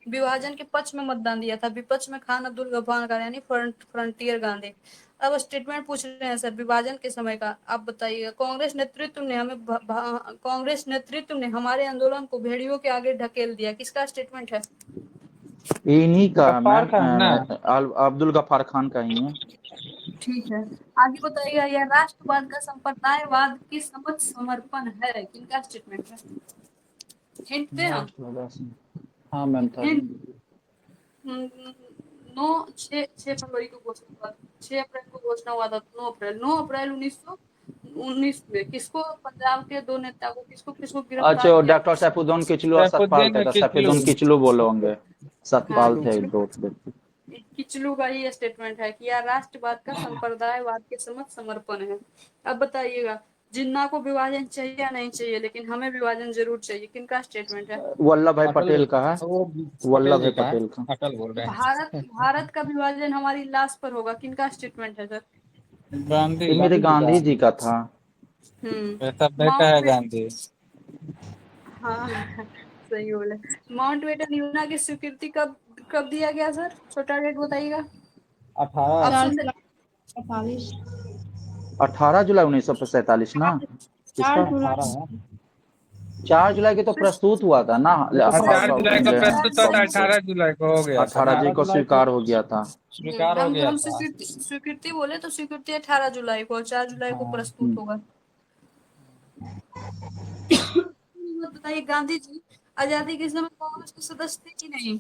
विभाजन के पक्ष में मतदान दिया था। विपक्ष में खान अब्दुल गफ्फार खान यानी फ्रंटियर गांधी। अब स्टेटमेंट पूछ रहे हैं सर विभाजन के समय का, आप बताइएगा। कांग्रेस नेतृत्व ने हमारे आंदोलन को भेड़ियों के आगे ढकेल दिया। किसका स्टेटमेंट है? इन्हीं का गफ्फार खान ना? अब्दुल गफ्फार खान का ही है। ठीक है, आगे बताइएगा। यह राष्ट्रवाद का संप्रदायवाद की समझ समर्पण है। किनका स्टेटमेंट है? हिंट दे हम। हाँ मैम था। 6 फरवरी को घोषणा हुआ, 6 अप्रैल को घोषणा हुआ था। 9 अप्रैल 1919 में किसको, पंजाब के 2 नेता को किसको गिरफ्तार अच्छा, किया? डॉक्टर सैफुद्दीन किचलू और सतपाल थे। सैफुद्दीन किचलू बोले होंगे, सतपाल थे एक दो। किचलू का ही स्टेटमेंट है कि यह राष्ट्रवाद का संप्रदायवाद के समझ समर्पण है। अब बताइएगा जिन्ना को विभाजन चाहिए या नहीं चाहिए, लेकिन हमें विभाजन जरूर चाहिए। किनका स्टेटमेंट है? वल्लभ भाई पटेल का है। वल्लभ भाई पटेल का। अटल बोल रहे हैं। भारत का विभाजन हमारी लाश पर होगा। किनका स्टेटमेंट है सर? गांधी। मेरे गांधी जी का था। ऐसा बेटा है गांधी। हाँ सही बोले। माउंटबेटन योजना की स्वीकृति कब दिया गया सर? छोटा डेट बताइएगा। 18 जुलाई 1947 ना? 4 जुलाई के तो प्रस्तुत हुआ था ना। 4 जुलाई को प्रस्तुत हुआ था, 18 जुलाई को हो गया। 18 जी को स्वीकार हो गया था। हम स्वीकृति बोले तो स्वीकृति 18 जुलाई को, 4 जुलाई को प्रस्तुत होगा। बताइए गांधी जी आजादी के समय कांग्रेस के सदस्य थे कि नहीं?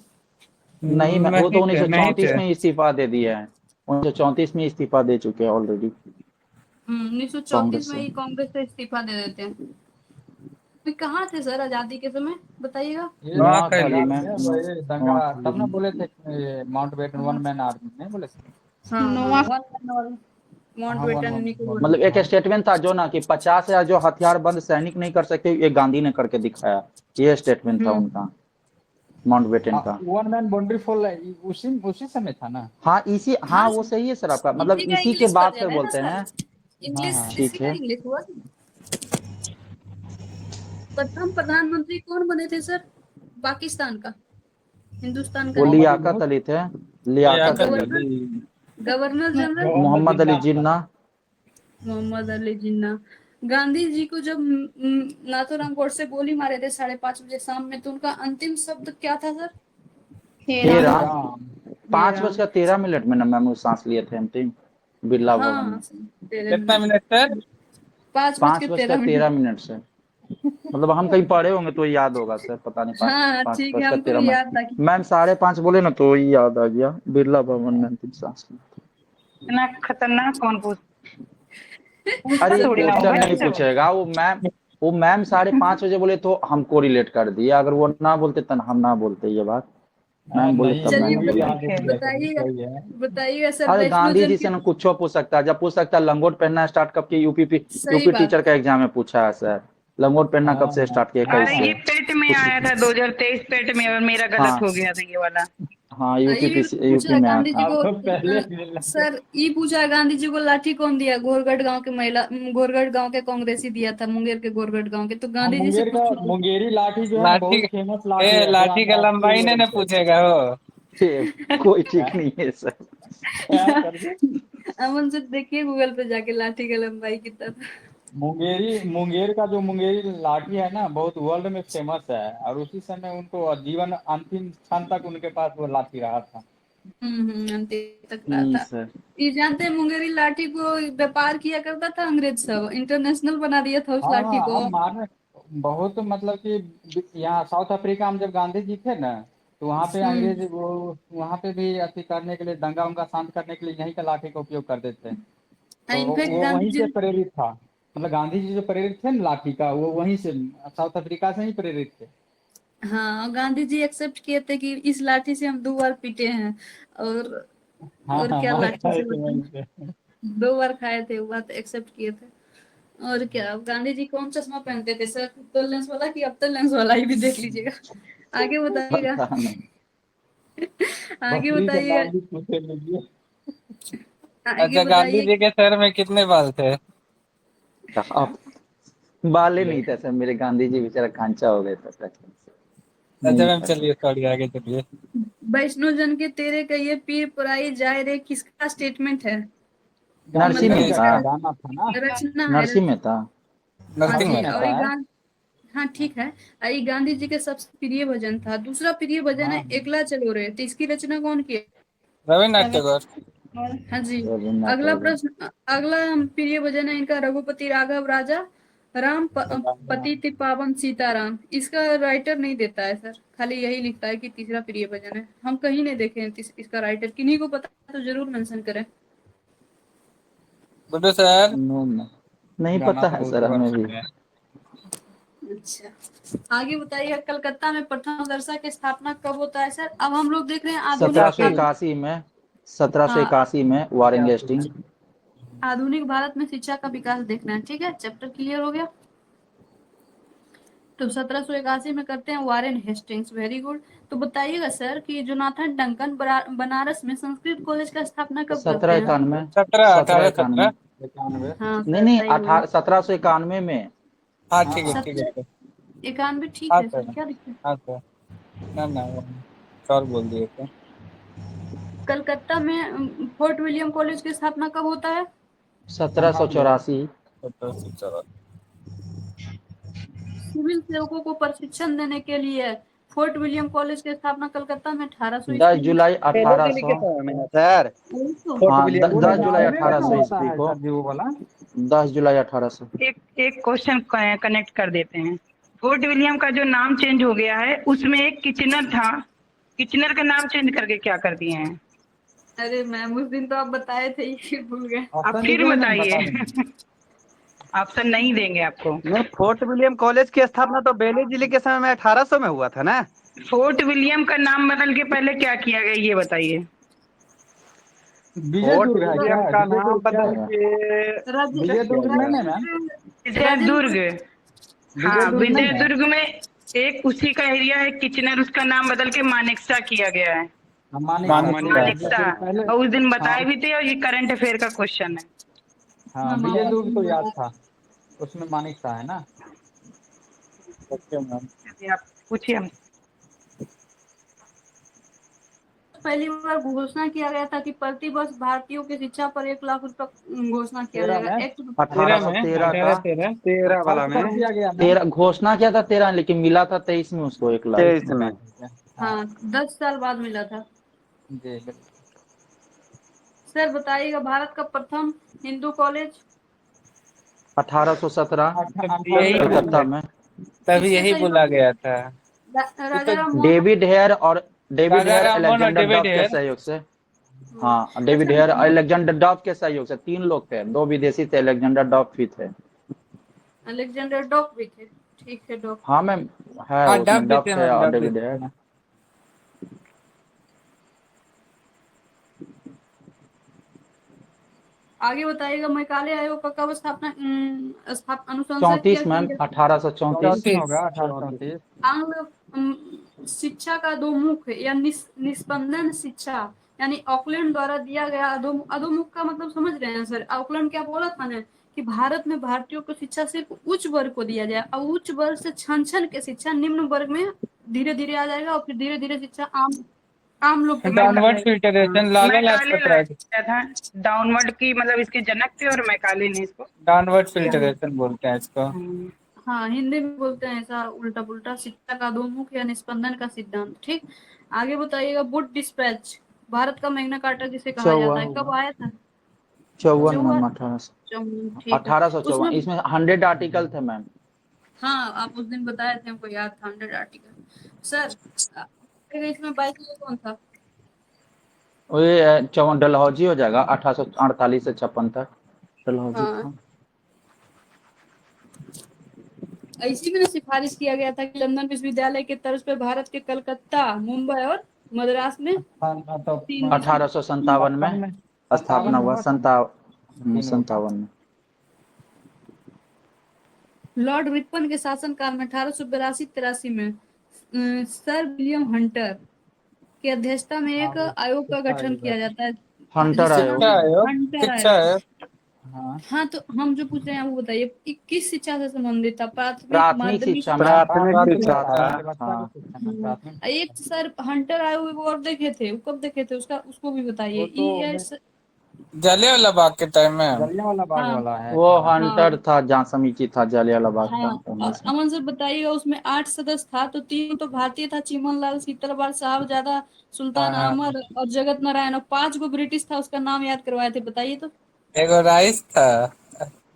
नहीं, वो तो 1934 में इस्तीफा दे दिया है। 1934 में इस्तीफा दे चुके हैं ऑलरेडी। 1934 में ही कांग्रेस से इस्तीफा दे देते हैं। तो कहाँ थे सर आजादी के समय, बताइएगा। नोआखाली में दंगा तब ना बोले थे माउंटबेटन 1 मैन आर्मी, नहीं बोले थे? मतलब एक स्टेटमेंट था जो ना कि 50 या जो हथियार बंद सैनिक नहीं कर सकते, ये गांधी ने करके दिखाया। ये स्टेटमेंट था उनका, माउंटबेटन का। 1 मैन बाउंड्री फॉल उसी समय था ना? हाँ हाँ वो सही है सर आपका, मतलब इसी के बाद से बोलते हैं। ठीक है। प्रथम प्रधानमंत्री कौन बने थे सर पाकिस्तान का? हिंदुस्तान का? वो लियाकत अली थे। लियाकत अली। Governor general Mohammad Ali Jinnah. गांधी जी को जब नाथूराम गोडसे गोली मारे थे 5:30 बजे शाम में, तो उनका अंतिम शब्द क्या था सर? 5:13 में ना मैम सांस लिए थे अंतिम बिरला भवन में। कितना मिनट सर? 5:13 से। मतलब हम कहीं पढ़े होंगे तो याद होगा सर, पता नहीं। 5:13 मैम 5:30 बोले ना तो याद आ गया। बिरला भवन में अंतिम सांस ली। इतना खतरनाक कौन पूछ? अरे क्वेश्चन नहीं पूछेगा वो मैम 5:30 बजे बोले तो हमको रिलेट कर दिया। अगर वो ना बोलते तो हम ना बोलते ये बात। मैम बोले नहीं, तब चलिए मैंने वही बोला। याद है, बताइएगा सही है। बताइएगा सर, अरे वैष्णो गांधी जन जी की से ना कुछ पूछ सकता है, जब पूछ सकता है लंगोट पहनना स्टार्ट कब किया, सही यूपी बात। टीचर का एग्जाम में पूछा है सर, लंगोट पहनना कब से हाँ स्टार्ट किया, अरे कैसे ये पेट में कुछ। आया था 2023 पेट में, और मेरा गलत हाँ हो गया था ये वाला। हाँ ये यूपी पूछा में आया गांधी जी था। आप को तो पहले सर ये पूछा गांधी जी को लाठी कौन दिया, घोरगढ़ गांव के महिला, घोरगढ़ गांव के कांग्रेसी दिया था, मुंगेर के घोरगढ़ गांव के, तो हाँ, गांधी जी से मुंगेर का पूछिए। मुंगेरी लाठी जो है ना लाठी बहुत फेमस लाठी है, पूरा लाठी का अंतर्राष्ट्रीय लंबाई लेवल ने पे। पूछेगा हो। ये कोई ठीक क्या नहीं है सर। क्या कर दे? अमन से देखिए गूगल पे जाके लाठी का लंबाई कितना था। मुंगेर का जो मुंगेरी लाठी है ना बहुत वर्ल्ड में फेमस है, और उसी समय उनको जीवन अंतिम क्षण तक उनके पास वो लाठी रहा था। अंतिम तक रहा था। सर ये जानते हैं मुंगेरी लाठी को व्यापार किया करता था अंग्रेज, सब इंटरनेशनल बना दिया था उस हाँ लाठी हाँ, को। अब माने बहुत मतलब कि यहाँ साउथ अफ्रीका में जब गांधी जी थे ना, तो वहाँ पे अंग्रेज हम्म वो वहाँ पे भी अति करने के लिए, दंगा उंगा शांत करने के लिए यहीं का लाठी का उपयोग करते थे। तो इनफैक्ट वो गांधी वहीं जी से प्रेरित था, मतलब गांधी जी जो प्रेरित थे ना लाठी का, वो वहीं से साउथ अफ्रीका से ही प्रेरित थे। हाँ गांधी जी एक्सेप्ट किए थे कि इस लाठी से हम 2 बार पीटे हैं, और हाँ और हाँ, क्या मार लाठी खाए से थे वहीं से। 2 बार खाए थे, वो बात एक्सेप्ट किए थे। और क्या गांधी जी कौन चश्मा पहनते थे सर, तो लेंस वाला कि अब तो लेंस वाला, ही भी देख लीजिएगा। आगे बताइएगा। पता नहीं। आगे बकरी का बताइएगा। नाम भी पूछे लीजिए। आगे अच्छा, गांधी बताइए। जी के सर में कितने बाल थे? अब बाल ही नहीं था सर मेरे, गांधी जी बेचारा कांचा हो गया था तक। अच्छा नहीं मैम, था सर। चलिए सॉरी, आगे चलिए। वैष्णो जन के तेरे कहिए पीर पराई जाए रे, किसका स्टेटमेंट है? नरसी मतलब में गांधी था, किसका का गाना था ना। रचना है, नरसी में था। हाँ नरसिंह नरसी ठीक में है। और था ये है। हाँ ठीक है। और ये गांधी जी के सबसे प्रिय भजन था। दूसरा प्रिय भजन है हाँ एकला चलो रे, तो इसकी रचना कौन की है? रविन्द्रनाथ टैगोर। हाँ जी। रविन्द्रनाथ अगला टैगोर। प्रश्न, अगला प्रिय भजन है इनका रघुपति राघव राजा, राम पतित पावन सीताराम। इसका राइटर नहीं देता है सर, खाली यही लिखता है कि तीसरा प्रिय भजन है। हम कहीं नहीं देखे हैं इसका राइटर, किन्हीं को पता है तो जरूर मेंशन करें। गुड्डू सर, नो नो, नहीं गाना पता तो है बहुत सर बार हमें भी। सुने हैं। अच्छा आगे बताइए, कलकत्ता में प्रथम मदरसा की स्थापना कब होता है सर? अब हम लोग देख रहे हैं आधुनिक भारत। 1781 में, 1781 हाँ, में वारेन हेस्टिंग। आधुनिक भारत में शिक्षा का विकास देखना है, ठीक है, चैप्टर क्लियर हो गया। तो 1781 में करते हैं वारेन हेस्टिंग्स, वेरी गुड। तो बताइएगा सर कि जोनाथन डंकन बनारस में संस्कृत कॉलेज का स्थापना कब करते हैं? 1791। 17, 18, 17। 1791। 91। हाँ नहीं सर नहीं, सही बोले। 1791 में। हाँ हाँ ठीक है, हाँ। ठीक है सत्रह सर। 91 ठीक हाँ है सर, सर। क्या दिक्कत? हाँ सर। ना ना, सर बोल दिए थे। कलकत्ता में फोर्ट विलियम कॉलेज की स्थापना कब होता है? 1784। 17, सिविल सेवकों को प्रशिक्षण देने के लिए फोर्ट विलियम कॉलेज की स्थापना कलकत्ता में 1800 10 ईस्वी में। जुलाई पहले दिल्ली के 1800। समय में है सर। वही तो। फोर्ट हाँ विलियम वो 10 जुलाई कॉलेज नॉर्वे में ना 1800 होता ईस्वी है को। सर जी वो वाला। 10 जुलाई 1800। एक एक क्वेश्चन कनेक्ट कर देते हैं। फोर्ट विलियम का जो नाम चेंज हो गया है, उसमें एक किचनर था, किचनर का नाम चेंज करके क्या कर दिए हैं? अरे मैम उस दिन तो आप बताए थे, ये भूल गए। आप ऑप्शन फिर दीजिए ना मैम, बता देंगे। बताइए। ऑप्शन नहीं देंगे आपको। नहीं, फोर्ट विलियम कॉलेज की स्थापना तो बेली जिले के समय में 1800 में हुआ था ना। फोर्ट विलियम का नाम बदल के पहले क्या किया गया ये बताइए। विजय फोर्ट दुर्ग है क्या, विलियम का विजय नाम दुर्ग क्या बदल है? राजे विजय दुर्ग नहीं ना मैम? विजयदुर्ग। विजय हाँ, दुर्ग नहीं है। विजयदुर्ग में एक उसी का एरिया है किचनर, उसका नाम बदल के मानेकशा किया गया है। हम मानिकशा मानिक ठीक है, विजय मानेकशा। दुर्ग पहले। और उस दिन हाँ बताए भी थे, और ये करंट अफेयर का क्वेश्चन है। हाँ, हम विजय आपको दुर्ग तो नहीं याद बता। था, उसमें मानिकशा है ना। Okay ma'am. चलिए, आप पूछिए हम। पहली बार घोषणा किया गया था कि प्रति वर्ष भारतीयों की शिक्षा पर 1 लाख रुपए घोषणा किया 13 जाएगा। में, एक्ट 13 में, 1813 का। 18, 13। 13 वाला खर्च में। कर दिया गया मैम। 13 घोषणा किया था 13, लेकिन मिला था 23 में उसको 1 लाख। 23 अच्छा में। ठीक है। हाँ हाँ 10 साल बाद मिला था। जी बिल्कुल। सर बताइएगा भारत का प्रथम हिंदू कॉलेज? 1817 तब यही कलकत्ता में। तभी किसके यही बोला सहयोग गया था। से? ये तो राजा राम मोहन। डेविड राजा हेयर राम मोहन और अलेक्जेंडर डेविड डफ के हेयर। सहयोग से। हाँ डेविड हेयर अच्छा अलेक्जेंडर डफ के सहयोग से 3 लोग थे, 2 विदेशी थे, अलेक्जेंडर डफ भी थे। अलेक्जेंडर डॉक भी थे, ठीक है डॉक। हाँ मैम, है हाँ, डब उसमें भी डफ थे है मैम, और डब भी डेविड थे। हेयर। आगे बताइएगा मेघालय आयोग का कब अनुशंसा 34 किया मैम, कि 1834। होगा 1834। आंग्ल शिक्षा का अधोमुख या निस्पंदन शिक्षा यानी ऑकलैंड द्वारा दिया गया अधोमुख का मतलब समझ रहे हैं सर? ऑकलैंड क्या बोला था ना कि भारत में भारतीयों को शिक्षा सिर्फ उच्च वर्ग को दिया जाए और उच्च वर्ग से छन छन के शिक्षा निम्न वर्ग में धीरे धीरे आ जाएगा और फिर धीरे धीरे शिक्षा आम लोग को मिलता डाउनवर्ड जाएगा। फिल्टरेशन लाला मैकाले लाजपत राय। किया था डाउनवर्ड की, मतलब इसके जनक थे और मैकाले ने इसको। डाउनवर्ड फिल्टरेशन बोलते हैं इसको। हाँ हिंदी में बोलते हैं ऐसा उल्टा पुल्टा, शिक्षा का अधोमुख या निस्पंदन का सिद्धांत। ठीक, आगे बताइएगा। वुड डिस्पैच भारत का मैग्ना कार्टा जिसे कहा जाता है, कब आया था? 54 मैम, ठीक है 1854। उसमें। इसमें 100 आर्टिकल थे मैम। हाँ आप उस दिन बताए थे, हमको याद था 100 आर्टिकल। सर इसमें 22 कौन था? ये डलहौजी हो जाएगा, 1848 से 56 तक डलहौजी हाँ था। इसी में सिफारिश किया गया था कि लंदन विश्वविद्यालय के तर्ज पे भारत के कलकत्ता, मुंबई और मद्रास में 1857 में स्थापना हुआ, 57 में। लॉर्ड रिपन के शासनकाल में 1882-83 में सर विलियम हंटर की अध्यक्षता में एक आयोग का गठन किया जाता है हंटर जिसका आयोग। नाम है आयोग, हंटर शिक्षा आयोग। आयोग। हाँ तो हम जो पूछ रहे हैं वो बताइए कि किस शिक्षा से संबंधित था? प्राथमिक, प्राथमिक माध्यमिक? शिक्षा में। प्राथमिक शिक्षा था। एक सर हंटर आयोग वो और देखे थे, वो कब देखे थे उसको भी बताइए। जलियांवाला बाग के टाइम में। जलियांवाला बाग हाँ। वाला है। वो हंटर था जहाँ समिति था जलियांवाला बाग हाँ का। अमन सर बताइएगा। उसमें 8 सदस्य था तो 3 तो भारतीय था, चिमन लाल, शीतलवाल साहबजादा, सुल्तान अहमद और जगत नारायण, और 5 गो ब्रिटिश था। उसका नाम याद करवाए थे, बताइए तो। एगो राइस था,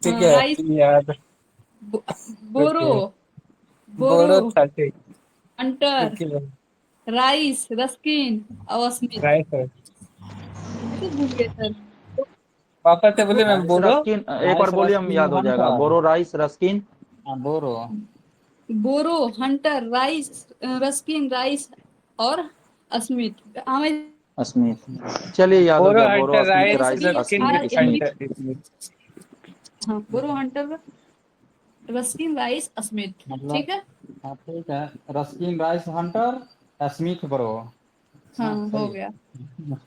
ठीक है राइस, याद। बोरो बोरो था, ठीक। हंटर, राइस, रस्किन और स्मिथ। राइस है। कैसे भूल गए सर? पापा से बोले मैं बोलो। रस्किन, एक बार बोलिए हम याद हो जाएगा। बोरो, राइस, रस्किन, बोरो हंटर, राइस, रस्किन, राइस और स्मिथ। हमें स्मिथ। चलिए याद हो बोरो, गया। बोरो, Hunter, Smith, Rice, Rice, Ruskin, Smith. हाँ बोरो, हंटर, रस्किन, राइस, स्मिथ। मतलब ठीक है। हाँ ठीक है, रस्किन, राइस, हंटर, स्मिथ, बोरो। हाँ हो सही। गया।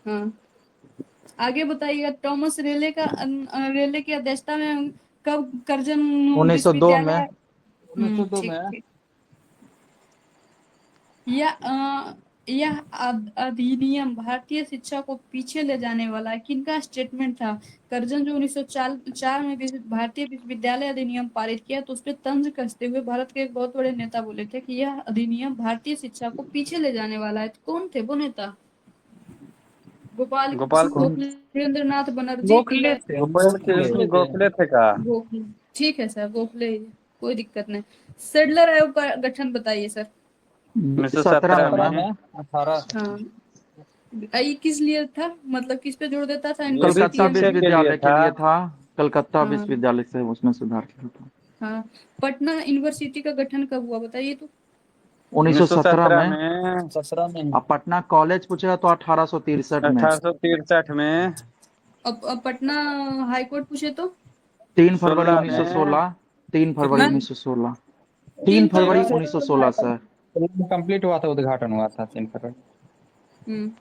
हाँ आगे बताइएगा। थॉमस रेले की अध्यक्षता में कब कर्जन 1902 में। विश्वविद्यालय? 1902 ठीक में। ठीक। यह अधिनियम भारतीय शिक्षा को पीछे ले जाने वाला किनका स्टेटमेंट था? कर्जन जो 1904 में भारतीय विश्वविद्यालय अधिनियम पारित किया तो उस पर तंज कसते हुए भारत के एक बहुत बड़े नेता बोले थे कि यह अधिनियम भारतीय शिक्षा को पीछे ले जाने वाला है। तो कौन थे वो नेता? गोपाल गोखलेंद्र नाथ बनर्जी, गोखले थे। गोखले थे का। गोखले। ठीक है सर, गोखले ही है, कोई दिक्कत नहीं। सेडलर आयोग का गठन बताइए सर। 17 में मैम। 18 हाँ ये किस लिए था, मतलब किस पे जोड़ देता था? कलकत्ता शिक्षा के लिए विश्वविद्यालय के था। लिए था। कलकत्ता हाँ। विश्वविद्यालय से उसमें सुधार किया था। हाँ पटना यूनिवर्सिटी का गठन कब हुआ बताइए तो। 1917 में। में। 17 में। अब पटना कॉलेज पूछेगा तो 1863 में। 1863 में। अब पटना हाई कोर्ट पूछे तो 3 फरवरी 16 1916। 3 फरवरी कितना? 1916। 3 फरवरी 1916 सर। कंप्लीट हुआ था, उद्घाटन हुआ था 3 फरवरी।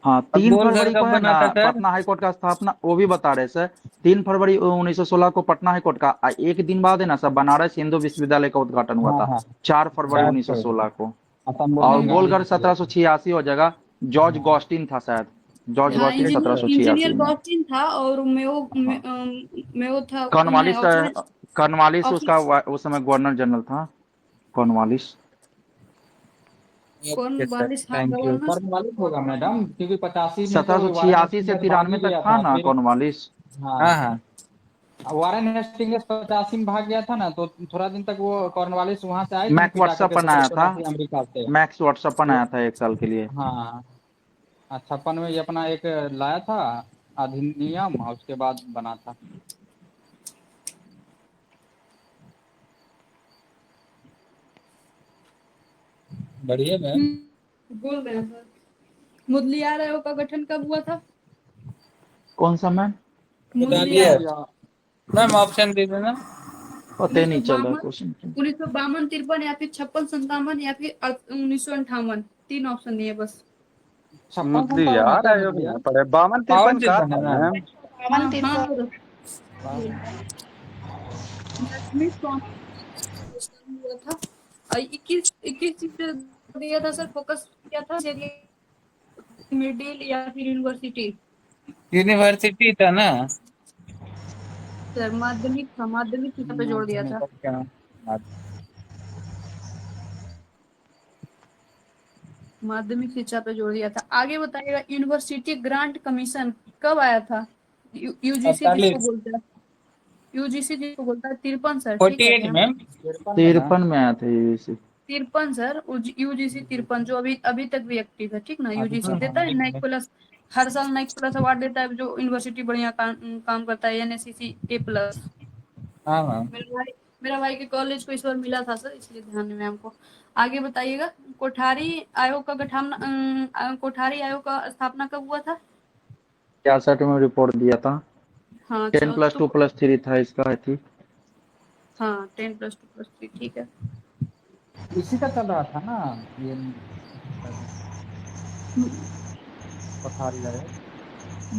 हाँ 3 गोलघर फरवरी को कब है बना ना था सर? पटना हाईकोर्ट का स्थापना, वो भी बता रहे सर। 3 फरवरी 1916 को पटना हाईकोर्ट का, एक दिन बाद है ना सर बनारस हिंदू विश्वविद्यालय का उद्घाटन हुआ था। 4 फरवरी 1916 को। और गोलघर 1786 हो जाएगा। जॉर्ज गॉस्टिन था शायद। जॉर्ज हाँ गॉस्टिन इंजीनियर 1786 में। गॉस्टिन था और मेओ था कॉर्नवालिस उसका उस समय गवर्नर जनरल था। कॉर्नवालिस। कौन वालिस? हाँ थैंक यू। गवर्नर। कॉर्नवालिस होगा मैडम, क्योंकि 85 में तो 1786 से 93 तक था ना कॉर्नवालिस। हाँ हाँ। वारेन हेस्टिंग्स 85 में भाग गया था ना, तो थोड़ा दिन तक वो कॉर्नवालिस वहां से आए थे, मैक फिर आकर के व्हाट्सएप आया था। अमेरिका से। मैक्स व्हाट्सएप आया था 1 साल के लिए। हाँ 56 में ये अपना एक लाया था अधिनियम, और उसके बाद बना था। बढ़िया मैम। बोल रहे हैं सर। मुदलियार आयोग का गठन कब हुआ था? कौन सा मैम? मुदलियार मैम ऑप्शन दे देना। पता ही नहीं चल रहा क्वेश्चन। 1952-53 या फिर 56-57 या फिर 1958। 3 ऑप्शन दिए बस। मोदी यार आयोग में पड़े 52-53 जी का था ना था मैम। मैम। बावन हाँ तिरपन। क्वेश्चन हुआ था। 21 चीज पे दिया था सर, फोकस किया था मिडिल या फिर यूनिवर्सिटी। यूनिवर्सिटी था ना। सर माध्यमिक था, माध्यमिक शिक्षा पे जोड़ दिया था। क्या माध्यमिक शिक्षा पे जोड़ दिया था। आगे बताइएगा, यूनिवर्सिटी ग्रांट कमीशन कब आया था? यूजीसी जिसको 48 बोलते हैं, यूजीसी जिसको बोलता है। 53 सर, ठीक है 48 क्या? मैम। 53 में आया था यूसी। 53 सर, यूजीसी 53 जो अभी अभी तक भी एक्टिव है, ठीक ना? यूजीसी देता है नाइक प्लस, हर साल नाइक प्लस अवार्ड देता है जो यूनिवर्सिटी बढ़िया काम करता है, एनएससीसी A+। हाँ मैम। मेरा भाई के कॉलेज को इस बार मिला था सर, इसलिए ध्यान में हमको। आगे बताइएगा, कोठारी आयोग का गठन कोठारी आयोग का स्थापना कब हुआ था? 66 में रिपोर्ट दिया था। हाँ 10+2+3 था इसका आई थी। हाँ 10+2+3, ठीक है। इसी का चल रहा था ना ये पठारी आयोग।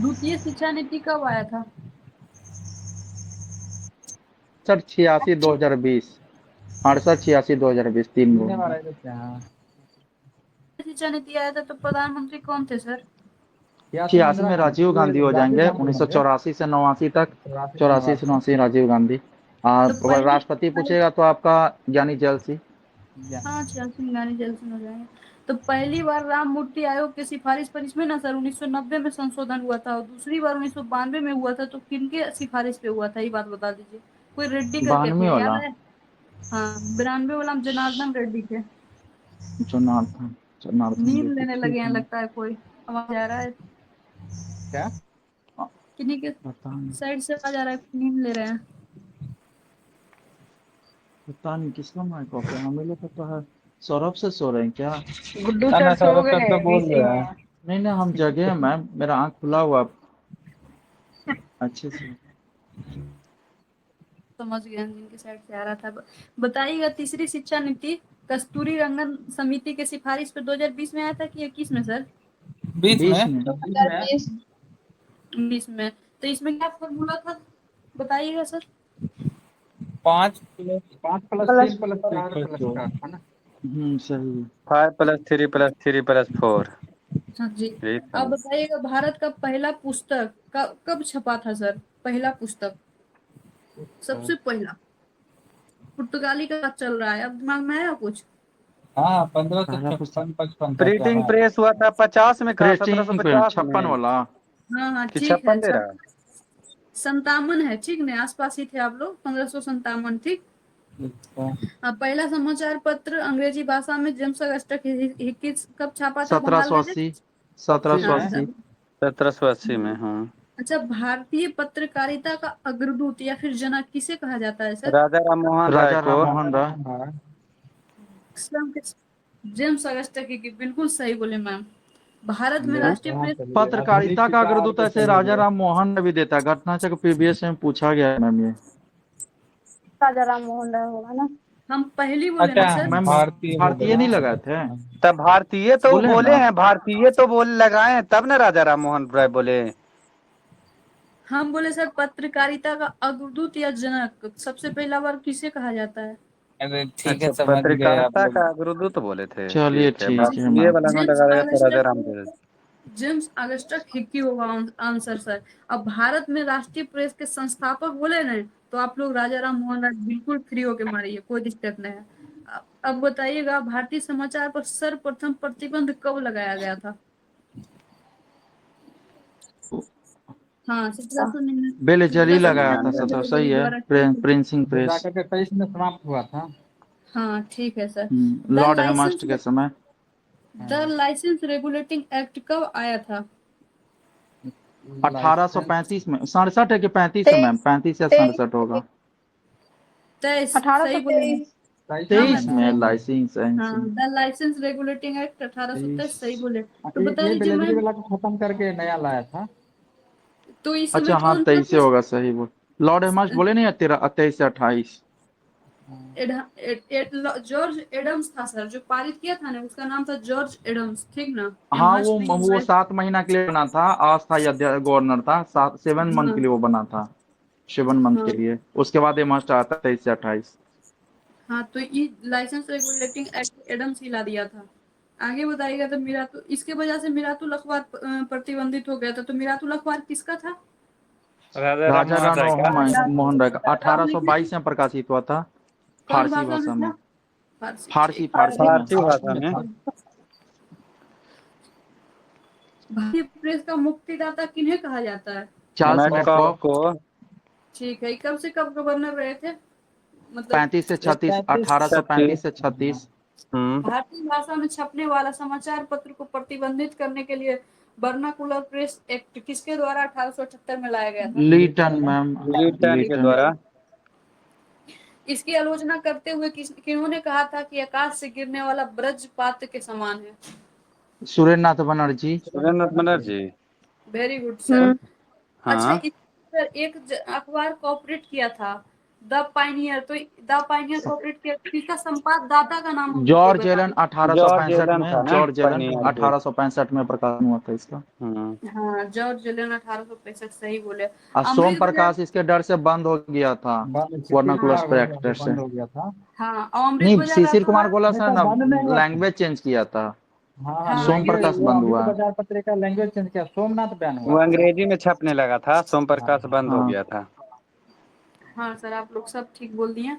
द्वितीय शिक्षा नीति कब आया था? सर 86-2020, 68-86-2020 3 गो। शिक्षा नीति आया था तो प्रधानमंत्री कौन थे सर? 86 में राजीव गांधी हो जाएंगे, 1984 से 89 तक। 84 से 89 राजीव गांधी। तो अगर राष्ट्रपति पूछेगा तो आपका ज्ञानी जैल सिंह। हाँ 86 ज्ञानी जैल सिंह हो जाएंगे। तो पहली बार राम मूर्ति आयोग की सिफारिश पर इसमें ना सर 1990 में संशोधन हुआ था, और दूसरी बार 1992 में हुआ था। तो किनके सिफारिश पे हुआ था, ये बात बता दीजिए। कोई रेड्डी करके 92 थे, याद वाला है? हाँ 92 वाला जनार्दन रेड्डी थे। जनार्दन नींद रेड्डी, लेने लगे ठीक हैं है। लगता है, कोई आवाज आ रहा है क्या? किन्हीं के पता नहीं, साइड से आवाज आ रहा है, नींद ले रहे हैं। पता नहीं किसका माइक ऑफ है। हमें लोग तो है सौरभ से सो रहे हैं क्या? गुड्डू ना सर ना सो सौरभ गए सर तो बोल बीसी रहे में। हैं। नहीं नहीं, हम जगे हैं मैम, मेरा आंख खुला हुआ अच्छे से। समझ गए जिनके साइड से आ रहा था। बताइएगा, तीसरी शिक्षा नीति कस्तूरी रंगन समिति के सिफारिश पे 2020 में आया था कि 21 में सर? 20 20 में। में। 2020। 20 में। तो इसमें क्या फॉर्मूला था, बताइएगा सर? 5 5+3+4+4 था ना। सही है। 5+3+3+4 हाँ जी। यही था अब ना। बताइएगा, भारत का पहला पुस्तक कब छपा था सर? पहला पुस्तक सबसे पहला। पुर्तगाली का चल रहा है, अब दिमाग में आया कुछ? हाँ पहला पुस्तक 1556 था क्या प्रिंटिंग है? प्रेस हुआ था 50 में का, प्रेस्टिंग 1750 56 में वाला। हाँ हाँ कि ठीक है। 56 दे रहा है। 57 है, ठीक ना? आसपास ही थे आप लोग, 1557, ठीक। पहला समाचार पत्र अंग्रेजी भाषा में जेम्स अगस्टस हिकिस कब छापा था बंगाल में से? 1780 1780। 1780 में। हाँ अच्छा, भारतीय पत्रकारिता का अग्रदूत या फिर जनक किसे कहा जाता है सर? राजा राम मोहन राय राजा को। राम मोहन राय। जेम्स अगस्टस हिकिस, बिल्कुल सही बोले मैम। भारत में राष्ट्रीय प्रेस पत्रकारिता का अग्रदूत ऐसे राजा राम मोहन राय भी देता है। घटनाचक्र प्रीवियस में पूछा गया है मैम ये। राजा राम मोहन राय होगा ना। हम पहली बोले ना अच्छा सर। मैम भारतीय भारतीय नहीं लगाए थे? तब भारतीय तो बोले बोले ना। हैं, भारतीय तो बोले लगाए हैं तब ना राजा राम मोहन राय बोले। हम बोले सर पत्रकारिता का अग्रदूत या जनक सबसे पहला बार किसे कहा जाता है? अरे ठीक है, अच्छा, समझ गए आप पत्रकारिता लोग। का गुरुदूत बोले थे। चलिए ठीक है, ठीक है भारतीय मैम। वाला में लगा दिया तो राजा राम दे। जेम्स अगस्टस हिकी होगा आंसर सर। अब भारत में राष्ट्रीय प्रेस के संस्थापक बोले ना, तो आप लोग राजा राम मोहन राय बिल्कुल फ्री होके मारिए, कोई दिक्कत नहीं है। अब बताइएगा, भारतीय समाचार पर सर्वप्रथम प्रतिबंध कब लगाया गया था? हाँ 1799। बेलजली लगाया था 1799 सर, सही है। द्वारा, ठीक है। प्रिंसिंग प्रेस। जाकर के 23 में समाप्त हुआ था। हाँ ठीक है सर। लॉर्ड हेमस्ट के समय। द लाइसेंस रेगुलेटिंग एक्ट कब आया था? 1835 में। 67 है कि 35 है मैम? 35 या 67 होगा। 23, सही बोले। 1823। 23 में लाइसेंस है। हाँ द लाइसेंस रेगुलेटिंग एक्ट 1823, सही बोले। तो बता ये दीजिए बेलेजरी मैम, वाला को खत्म करके नया लाया था। तो इस समय अच्छा हाँ कौन सा 23 से होगा, सही बोल। लॉर्ड हेमस्ट बोले नहीं 23 से 28। जॉर्ज एडम्स था सर, जो पारित किया था ना, उसका नाम था जॉर्ज एडम्स, ठीक ना? हाँ हेमस्ट नहीं, वो 7 महीना के लिए बना था, अस्थायी गवर्नर था, 7 मंथ के लिए वो बना था, 7 मंथ हाँ के लिए। उसके बाद हेमस्ट आया था 23 से 28। हाँ, तो ये लाइसेंस रेगुलेटिंग एक्ट एडम्स ही ला दिया था। आगे बताइएगा। तो मिरातुल, इसके वजह से मिरातुल अखबार प्रतिबंधित हो गया था। तो मिरातुल अखबार किसका था? राजा राम मोहन राय का आप लिख 1822 में प्रकाशित हुआ था, कौन फारसी भाषा में भाषा था? में। फारसी, फारसी ठीक। फारसी में। फारसी भाषा में। भारतीय प्रेस का मुक्तिदाता किन्हें कहा जाता है? चार्ल्स मैटकॉफ मैकॉफ। को ठीक है। कब से कब गवर्नर रहे थे, मतलब? 35 से 36, 1835 से 36। भारतीय भाषा में छपने वाला समाचार पत्र को प्रतिबंधित करने के लिए वर्नाकुलर प्रेस एक्ट किसके द्वारा 1878 में लाया गया था? लीटन मैम, न्यूटन के लीटन। द्वारा। इसकी आलोचना करते हुए किन्होंने कहा था कि आकाश से गिरने वाला वज्रपात के समान है? Surendranath Banerjee. Surendranath Banerjee. Very good sir. अच्छा, हाँ। इस पर एक अखबार कॉपरेट किया था, द पाइनियर। तो द पाइनियर कॉपरेट किया, किसका संपाददाता का नाम हमको जॉर्ज बता एलन दीजिए। 1865 एलन था में, ना जॉर्ज एलन पनियर के। 1865 में प्रकाशन हुआ था इसका। हाँ, जॉर्ज एलन 1865, सही बोले। और सोम अमृत बाजार, प्रकाश इसके डर से बंद हो गया था, वर्नाकुलर पे एक्ट से। बंद हो गया था। हाँ, और अमृत नहीं, बाजार शिशिर कुमार रातों गोला नहीं सर तो ना बंद नहीं हुआ। लैंग्वेज चेंज किया था, हाँ, हाँ, सोम ये प्रकाश वो बंद अमृत हुआ। बाजार पत्रिका लैंग्वेज चेंज किया, सोमनाथ बैन वो हुआ था। अंग्रेजी में छपने लगा था, सोम प्रकाश बंद हो हाँ। गया था। हाँ सर, आप लोग सब ठीक बोल दिए।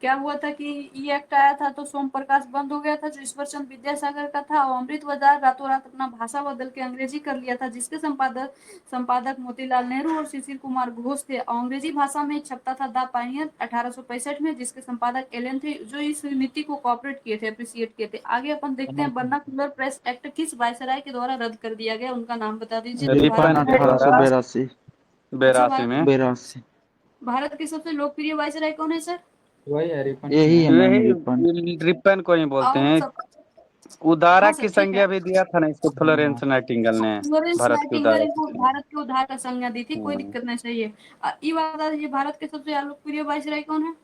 क्या हुआ था कि ये एक्ट आया था तो सोम प्रकाश बंद हो गया था, जो ईश्वर चंद्र विद्यासागर का था। और अमृत बाजार रातों रात अपना भाषा बदल के अंग्रेजी कर लिया था, जिसके संपादक मोतीलाल नेहरू और शिशिर कुमार घोष थे। और अंग्रेजी भाषा में छपता था द पायनियर 1865 में, जिसके संपादक एलन थे, जो इस नीति को कॉपरेट किए थे, अप्रिशिएट किए थे। आगे अपन देखते हैं, वर्नाकुलर प्रेस एक्ट किस वायसराय के द्वारा रद्द कर दिया गया, उनका नाम बता दीजिए। जो रिपन भारत के 1882। 82 में। 82। भारत के सबसे लोकप्रिय वायसराय कौन है सर? वही है रिपन। यही है मैम, रिपन। यही रिपन को ही बोलते और हैं। सब, उदारा हाँ सर, की ठीक है। संज्ञा भी दिया था ना इसको फ्लोरेंस नाइटिंगेल ने, फ्लोरेंस भारत की नाइटिंगेल उदारा इनको की। भारत के उद्धार का संज्ञा दी थी, कोई दिक्कत नहीं चाहिए। ये बात बता दीजिए, भारत के सबसे लोकप्रिय वायसराय कौन है?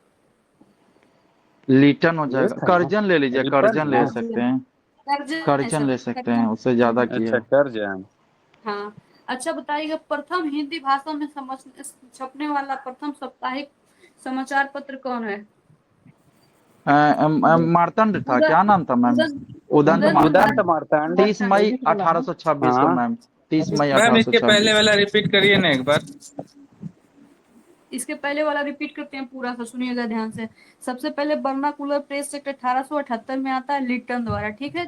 लीटन हो जाएगा, कर्जन ले लीजिए, रिपन कर्जन ले ना। सकते हैं, कर्जन है कर्जन सर, ले सकते हैं, कर्जन। उससे ज्यादा अच्छा, किया। कर जाए। हाँ। अच्छा बताइएगा, प्रथम हिंदी भाषा में छपने वाला प्रथम साप्ताहिक समाचार पत्र कौन है? मार्तंड था, क्या नाम था मैम? उदंत उदंत मार्तंड। मार्तंड। 30 मई 1826 को हाँ। मैम, 30 मई मैम इसके पहले 1826। वाला रिपीट करिए ना एक बार। इसके पहले वाला रिपीट करते हैं पूरा सा, सुनिएगा ध्यान से। सबसे पहले वर्नाकुलर प्रेस एक्ट 1878 में आता है लिटन द्वारा, ठीक है,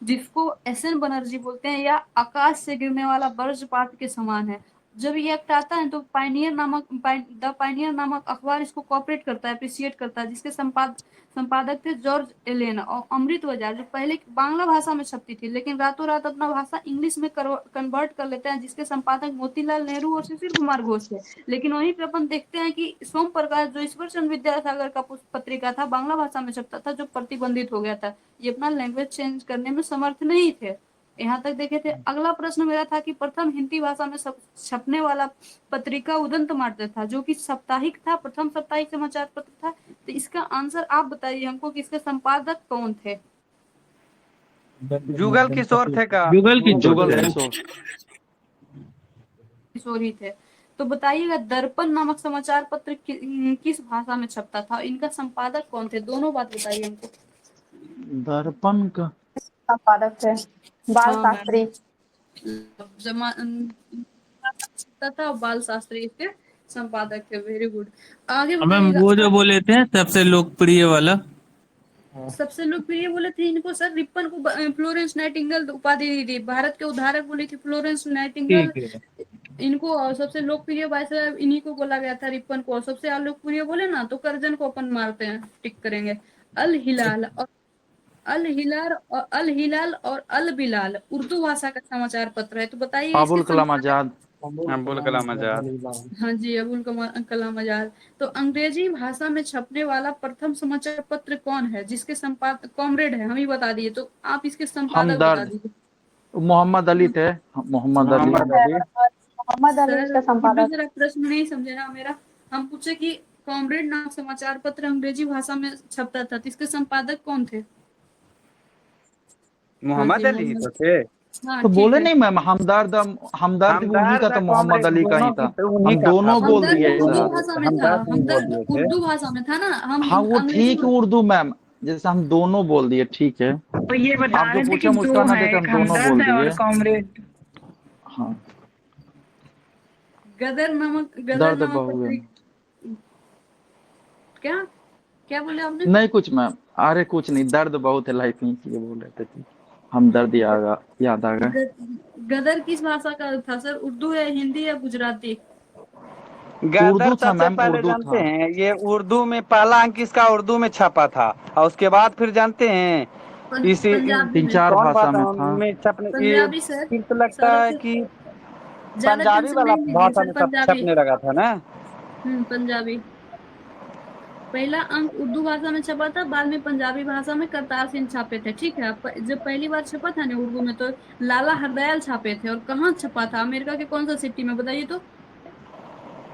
जिसको एसएन बनर्जी बोलते हैं, या आकाश से गिरने वाला वज्रपात के समान है। जब ये एक्ट आता है तो द पायनियर नामक अखबार इसको कॉपरेट करता है, अप्रिशिएट करता है, जिसके संपादक थे जॉर्ज एलेन। और अमृत बाजार जो पहले बांग्ला भाषा में छपती थी, लेकिन रातों रात अपना भाषा इंग्लिश में कन्वर्ट कर लेते हैं, जिसके संपादक मोतीलाल नेहरू और शिशिर कुमार घोष थे। लेकिन वहीं पे अपन देखते हैं कि सोम प्रकाश, जो ईश्वर चंद्र विद्यासागर का पत्रिका था, बांग्ला भाषा में छपता था, जो प्रतिबंधित हो गया था। ये अपना लैंग्वेज चेंज करने में समर्थ नहीं थे। यहाँ तक देखे थे। अगला प्रश्न मेरा था कि प्रथम हिंदी भाषा में छपने वाला पत्रिका उदंत मार्तंड था, जो कि साप्ताहिक था, प्रथम साप्ताहिक समाचार पत्र था। तो इसका आंसर आप बताइए हमको कि इसके संपादक कौन थे? जुगल किशोर थे का? जुगल की जुगल चोट है। किशोर। किशोर ही थे। तो बताइएगा, दर्पण नामक समाचार पत्र किस भाषा में छपता था? इनका संपादक कौन थे? दोनों बात बताइए हमको। दर्पण का संपादक थे बाल हाँ, शास्त्री। छपता था, बाल शास्त्री इसके संपादक थे। Very good. आगे मैम बताइएगा। वो जो बोले थे सबसे लोकप्रिय वाला, सबसे लोकप्रिय बोले थे इनको सर, रिपन को फ्लोरेंस नाइटिंगेल उपाधि दी थी, भारत के उद्धारक बोली थी फ्लोरेंस नाइटिंगेल ठीक है। इनको। और सबसे लोकप्रिय भाषा इन्हीं को बोला गया था, रिपन को। और सबसे अलोकप्रिय बोले ना तो कर्जन को अपन मारते हैं, टिक करेंगे। अल हिलाल और अल हिलाल और अल बिलाल उर्दू भाषा का समाचार पत्र है। तो बताइए अबुल इसके कलाम संपादक। आजाद। अब्दुल कलाम आजाद। हाँ जी, अबुल कलाम आजाद। तो अंग्रेजी भाषा में छपने वाला प्रथम समाचार पत्र कौन है, जिसके संपादक कॉमरेड है, हम ही बता दिए। तो आप इसके संपादक बता हमदर्द। दीजिए। मोहम्मद अली थे, मोहम्मद अली। मोहम्मद अली। मोहम्मद अली सर इसका गुड्डू संपादक। जरा प्रश्न नहीं समझे ना मेरा। हम पूछे कि कॉमरेड नाम समाचार पत्र अंग्रेजी भाषा में छपता था, तो इसके संपादक कौन थे? हाँ जी मोहम्मद अली ही तो थे। हाँ तो ठीक बोले है। नहीं मैम, हमदर्द हमदर्द भी उन्हीं का हमदर्द था, मोहम्मद कॉमरेड अली का ही दोनों की था। उन्हीं हम का था, दोनों बोल हमदर्द दिए उर्दू सर। भाषा में था, हमदर्द नहीं बोल हमदर्द दिए थे। उर्दू भाषा में था ना, हम हाँ वो अंग्रेजी ठीक है में। उर्दू मैम, जैसे हम दोनों बोल दिए, ठीक है। तो ये बता आप जो रहे थे पूछे कि हम उसका दो ना है, देकर एक हम दोनों बोल हमदर्द है और दिए। कॉमरेड। हाँ गदर दर्द नामक बहु है। पत्रिका। क्या क्या बोले आपने? नहीं कुछ मैम, अरे कुछ नहीं, दर्द बहुत है लाइफ में, इसलिए बोल रहे थे कि हम दर्द याद आ गए। गदर किस भाषा का था सर? उर्दू है, हिंदी या गुजराती? गदर उर्दू था सबसे मैम, पहले उर्दू जानते था। हैं, ये उर्दू में पहला अंक इसका उर्दू में छपा था, और उसके बाद फिर जानते हैं इसी पंजाबी तीन में। चार कौन भाषा में भाषा था। में छपने, ये पंजाबी सर। फिर तो लगता सर है अब कि ज्यादा पंजाबी टेंशन वाला नहीं लीजिए भाषा सर, में पंजाबी। छपने लगा था ना। पंजाबी। पहला अंक उर्दू भाषा में छपा था, बाद में पंजाबी भाषा में करतार सिंह छापे थे। ठीक है, जब पहली बार छपा था ना उर्दू में, तो लाला हरदयाल छापे थे। और कहाँ छपा था? अमेरिका के कौन सा सिटी में बताइए तो?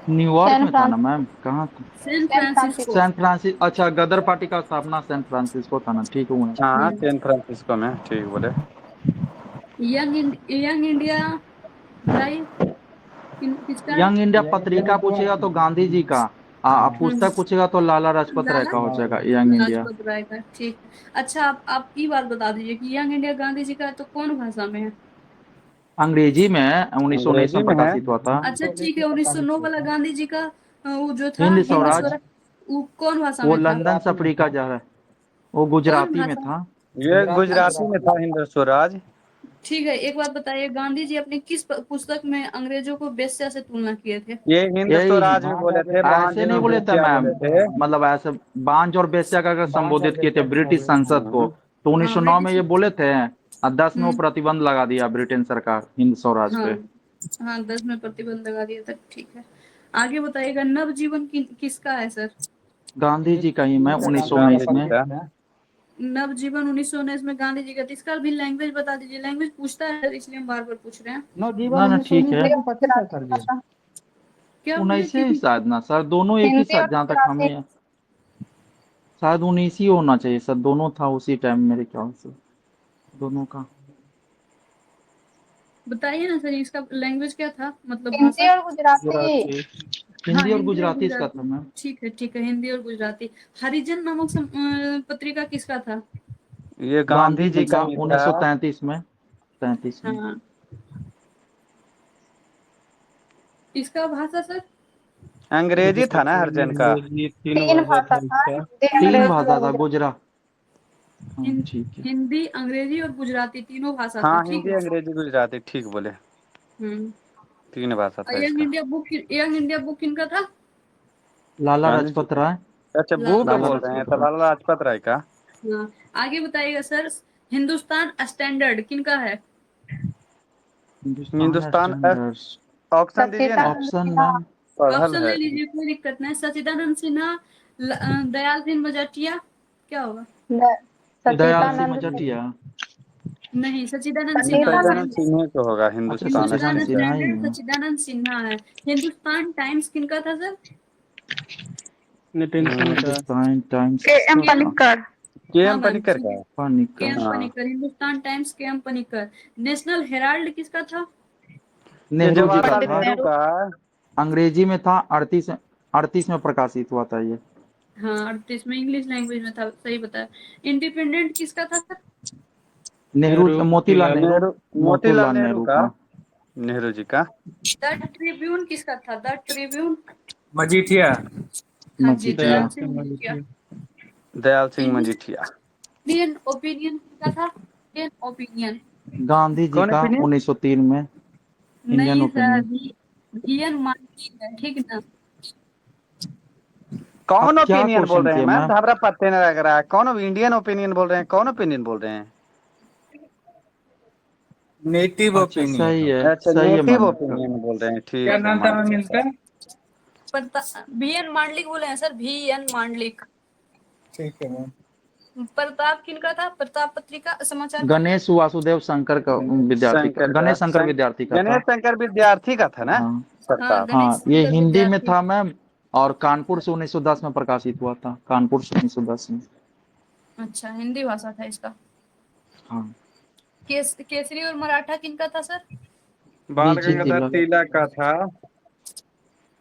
न्यूयॉर्क सैन में था ना फ्रांसिस्को। मैम, कहाँ था? San San Francisco. Francisco. San Francis, अच्छा गदर पार्टी का स्थापना सैन फ्रांसिस्को था ना, ठीक है। हाँ, हम्म। सैन फ्रांसिस्को में, ठीक बोले। यंग इंडिया ड्राइव किसका है? यंग इंडिया पत्रिका पूछेगा तो गांधी जी का, हम्म, पुस्तक पूछेगा तो लाला लाजपत राय लाला का हो जाएगा, यंग इंडिया। लाजपत राय का। ठीक है। अच्छा, आप ये बात बता दीजिए कि यंग इंडिया गांधी जी का है तो कौन भाषा में है? अंग्रेजी में 1919 अंग्रेजी में में है। प्रकाशित हुआ था। अच्छा ठीक है, 1909 वाला गांधी जी का वो जो था हिंद हिंद स्वराज, स्वराज, वो कौन भाषा वो में था? लंदन से अफ्रीका जा रहा है, वो कौन गुजराती में भाषा? था। ये अच्छा गुजराती में था, हिंद स्वराज। ठीक है, एक बात बताइए, गांधी जी अपनी किस पुस्तक में अंग्रेजों को वेश्या से तुलना किए थे? ये हिंद यही स्वराज में बोले थे, बांझ ऐसे नहीं में बोले थे बेश्या मैम, बोले थे। मतलब ऐसे बांझ और बेश्या का अगर संबोधित किए थे ब्रिटिश संसद को, तो हाँ 1909 में ब्रिटिश। ये बोले थे। और 10 में वो हम्म। प्रतिबंध लगा दिया ब्रिटेन सरकार हिंद स्वराज हाँ पे। हाँ, 10 में प्रतिबंध लगा दिया था। ठीक है, आगे बताइएगा। नवजीवन किसका है सर? गांधी जी का ही मैं, गांधी 1919 जी में। का। नवजीवन 1919 में गांधी जी का। तो इसका भी लैंग्वेज बता दीजिए। लैंग्वेज पूछता है इसलिए हम बार बार पूछ रहे हैं। ना ना ठीक है, गुजराती भाषा। क्या बोले 19 कि? ही शायद ना सर, दोनों एक ही हिंदी साथ, और जहाँ तक गुजराती। हमें शायद 19 ही होना चाहिए सर, दोनों था उसी टाइम मेरे ख्याल से, दोनों का। बताइए ना सर, इसका लैंग्वेज क्या था, मतलब हिंदी भाषा? और गुजराती। हाँ, हिंदी और हिंदी और गुजराती इसका था गुजराती। मैम। ठीक है, हिंदी और गुजराती। हरिजन नामक पत्रिका किसका था? ये गांधी गांधी जी जी का का ही था। 1933 में, 33 में। हाँ, इसका भाषा सर? अंग्रेजी था ना हरिजन का। तीन भाषा था, हिंदी, तीन अंग्रेजी भाषा और था, गुजराती। हाँ ठीक है। हिंदी, अंग्रेजी और गुजराती तीनों भाषा था। हाँ, ठीक हिंदी है। अंग्रेजी गुजराती, ठीक बोले। हम्म। 3 भाषा था यंग इसका। India book, young India book किनका था? लाला गांधी जी लाजपत का। राय। अच्छा, बुक लाला। लाला बोल रहे हैं लाजपत तो राय। लाला लाजपत राय का। हाँ, आगे बताइएगा सर। हिंदुस्तान स्टैंडर्ड किनका है? हिंदुस्तान हिंदुस्तान स्टैंडर्ड्स। ऑप्शन दीजिए ना। सच्चिदानंद ऑप्शन सिन्हा। मैम, पढ़ल ऑप्शन है। ले लीजिए, कोई दिक्कत नहीं। सचिदानंद सिन्हा, दयाल सिंह मजाटिया, क्या होगा? दयाल सिंह सच्चिदानंद मजाटिया। सिन्हा। नहीं, सचिदानंद ये सिन्हा है। सचिदानंद सच्चिदानंद। सिन्हा को होगा, अच्छा हिंदुस्तान हिंदुस्तान सचिदानंद सिन्हा स्टैंडर्ड। ही स्टैंडर्ड है। सचिदानंद सिन्हा है। हिंदुस्तान टाइम्स किनका था सर? हिंदुस्तान टाइम्स के एम किसका था? पनिक्कर। के हाँ एम मैम, पनिकर का। के पनिकर। एम हाँ, पनिकर। हिंदुस्तान टाइम्स के एम पनिकर। नेशनल हेराल्ड किसका था? ये नेहरू जी का पंडित जवाहरलाल था। नेहरू नेहरू। का। अंग्रेजी में था, 38 में प्रकाशित हुआ था ये। हाँ, 38 में इंग्लिश लैंग्वेज में था, सही बताया। इंडिपेंडेंट किसका था सर? नेहरू, मोतीलाल नेहरू। नेहरू, मोतीलाल मोतीलाल नेहरू नेहरू का। का। नेहरू जी का। द ट्रिब्यून किसका था? The Tribune. मजीठिया। हाँ जी, मजीठिया। दयाल सिंह मजीठिया। दयाल सिंह मजीठिया। इंडियन ओपिनियन किसका था? Indian opinion. गांधी जी कौन का ओपिनियन? 1903 में, इंडियन नहीं सर, ओपिनियन। वीएन मार्टिन है, ठीक ना? कौन आप क्या ओपिनियन बोल क्वेश्चन रहे हैं किए मैम? मैम? हमारा पत्ते नहीं लग रहा है। कौन इंडियन ओपिनियन बोल रहे हैं? कौन ओपिनियन बोल रहे हैं? नेटिव अच्छा ओपिनियन। अच्छा, सही है नेटिव मैम आपका। ओपिनियन बोल रहे हैं, क्या ठीक है, नाम था मान मैम लिया। इनका? वीएन मांडलिक बोले हैं सर, वीएन मांडलिक। ठीक है मैम। प्रताप किनका था? प्रताप पत्रिका समाचार का? गणेश वासुदेव शंकर का विद्यार्थी का, शंकर का गणेश शंकर विद्यार्थी का था। गणेश शंकर विद्यार्थी का था ना हाँ हाँ, प्रताप। गणेश हाँ, ये शंकर हिंदी में विद्यार्थी। था मैम, और कानपुर से 1910 में प्रकाशित हुआ था, कानपुर से 1910 में। अच्छा, हिंदी भाषा था इसका। हाँ, केसरी और मराठा किनका था सर? बाल बीजी गंगाधर तिलक। तिलक का था।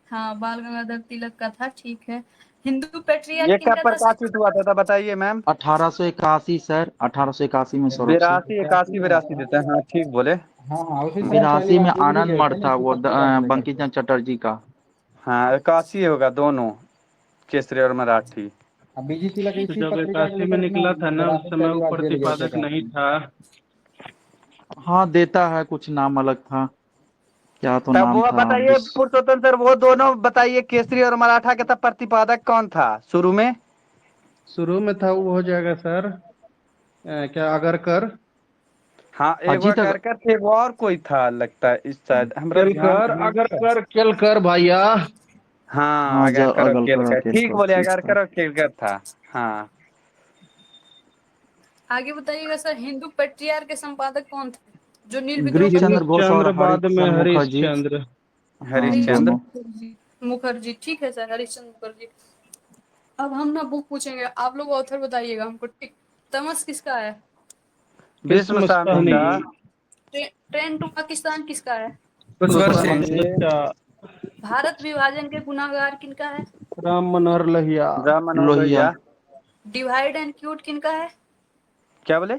हाँ, बाल गंगाधर तिलक का था, ठीक है। हिंदू पेट्रियार्क ये कब किनका था सर? प्रकाशित हुआ था बताइए मैम। 1881 सर, 1881 में सौरभ से। 82 81 82 देते हैं, हाँ ठीक बोले। हाँ हाँ उसी समय पहली 82 बार में जुड़ भी आनंद गए मठ थे ना, था, इसलिए वो सब पूरा करने का। बंकिम चंद्र चटर्जी का। हाँ 81 होगा दोनों, केसरी और मराठी। अब बीजी तिलक तो इसी जब पत्रिका के 81 में लेकर निकला था ना, उस राजद समय पहली वो बार जेल गए थे प्रतिपादक नहीं काफी। था। हाँ, देता है, कुछ नाम अलग था, क्या तो तब नाम वो था बताइए पुरुषोत्तम सर, वो दोनों बताइए, केसरी और मराठा के तब प्रतिपादक कौन था शुरू में? शुरू में था वो हो जाएगा सर, क्या अगरकर, हाँ एगो अजीत अगरकर थे, एगो और कोई था लगता है, इस शायद हमरा ध्यान केलकर, नहीं है। अगरकर, केलकर भैया। हाँ हाँ, अगरकर और अगलकर केलकर, ठीक केलकर, बोले, ठीक था। अगरकर और केलकर था। हाँ आगे बताइएगा सर, हिंदू पेट्रियार्क के संपादक कौन थे जो नील विद्रोह गिरीश करते चंद्र गिरीश थे? घोष और चंद्र, बाद में हरिश्चंद्र हरीश मुखर्जी। चंद्र। हाँ, हरिश्चंद्र। दोनों। मुखर्जी, ठीक है सर, हरिश्चंद्र मुखर्जी। अब हम ना बुक पूछेंगे, आप लोग ऑथर बताइएगा हमको, ठीक? तमस किसका है? भीष्म किस्म स्वामी साहनी, का। ट्रेन टू पाकिस्तान किसका है? पुष्कर पुष्कर सिंह। सिंह अच्छा, भारत विभाजन के गुनाहगार किनका है? Ram Manohar Lohia. Ram Manohar Lohia. Lohia. Divide and quit किनका है? क्या बोले?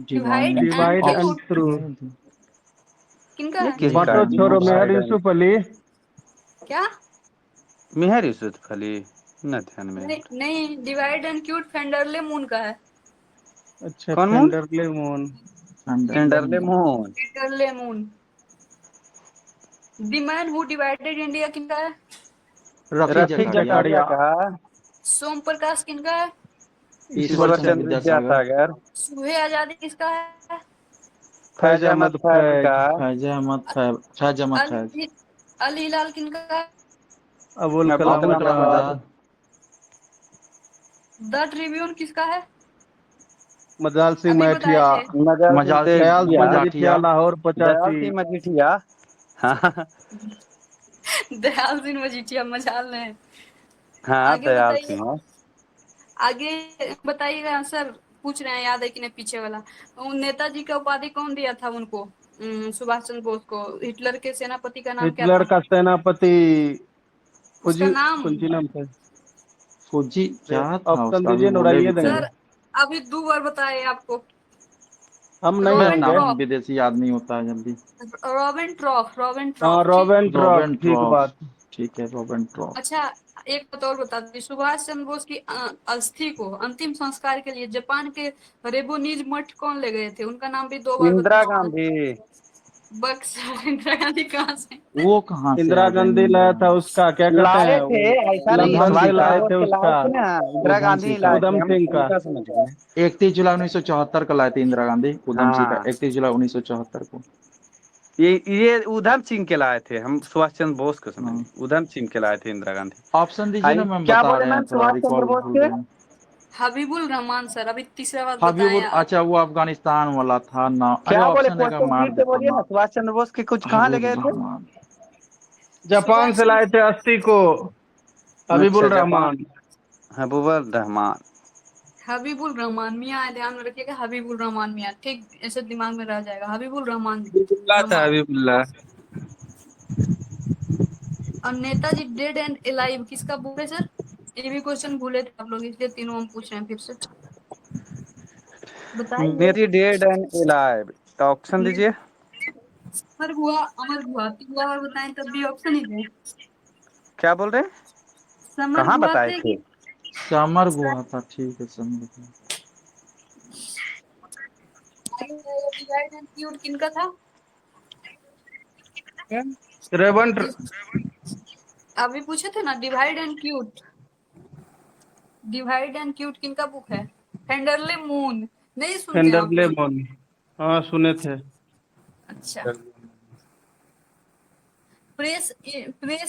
Divide divide and divide and quit through, किनका ये है? किसका बाटो है? छोरो मेहर यूसुफ अली। क्या? मिहर यूसुफ अली, न ध्यान में। नहीं नहीं, divide and quit Penderel Moon का है। अच्छा, कौन मून? Penderel Moon. टेंडरले मोहन। Penderel Moon. The man who divided India किनका है? रफी रफीक जकारिया। जकारिया का। सोम प्रकाश किनका है? ईश्वर ईश्वर चंद्र चंद्र विद्यासागर। विद्यासागर। सुबह आजादी किसका है? फैज फैज अहमद अहमद फैज का। फैज। फैज अहमद फैज। अल हिलाल किनका है? अबुल अब्दुल कलाम अबुल कलाम कलाम आजाद। आजाद। आजाद। द ट्रिब्यून किसका है? मजाल सिंह अभी बताए मैथिया। थे। मजाल सिंह मजाल सिंह दयाल सिंह तेजिया। मजीठिया, मजाठिया। लाहौर दयाल 85। सिंह मजीठिया। हाँ दयाल सिंह मजीठिया, मजाल ने। हाँ आगे दयाल बताइए, सिंह। आगे बताइएगा सर। पूछ रहे हैं, याद है कि नहीं पीछे वाला? नेताजी का उपाधि कौन दिया था उनको? सुभाष चंद्र बोस को। हिटलर के सेनापति का नाम क्या हिटलर था? का सेनापति उसका फुजी, नाम? कौन सी नाम था? फौजी क्या था ऑप्शन उसका, अभी दीजिए ना, बोले भी उड़ाइए थे। देंगे। सर अभी 2 बार बताए आपको। हम नहीं मैम रॉबिन देंगे। नाम ट्रॉप। विदेशी याद नहीं होता है जल्दी। रॉबिन ट्रॉप, रॉबिन हाँ, ट्रॉप, ठीक। रॉबिन ट्रॉप, रॉबिन ठीक ट्रॉप। बात। ठीक है, रॉबिन ट्रॉप। अच्छा, एक बात और बता दी, सुभाष चंद्र बोस की अस्थि को अंतिम संस्कार के लिए जापान के रेबोनीज मठ कौन ले गए थे? उनका नाम भी 2 बार इंदिरा पूछा था। गांधी। बक्सर। इंदिरा गांधी कहाँ से? वो कहाँ से इंदिरा आ जाएंगे गांधी इंदिरा लाया था गांधी? उसका, क्या कहते लाए हैं थे, वो, ऐसा नहीं है, लंदन सुभाष से चंद्र लाए बोस थे के लाए उसका। थे ना, इंदिरा उधम गांधी सिंह ही का। लाए थे, उधम हम सिंह का। उनका समझ गए। 31 जुलाई 1974 को लाए थे इंदिरा गांधी, उधम सिंह का हाँ 31 जुलाई 1974 को। ये उधम सिंह के लाए थे, हम सुभाष चंद्र बोस को समझ हाँ, गए, उधम सिंह के लाए थे इंदिरा गांधी। ऑप्शन दीजिए ना मैम, क्या बता बोले रहे हैं, मैम थोड़ा सुभाष चंद्र रिकॉल बोस भूल के? रहे हैं। हबीबुल रहमान सर, अभी तीसरा बात बताएं हबीबुल, आप। अच्छा वो अफगानिस्तान वाला था ना, अरे क्या बोले, ऑप्शन है का क्वेश्चन मार फिर से देता बोलिए ना। ना, सुभाष चंद्र बोस के कुछ कहाँ ले हबीबुर गए थे? रहमान। जापान सुभाष से लाए चंद्र, थे अस्थि को, अच्छा हबीबुल जापान। रहमान। हबीबुर रहमान। हबीबुल रहमान मियाँ, ध्यान में रखिएगा, हबीबुल रहमान मियाँ, ठीक, ऐसे दिमाग में रह जाएगा, हबीबुल रहमान हबीबुल्लाह था, रहमान। हबीबुल्लाह। और नेताजी डेड एंड एलाइव किसका बुक है सर? ये भी क्वेश्चन भूले थे आप लोग, इसलिए तीनों हम पूछ रहे हैं फिर से। बताइए। मेरी डेड एंड एलाइव, ऑप्शन दीजिए। अमर हुआ, अमर हुआ 3 बार बताएं तब भी ऑप्शन ही दें। क्या बोल रहे हैं? समर कहाँ गुहा बताए थे थे? कि समर गुहा था, ठीक है समझ गए। डिवाइड एंड क्यूट किनका था? रेवन, अभी पूछे थे ना, divide and cute. Divide and quit किनका बुक है? फेंडरले मून। नहीं सुनते आप फेंडरले लोग? मोन। हाँ, सुने थे। अच्छा। प्रेस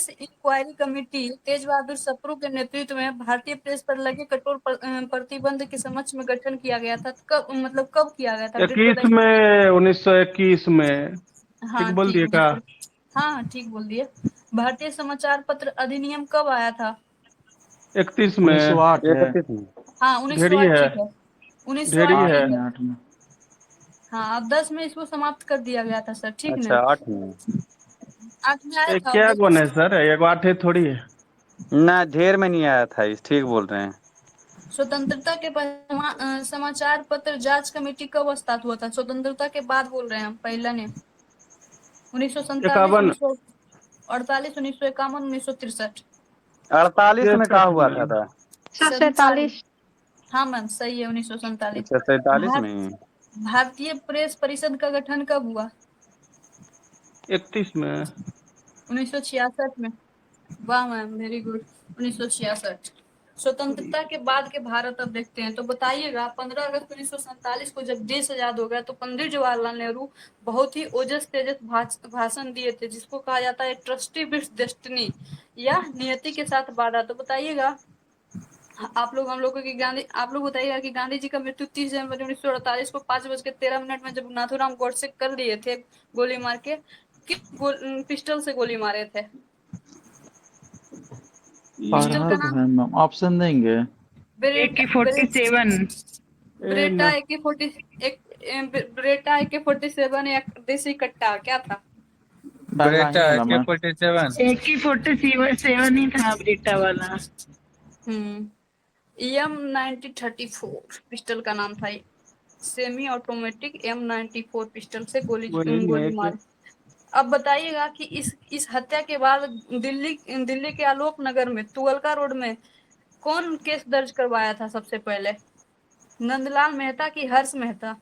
इंक्वायरी कमेटी तेज बहादुर सप्रू के नेतृत्व में भारतीय प्रेस पर लगे कठोर प्रतिबंध के समक्ष में गठन किया गया था। कब मतलब कब किया गया था? डेट 21 बताइए। में 1921 में। ठीक हाँ बोल ठीक दिए बोल का? दिए। हाँ ठीक बोल दिए। भारतीय समाचार पत्र अधिनियम कब आया था? 31 में। 1908 है। 31 में। हाँ ढेरी 1908 है, ठीक है। 1908 ढेरी है। ठीक है। 8 में। हाँ अब 10 में इसको समाप्त कर दिया गया था सर, ठीक अच्छा ना? 8 में। 8 में आया था, अब क्या देखिए। गुण है सर? एक बात है थोड़ी है। ना ढेर में नहीं आया था, इस ठीक बोल रहे हैं। स्वतंत्रता के पहले समाचार पत्र जांच कमेटी कब स्थापित हुआ था? स्वतंत्रता के बाद बोल रहे हैं हम, पहला ने 1947, 51। 1948, 1951, 1963। 48 में कहा 63 हुआ में। था। 1947। हाँ मैम सही है, 1947। अच्छा 47 भार, में। भारतीय प्रेस परिषद का गठन कब हुआ? 31 में। 1966 में। वाह मैम वेरी गुड, 1966। स्वतंत्रता के बाद के भारत अब देखते हैं, तो बताइएगा 15 अगस्त 1947 को जब देश आजाद हो गया तो पंडित जवाहरलाल नेहरू बहुत ही ओजस तेजस भाषण दिए थे, जिसको कहा जाता है ट्रस्टी विथ डेस्टिनी या नियति के साथ वादा। तो बताइएगा आप लोग हम लोगों की गांधी आप लोग बताइएगा कि गांधी जी का मृत्यु 30 जनवरी 1948 को 5:13 में जब नाथूराम गोडसे कर दिए थे गोली मार के, पिस्टल से गोली मारे थे? पिस्टल पढ़ा का तो नाम है मैम, ऑप्शन देंगे? Beretta AK-47। ब्रेटा AK-40 एक ब्रेटा AK-47 या देसी कट्टा क्या था? पहला ही ब्रेटा वाला मैम। AK-47। AK-47 ही था ब्रेटा वाला। M9034 पिस्टल का नाम था। सेमी ऑटोमेटिक M94 पिस्टल से वही है गोली कि मार। अब बताइएगा कि इस हत्या के बाद दिल्ली के आलोक नगर में तुगलका रोड में कौन केस दर्ज करवाया था सबसे पहले? नंदलाल मेहता की हर्ष मेहता?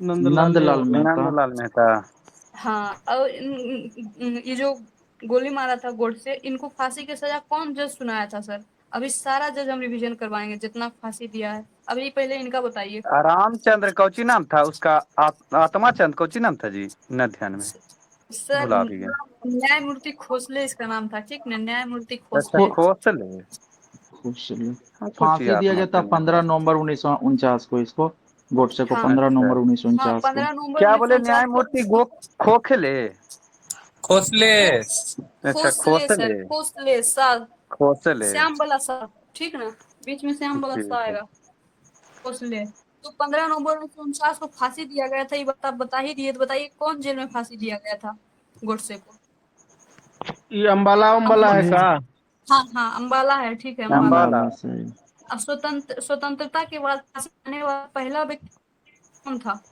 नंदलाल नंदलाल मेहता। मेहता। नंदलाल मेहता। हाँ और ये जो गोली मारा था गोडसे, इनको फांसी की सजा कौन जज सुनाया था सर? अभी सारा जज हम रिवीजन करवाएंगे जितना फांसी दिया है। अभी पहले इनका बताइए। रामचंद्र कौची नाम था उसका? आत्मा चंद कौची नाम था जी, न ध्यान में, सर भुला भी गए। न्यायमूर्ति खोसले इसका नाम था, ठीक ना? न्यायमूर्ति अच्छा खोसले। खोसले। खुश चलिए। हाँ, सोचिए फांसी दिया आत्मा गया था चंद। 15 नवंबर 1949 को इसको। गोडसे को हाँ 15 अच्छा नवंबर हाँ 1949 को। 15 नवंबर क्या बोले? 1949 को। न्यायमूर्ति खोखले। खोसलेस। अच्छा खोसले सर, खोसले। खोसले सर। खोसले। श्याम वाला सा, ठीक ना? बीच में श्याम वाला सा ठीक है। आएगा। खोसले। तो 15 नवंबर 1949 को फांसी दिया गया था, ये बता ही दिए। तो बताइए कौन जेल में फांसी दिया गया था गोडसे को? ये अम्बाला उम्बाला है अम्बा- ये का? हाँ हाँ अम्बाला है, ठीक है अम्बाला। अम्बाला। अम्बाला से। अब स्वतंत्रता के बाद फांसी देने वाला पहला व्यक्ति कौन था?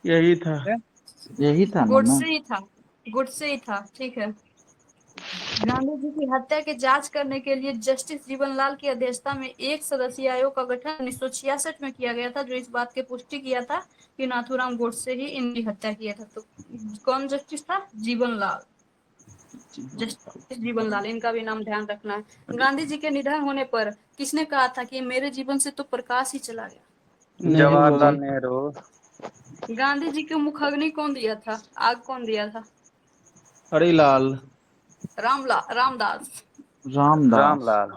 यही था। यही था ना मैम। गोडसे ही था, गोडसे ही था, ठीक है। गांधी जी की हत्या की जांच करने के लिए जस्टिस जीवनलाल की अध्यक्षता में एक सदस्यीय आयोग का गठन 1966 में किया गया था, जो इस बात की पुष्टि किया था कि नाथूराम गोडसे ही इनकी हत्या किया था। तो कौन जस्टिस था? जीवनलाल। जस्टिस जीवनलाल, इनका भी नाम ध्यान रखना है। गांधी जी के निधन होने पर किसने कहा था कि मेरे जीवन से तो प्रकाश ही चला गया? नेहरू जवाहरलाल जी। नेहरू। गांधी जी को मुखाग्नि कौन दिया था? आग कौन दिया था? हरिलाल। रामदास। रामदास। रामलाल।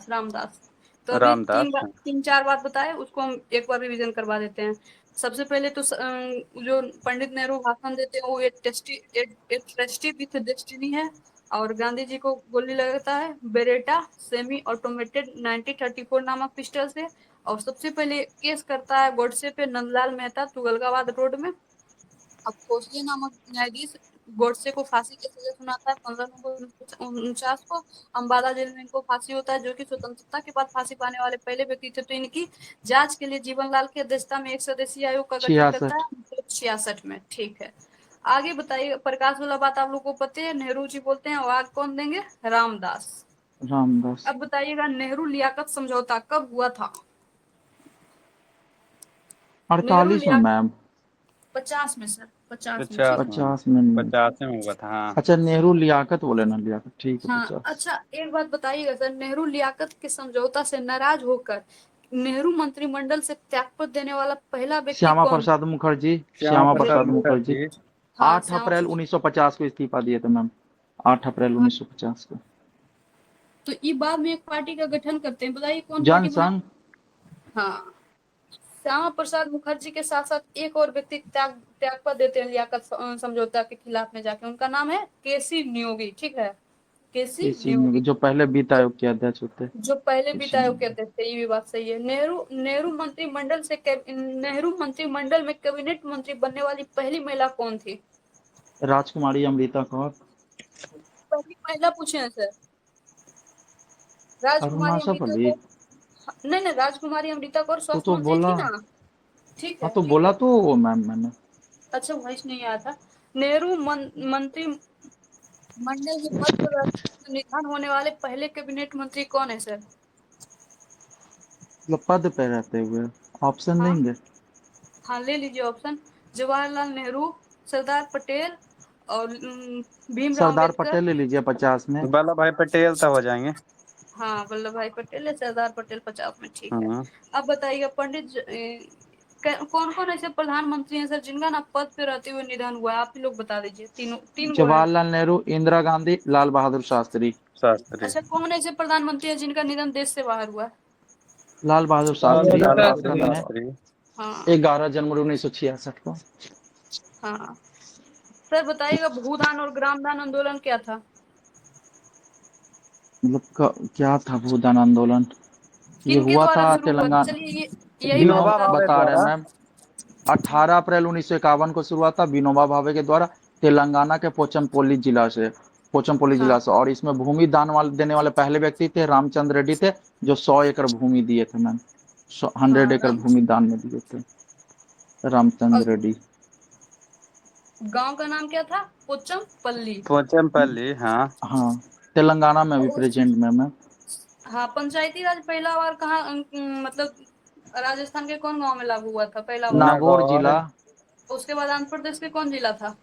रामदास। तो अभी रामदास। 3-4 बात बताए, उसको हम एक बार रिवीजन करवा देते हैं। सबसे पहले तो जो पंडित नेहरू भाषण देते हैं वो एक ट्रस्टी विथ डेस्टिनी है। और गांधी जी को गोली लगता है बेरेटा सेमी ऑटोमेटेड 1934 नामक पिस्टल से। और सबसे पहले केस करता है गोडसे पे नंदलाल मेहता तुगलकाबाद रोड में। अब खोसले नामक न्यायाधीश गोडसे को फांसी की सजा सुनाता है 15 नवंबर 1949 को। अम्बाला जेल में इनको फांसी होता है, जो कि स्वतंत्रता के बाद फांसी पाने वाले पहले व्यक्ति थे। तो इनकी जांच के लिए जीवनलाल की अध्यक्षता में एक सदस्यीय आयोग का गठन करता 66। है 1966 में, ठीक है। आगे बताइए, प्रकाश वाला बात आप लोग को पता है, नेहरू जी बोलते हैं और आग कौन देंगे? रामदास। रामदास। अब बताइएगा नेहरू लियाकत समझौता कब हुआ था? नेहरू 48 में लियाकत मैम। 50 में सर, 50 में, 50 ठीक। में। 50 में नहीं। 50 में हुआ था हाँ। अच्छा नेहरू लियाकत बोले ना, लियाकत ठीक है, हाँ 50। अच्छा एक बात बताइएगा सर, नेहरू लियाकत के समझौता से नाराज होकर नेहरू मंत्रिमंडल से त्यागपत्र देने वाला पहला व्यक्ति श्यामा कौन? प्रसाद मुखर्जी। श्यामा श्यामा प्रसाद प्रसाद मुखर्जी। मुखर्जी। हाँ 8 अप्रैल श्यामा 1950 को इस्तीफा दिए थे मैम, 8 अप्रैल हाँ, 1950 को। तो ये बाद में एक पार्टी का गठन करते हैं, बताइए कौन पार्टी बना? जनसंघ। हाँ, श्यामा प्रसाद मुखर्जी के साथ साथ एक और व्यक्ति त्यागपत्र देते हैं लियाकत समझौता के खिलाफ में जाके, उनका नाम है केसी नियोगी, ठीक है, केसी केसी नियोगी, जो पहले वित्त आयोग के अध्यक्ष होते। जो पहले वित्त केसी आयोग के अध्यक्ष थे, ये भी बात सही है। नेहरू मंत्रिमंडल में कैबिनेट मंत्री बनने वाली पहली महिला कौन थी? राजकुमारी अमृता कौर। पहली महिला पूछे हैं सर, राजकुमारी अरुणा अमृता फली। कौर। नहीं, राजकुमारी अमृता कौर स्वास्थ्य तो मंत्री बोला, थी ना, ठीक हाँ है तो ठीक बोला है। तो मैम मैंने। अच्छा, वॉइस नहीं आया था। नेहरू मंत्री मंडल में पद पर निधन होने वाले पहले कैबिनेट मंत्री कौन है सर? मतलब पद पे रहते हुए ऑप्शन हाँ देंगे। हाँ, ले लीजिए ऑप्शन। जवाहरलाल नेहरू, सरदार पटेल और भीमराव सरदार अम्बेडकर। पटेल ले लीजिए 50 में। वल्लभ भाई पटेल तो हो जाएंगे। हाँ, वल्लभ भाई पटेल है, सरदार पटेल 50 में, ठीक है। हम्म। अब बताइएगा कौन कौन ऐसे प्रधानमंत्री हैं सर जिनका ना पद पे रहते हुए निधन हुआ है? आप ही लोग बता दीजिए, तीन गो है। जवाहरलाल नेहरू, इंदिरा गांधी, लाल बहादुर शास्त्री। शास्त्री। अच्छा, कौन ऐसे प्रधानमंत्री है जिनका निधन देश से बाहर हुआ है? लाल बहादुर लाल शास्त्री बहादुर झारखंड शास्त्री। में शास्त्री। हाँ 11 जनवरी 1966 को। हाँ। सर बताइएगा, भूदान और ग्रामदान आंदोलन क्या था? मतलब क्या था भूदान आंदोलन? ये किनके हुआ द्वारा था शुरू हुआ था? तेलंगाना। चलिए यही बात विनोबा बता भावे बता रहे हैं द्वारा। मैम। 18 अप्रैल 1951 को शुरू हुआ था विनोबा भावे के द्वारा, तेलंगाना के पोचमपल्ली हाँ जिला से। और इसमें भूमि दान देने वाले पहले व्यक्ति थे रामचंद्र रेड्डी थे, जो 100 एकड़ भूमि दिए थे मैम। 100 हाँ, एकड़ भूमि दान में दिए थे रामचंद्र और रेड्डी। गांव का नाम क्या था? पोचमपल्ली। पोचमपल्ली, हाँ। हाँ, तेलंगाना में अभी और प्रेजेंट में मैम। हाँ, पंचायती राज पहला बार कहाँ मतलब राजस्थान के कौन गांव में लागू हुआ था पहला बार? नागौर नागौर। जिला। उसके बाद आंध्र प्रदेश के कौन जिला था?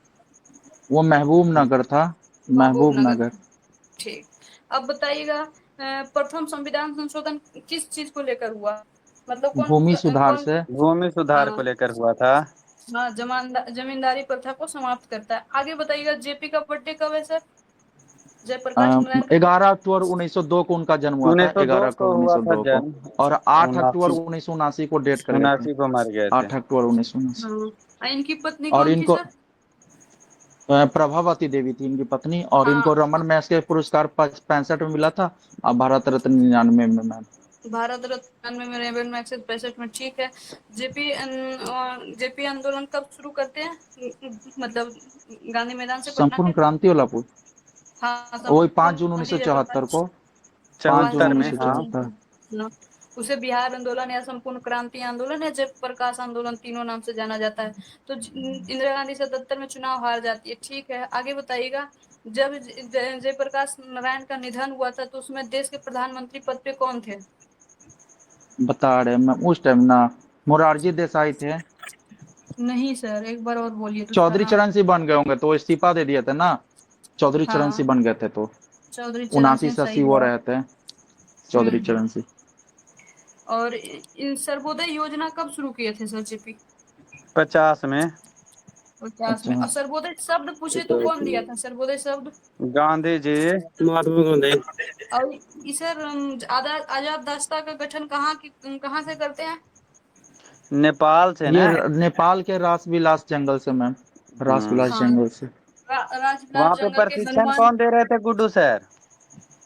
वो महबूब नगर था। महबूब महबूब नगर नगर। था, ठीक। अब बताइएगा, प्रथम संविधान संशोधन किस चीज को लेकर हुआ? मतलब कौन भूमि सुधार कौन? से। भूमि सुधार को हाँ लेकर हुआ था। हाँ, जमींदारी प्रथा को समाप्त करता है। आगे बताइएगा, जेपी का बर्थडे कब है सर? जयप्रकाश नारायण का 11 अक्टूबर 1902 को उनका जन्म हुआ था। 1902 11 को अक्टूबर हुआ था 1902 को। जन्म। और 8 अक्टूबर 79 1979 को डेट कर गए थे। 79 को मर गए थे। 8 अक्टूबर 1979। हाँ, इनकी पत्नी और कौन थी इनको सर? प्रभावती देवी थी इनकी पत्नी। और इनको हाँ, रमन मैग्सेसे पुरस्कार 65 में मिला था, और भारत रत्न 99 में मैम। भारत रत्न में, रेबन मैक्सेस 65 में, ठीक है। जेपी आंदोलन कब शुरू करते हैं? मतलब गांधी मैदान से पटना संपूर्ण के। क्रांति वाला पुल हाँ, वही 5 संपूर्ण जून गांधी 1974 को। 5 जून 74 में, हाँ। 1974। हाँ, उसे बिहार आंदोलन या संपूर्ण क्रांति आंदोलन या जयप्रकाश आंदोलन, तीनों नाम से जाना जाता है। तो इंदिरा गांधी 77 में चुनाव हार जाती है, ठीक है। आगे बताइएगा, जब जयप्रकाश नारायण का निधन हुआ था तो उसमें देश के प्रधानमंत्री पद पे कौन थे? बता रहे मैम, उस टाइम ना मोरारजी देसाई थे। नहीं सर, एक बार और बोलिए दूसरा चौधरी नाम। चरण सिंह बन गए होंगे, तो वो इस्तीफा दे दिए थे ना। चौधरी चरण हाँ, सिंह बन गए थे तो चौधरी चरण 79 सिंह, 80 सही वो है। रहे थे चौधरी चरण सिंह। और इन सर्वोदय योजना कब शुरू किए थे सर जेपी? 50 में। 50 में। अच्छा, और सर्वोदय शब्द पूछे तो कौन दिया था सर्वोदय शब्द? गांधी जी। महात्मा गांधी। और इस सर आजाद रास्ता का गठन कहाँ से करते हैं? नेपाल से ये ना। नेपाल के रासविलास जंगल से मैम। रासविलास हाँ, जंगल से। राजविलास वहाँ पे जंगल के प्रशिक्षण हनुमान कौन दे रहे थे गुड्डू सर?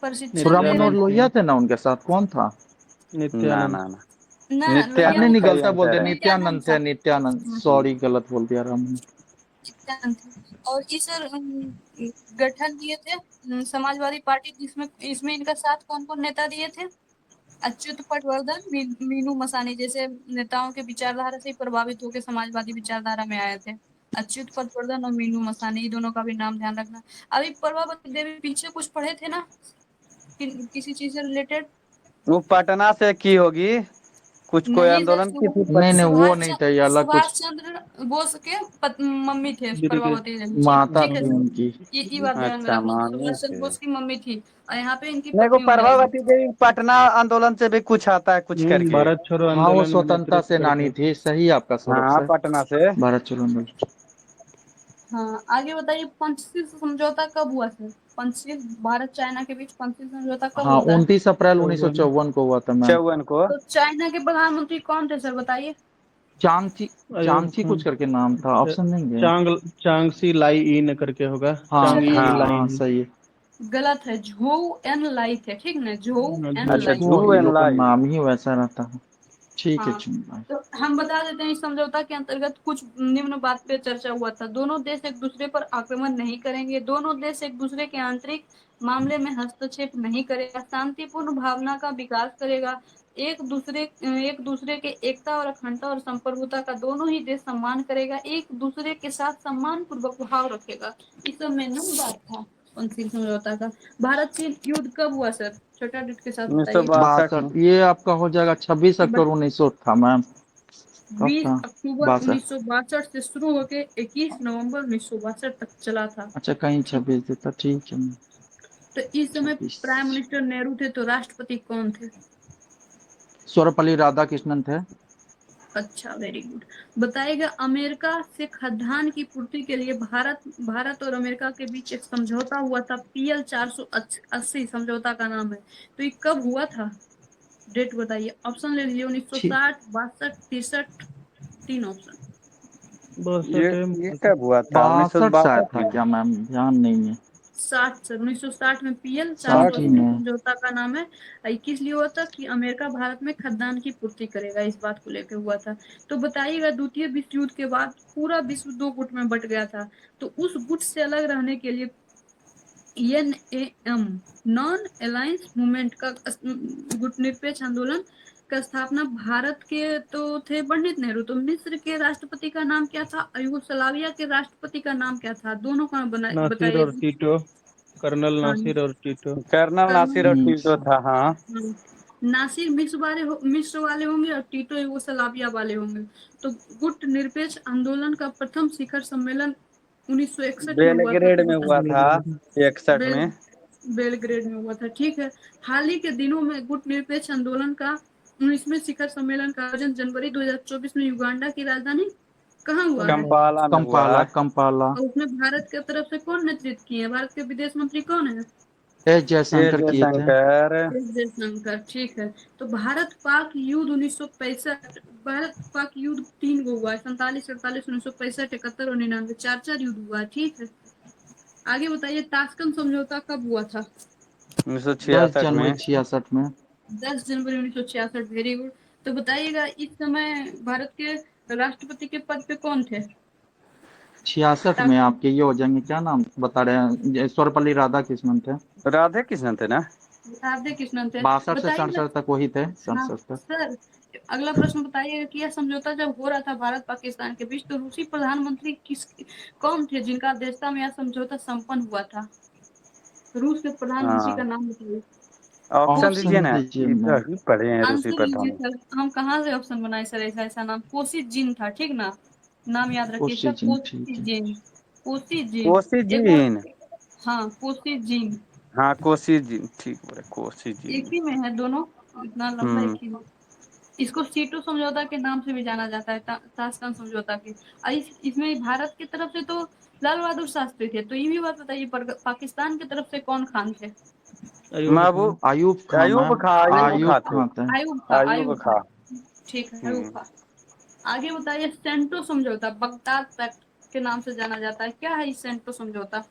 प्रशिक्षण दे रमन रहे और नित्यानंद। लोहिया थे ना उनके साथ, कौन था? ना नित्यानंद। ना ना, ना, लोहिया नहीं नित्यानंद नहीं, वो गलत सही बोल दिया, आंसर है। नित्यानंद नित्यानंद थे, था। नित्यानंद, सॉरी गलत बोल दिया राम। नित्यानंद थे। और इस सर गठन दिए थे समाजवादी पार्टी, जिसमें इसमें इनका साथ कौन कौन नेता दिए थे? अच्युत पटवर्धन, मीनू मसानी जैसे नेताओं के विचारधारा से प्रभावित होकर समाजवादी विचारधारा में आए थे। अच्युत पटवर्धन और मीनू मसानी, ये दोनों का भी नाम ध्यान रखना। अभी प्रभावती देवी पीछे कुछ पढ़े थे ना, किसी चीज से रिलेटेड? वो पटना से की होगी, कुछ कोई नहीं सर, आंदोलन की थी नहीं नहीं, वो नहीं था, ये अलग सुभाष कुछ चंद्र बोस के मम्मी थे दीदी के प्रभावती देवी, ठीक माता ठीक है थी सर। उनकी। ये बात ध्यान में अच्छा, रखना, मामी सुभाष चंद्र थे। बोस की मम्मी थी और यहाँ पे इनकी नहीं, वो पत्नी हो जाएगी। प्रभावती देवी पटना आंदोलन से भी कुछ आता है, कुछ करके। भारत छोड़ो हाँ, वो आंदोलन में स्वतंत्रता नेतृत्व सेनानी करते। थी, सही आपका सौरभ हाँ, सर। पटना से। भारत चलो आंदोलन। हाँ आगे बताइए, पंचशील समझौता कब हुआ था? पंचशील, भारत चाइना के बीच पंचशील समझौता कब हाँ, होता है? 29 अप्रैल 1954 को हुआ था मैम। 54 को। तो चाइना के प्रधानमंत्री कौन थे सर, बताइए? चांगची अयुब चांगची खान। कुछ करके नाम था, ऑप्शन देंगे? चांगसी लाई इन करके होगा। हाँ चांग इन हाँ लाई हाँ, इन। सही है। गलत है, झोउ एन लाई थे, ठीक ना, झोउ एन अच्छा, लाई। झू ये एंड लोग का लाई। नाम ही वैसा रहता है। ठीक है हाँ, चुन। तो हम बता देते हैं, इस समझौता के अंतर्गत कुछ निम्न बात पे चर्चा हुआ था। दोनों देश एक दूसरे पर आक्रमण नहीं करेंगे, दोनों देश एक दूसरे के आंतरिक मामले में हस्तक्षेप नहीं करेगा, शांतिपूर्ण भावना का विकास करेगा, एक दूसरे के एकता और अखंडता और संप्रभुता का दोनों ही देश सम्मान करेगा, एक दूसरे के साथ सम्मान पूर्वक भाव रखेगा। इस सब में निम्न बात था पंचशील समझौता का। भारत चीन युद्ध कब हुआ सर? छोटा डिट के साथ बताइए। 1962 में। 62, ये आपका हो जाएगा 26 अक्टूबर 1900 था मैम। कब 20 था? अक्टूबर 62। 1962 से शुरू होकर 21 नवंबर 1962 तक चला था। अच्छा, कहीं 26 देता, ठीक है। तो इस समय 26। प्राइम मिनिस्टर नेहरू थे, तो राष्ट्रपति कौन थे? सर्वपल्ली राधाकृष्णन थे। अच्छा, वेरी गुड। बताइएगा, अमेरिका से खाद्यान्न की पूर्ति के लिए भारत और अमेरिका के बीच एक समझौता हुआ था, PL 480 समझौता का नाम है। तो ये कब हुआ था? डेट बताइए, ऑप्शन ले लीजिए, ठीक। 1960, 62, 63, 3 ऑप्शन। ये 62 ये कब हुआ था? 62 शायद 1962 था में। क्या मैम, ध्यान नहीं है। 60 सर, 1960 में PL 60 ही 480 में। समझौता का नाम है। किस लिए हुआ था? कि अमेरिका भारत में खाद्यान्न की पूर्ति करेगा, इस बात को लेकर हुआ था। तो बताइएगा, द्वितीय विश्व युद्ध के बाद पूरा विश्व दो गुट में बट गया था, तो उस गुट से अलग रहने के लिए NAM, नॉन अलायंस मूवमेंट का गुटनिरपेक्ष आंदोलन का स्थापना भारत के तो थे पंडित नेहरू। तो मिस्र के राष्ट्रपति का नाम क्या था? यूगोस्लाविया के राष्ट्रपति का नाम क्या था? दोनों का नासिर बताइए। और टीटो। कर्नल हाँ, नासिर और टीटो। कर्नल नासिर और कर्नल। टीटो था, हाँ। हाँ, नासिर मिस्र वाले होंगे और टीटो यूगोस्लाविया वाले होंगे। तो गुट निरपेक्ष आंदोलन का प्रथम शिखर सम्मेलन 1961 में हुआ था। बेलग्रेड तो में हुआ था, 61 बेल में। बेलग्रेड में हुआ था, ठीक है। हाल ही के दिनों में गुट निरपेक्ष आंदोलन का 19वें शिखर सम्मेलन का आयोजन जनवरी 2024 में युगांडा की राजधानी कहाँ हुआ है? कंपाला में हुआ कंपाला है। कंपाला। और उसमें भारत की तरफ से कौन नेतृत्व किए हैं? भारत के विदेश मंत्री कौन है? एस ए जयशंकर किए थे। जयशंकर। एस जयशंकर, ठीक है। तो भारत पाक युद्ध 1965, भारत पाक युद्ध 3 गो हुआ है, 47, 48, 1965, 71 और 99, 4 युद्ध हुआ है, ठीक है। आगे बताइए, ताशकंद समझौता कब हुआ था? 10 1966 जनवरी में। 66 में। 10 जनवरी 1966, वेरी गुड। तो बताइएगा, इस समय भारत के राष्ट्रपति के पद पे कौन थे? 66 में ताशकंद। आपके ये हो जाएंगे, क्या नाम बता रहे हैं, सर्वपल्ली राधाकृष्णन थे। राधे कृष्णन थे ना? राधे कृष्णन थे। 62 से बताइएगा। 67 तक वही थे, हाँ 67 तक। सर, अगला प्रश्न बताइएगा कि यह समझौता जब हो रहा था भारत पाकिस्तान के बीच, तो रूसी प्रधानमंत्री कौन थे जिनका अध्यक्षता में यह समझौता संपन्न हुआ था? रूस के प्रधानमंत्री का हाँ, नाम बताइए। ऑप्शन दीजिए ऑप्शन ना। दीजिए ये तो मैम। अभी पढ़े हैं रूसी आंसर लीजिए प्रधान। सर, हम कहाँ से ऑप्शन बनाए सर? ऐसा नाम कोसिजिन था, ठीक ना? नाम याद रखिए सर, कोशिश, ठीक है। कोसिजिन। कोसिजिन। एक बार। कोसीजीन। हाँ, कोसिजिन। हाँ, कोसीजीन, ठीक बोले, कोसीजीन। एक ही में है दोनों, इतना लंबा एक ही में। इसको सीटो समझौता के नाम से भी जाना जाता है, ताशकंद समझौता के। और इसमें भारत की तरफ से तो लाल बहादुर शास्त्री थे। तो ये भी बात बताइए, पाकिस्तान की तरफ से कौन खान थे? अयूब खान। महबूब। आयूब खां अयूब मैम। खा, अयूब आयुब खा आयूब खान। थे। खां थे। आयुब था, अयूब आयुब था। खा। ठीक है, आयुब खान। आगे बताइए, सेंटो समझौता बगदाद पैक्ट के नाम से जाना जाता है, क्या है इस सेंटो समझौता?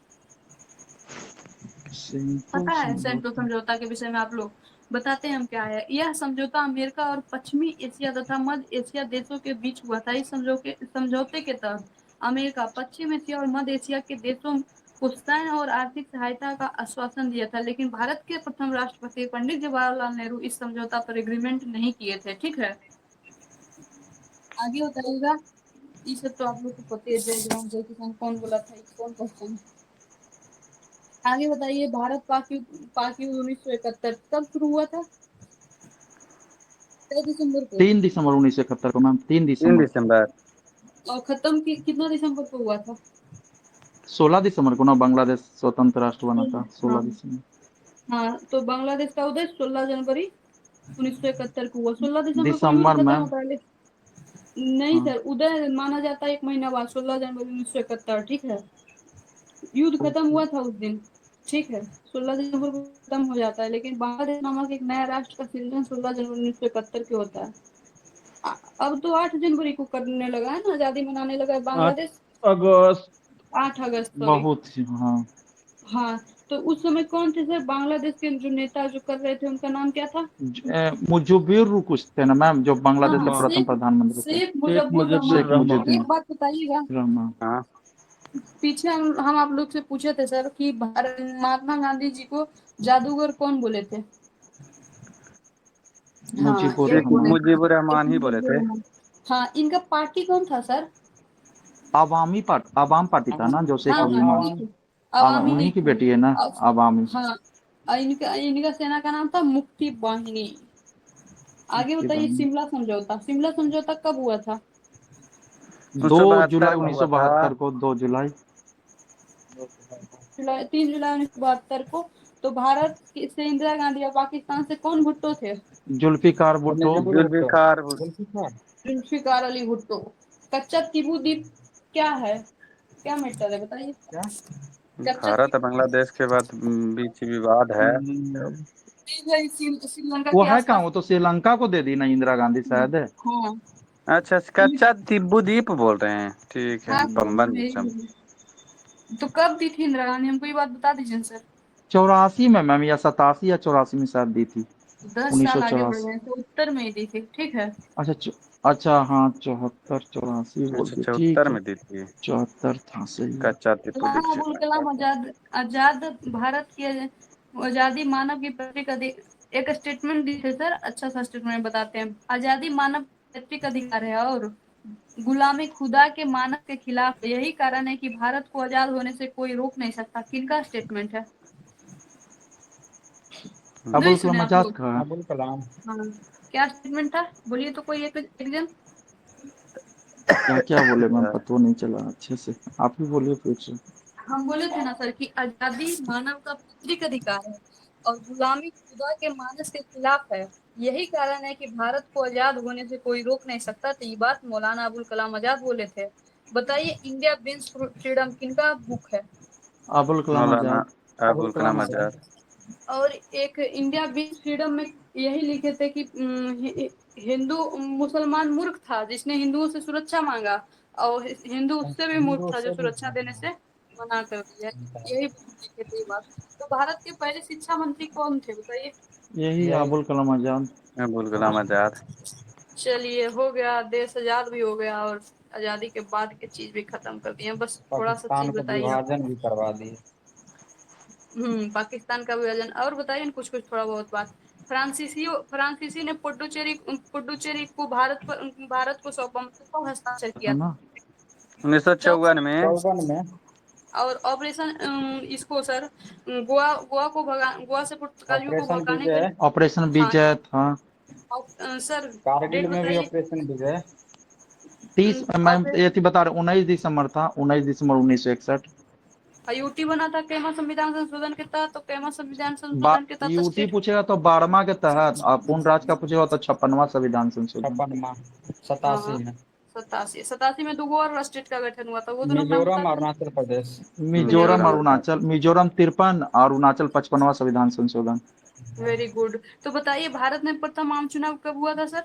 सिंटो पता है सेंटो समझौता। समझौता के विषय में? आप लोग बताते हैं हम क्या है। यह समझौता अमेरिका और पश्चिमी एशिया तथा मध्य एशिया देशों के बीच हुआ था। इस समझौते के तहत अमेरिका पश्चिम एशिया और मध्य एशिया के देशों को सैन्य और आर्थिक सहायता का आश्वासन दिया था, लेकिन भारत के प्रथम राष्ट्रपति पंडित जवाहरलाल नेहरू इस समझौता पर एग्रीमेंट नहीं किए थे, ठीक है। आगे बताइएगा, ये सब तो आप लोग को पता है, जय जवान जय किसान कौन बोला था, कौन क्वेश्चन है। आगे बताइए, भारत पाक युद्ध 1971 कब शुरू हुआ था? 3 दिसंबर को। 3 दिसंबर 1971 को मैम, 3 3 दिसंबर। दिसंबर। और खत्म कितना दिसंबर को हुआ था? 16 दिसंबर को ना, बांग्लादेश स्वतंत्र राष्ट्र बना था, हाँ 16 दिसंबर। हाँ, तो बांग्लादेश का उदय 16 जनवरी 1971 को हुआ। 16 दिसंबर को युद्ध दिसंबर खत्म मैम। होता है, नहीं हाँ। सर, उदय माना जाता है 1 महीना बाद, 16 जनवरी 1971, ठीक है। युद्ध खत्म हुआ था उस दिन, ठीक है। 16 जनवरी को खत्म हो जाता है, लेकिन बांग्लादेश नामक एक नया राष्ट्र का सृजन 16 जनवरी 1971 को होता है। अब तो 8 जनवरी को करने लगा है ना, आजादी मनाने लगा है 8 बांग्लादेश। अगस्त 8 अगस्त, सॉरी। बहुत हाँ। हाँ, तो उस समय कौन थे सर बांग्लादेश के जो नेता जो कर रहे थे, उनका नाम क्या था? मुजुबिर कुछ थे ना मैम, जो बांग्लादेश के हाँ, प्रथम प्रधानमंत्री थे। शेख शेख मुजब्बुर मुजीबुर शेख रहमान। रहमान। एक मुजिबुर बात बताइएगा, रहमान। हाँ। पीछे हम आप लोग से पूछे थे सर कि महात्मा गांधी जी को जादूगर कौन बोले थे? हाँ, मुजीबुर यही शेख बोले रहमान। थे। मुजीबुर शेख रहमान ही बोले मुजीबुर थे। रहमान। हाँ, इनका पार्टी कौन था सर? आवाम पार्टी था ना, जो शेख हाँ हाँ, रहमान। ठीक है। अवामी उन्हीं की लीग। बेटी है ना, आवामी। हाँ, इनका इनका सेना का नाम था मुक्ति वाहिनी। आगे मुक्ति बताइए, बाहिनी। शिमला समझौता कब हुआ था? 1972 2 जुलाई में हुआ था। 1972 को, 2 जुलाई। जुलाई 3 जुलाई 1972 को। तो भारत से इंदिरा गांधी और पाकिस्तान से कौन भुट्टो थे? जुल्फिकार भुट्टो। जुल्फिकार। जुल्फिकार अली भुट्टो। कच्चा टिबू द्वीप क्या है? क्या मैटर है बताइए? क्या? कच्चा भारत और टिबू द्वीप बांग्लादेश के बाद बीच विवाद है। श्रीलंका वो के है कहाँ? आसपास। वो तो श्रीलंका को दे दी ना इंदिरा गांधी शायद है। हाँ अच्छा, कच्चा तिब्बू द्वीप बोल रहे हैं, ठीक है। हाँ, बम्बन यही मिश्रम। है। तो कब दी थी इंदिरा गांधी, हमको ये बात बता दीजिए सर। 84 में मैम, या 87 या 84 में शायद दी थी। 10 उन्नीस सौ साल आगे बढ़ चौरासी गए तो उत्तर में ही दी थी, ठीक है। अच्छा अच्छा हाँ, 74 84 बोल अच्छा, दिए, 74 ठीक है। में दी थी। 74 था, सही है। कच्चा तिब्बू द्वीप मौलाना अबुल श्रीलंका कलाम का। आजाद आजाद भारत की आजादी मानव की प्रत्येक एक स्टेटमेंट दी थे सर, अच्छा सा स्टेटमेंट बताते हैं। आजादी मानव का प्रत्येक अधिकार है और गुलामी खुदा के मानव के खिलाफ है। यही कारण है कि भारत को आजाद होने से कोई रोक नहीं सकता। किनका स्टेटमेंट है? नहीं अबुल सुने कलाम आप आजाद लोग? का है। अबुल कलाम। हाँ, क्या स्टेटमेंट था? बोलिए तो कोई एक जन। क्या क्या बोले मैम, पता नहीं चला अच्छे से, आप ही बोलिए कुछ। हम बोले थे ना सर कि आजादी मानव का मौलिक अधिकार है और गुलामी खुदा के मानस के खिलाफ है। यही कारण है कि भारत को आजाद होने से कोई रोक नहीं सकता। तो ये बात मौलाना अबुल कलाम आजाद बोले थे। बताइए, इंडिया विंस फ्रीडम किनका बुक है? अबुल कलाम मौलाना आजाद। अबुल अबुल कलाम कलाम आजाद। आजाद। और एक इंडिया विंस फ्रीडम में यही लिखे थे कि हिंदू मुसलमान मूर्ख था जिसने हिंदुओं से सुरक्षा मांगा, और हिंदू उससे भी मूर्ख हिंदू था जो से भी सुरक्षा देने से मना कर दिया। यही लिखे थे ये बात। तो भारत के पहले शिक्षा मंत्री कौन थे बताइए? यही यही अबुल कलाम आजाद। अबुल कलाम आजाद। चलिए, हो गया, देश आजाद भी हो गया और आजादी के बाद के चीज भी खत्म कर दिए। बस थोड़ा सा पाकिस्तान चीज को बताइए आप। विभाजन भी करवा दिए। पाकिस्तान का विभाजन। और बताइए ना कुछ कुछ थोड़ा बहुत बात। फ्रांसीसी ने पुडुचेरी को भारत को सौंपा, मतलब कब हस्ताक्षर किया है था? ना। 14 1954 में। 54 में। और ऑपरेशन इसको सर, गोवा से पुर्तगालियों को ऑपरेशन भगाने के विजय। लिए। ऑपरेशन हाँ, विजय था। सर कारगिल डेट में भी बताइए। ऑपरेशन विजय। 30 मैम, ऑपरेशन ये थी बता रहे, 19 दिसंबर था, 19 दिसंबर 1961। यूटी बना था केमा संविधान संशोधन के तहत, तो केमा संविधान संशोधन के तहत यूटी स्टेट। पूछेगा तो 12वां के तहत, और पूर्ण राज का पूछेगा तो 56वां संविधान संशोधन। 56 87 हाँ, में। 87 में दो और स्टेट का गठन हुआ था, वो दोनों नाम बता मिजोरम दीजिए। अरुणाचल प्रदेश। मिजोरम मिजोरम था। अरुणाचल, मिजोरम 53, अरुणाचल 55वां संविधान संशोधन। Very good. तो बताइए, भारत में प्रथम आम चुनाव कब हुआ था सर?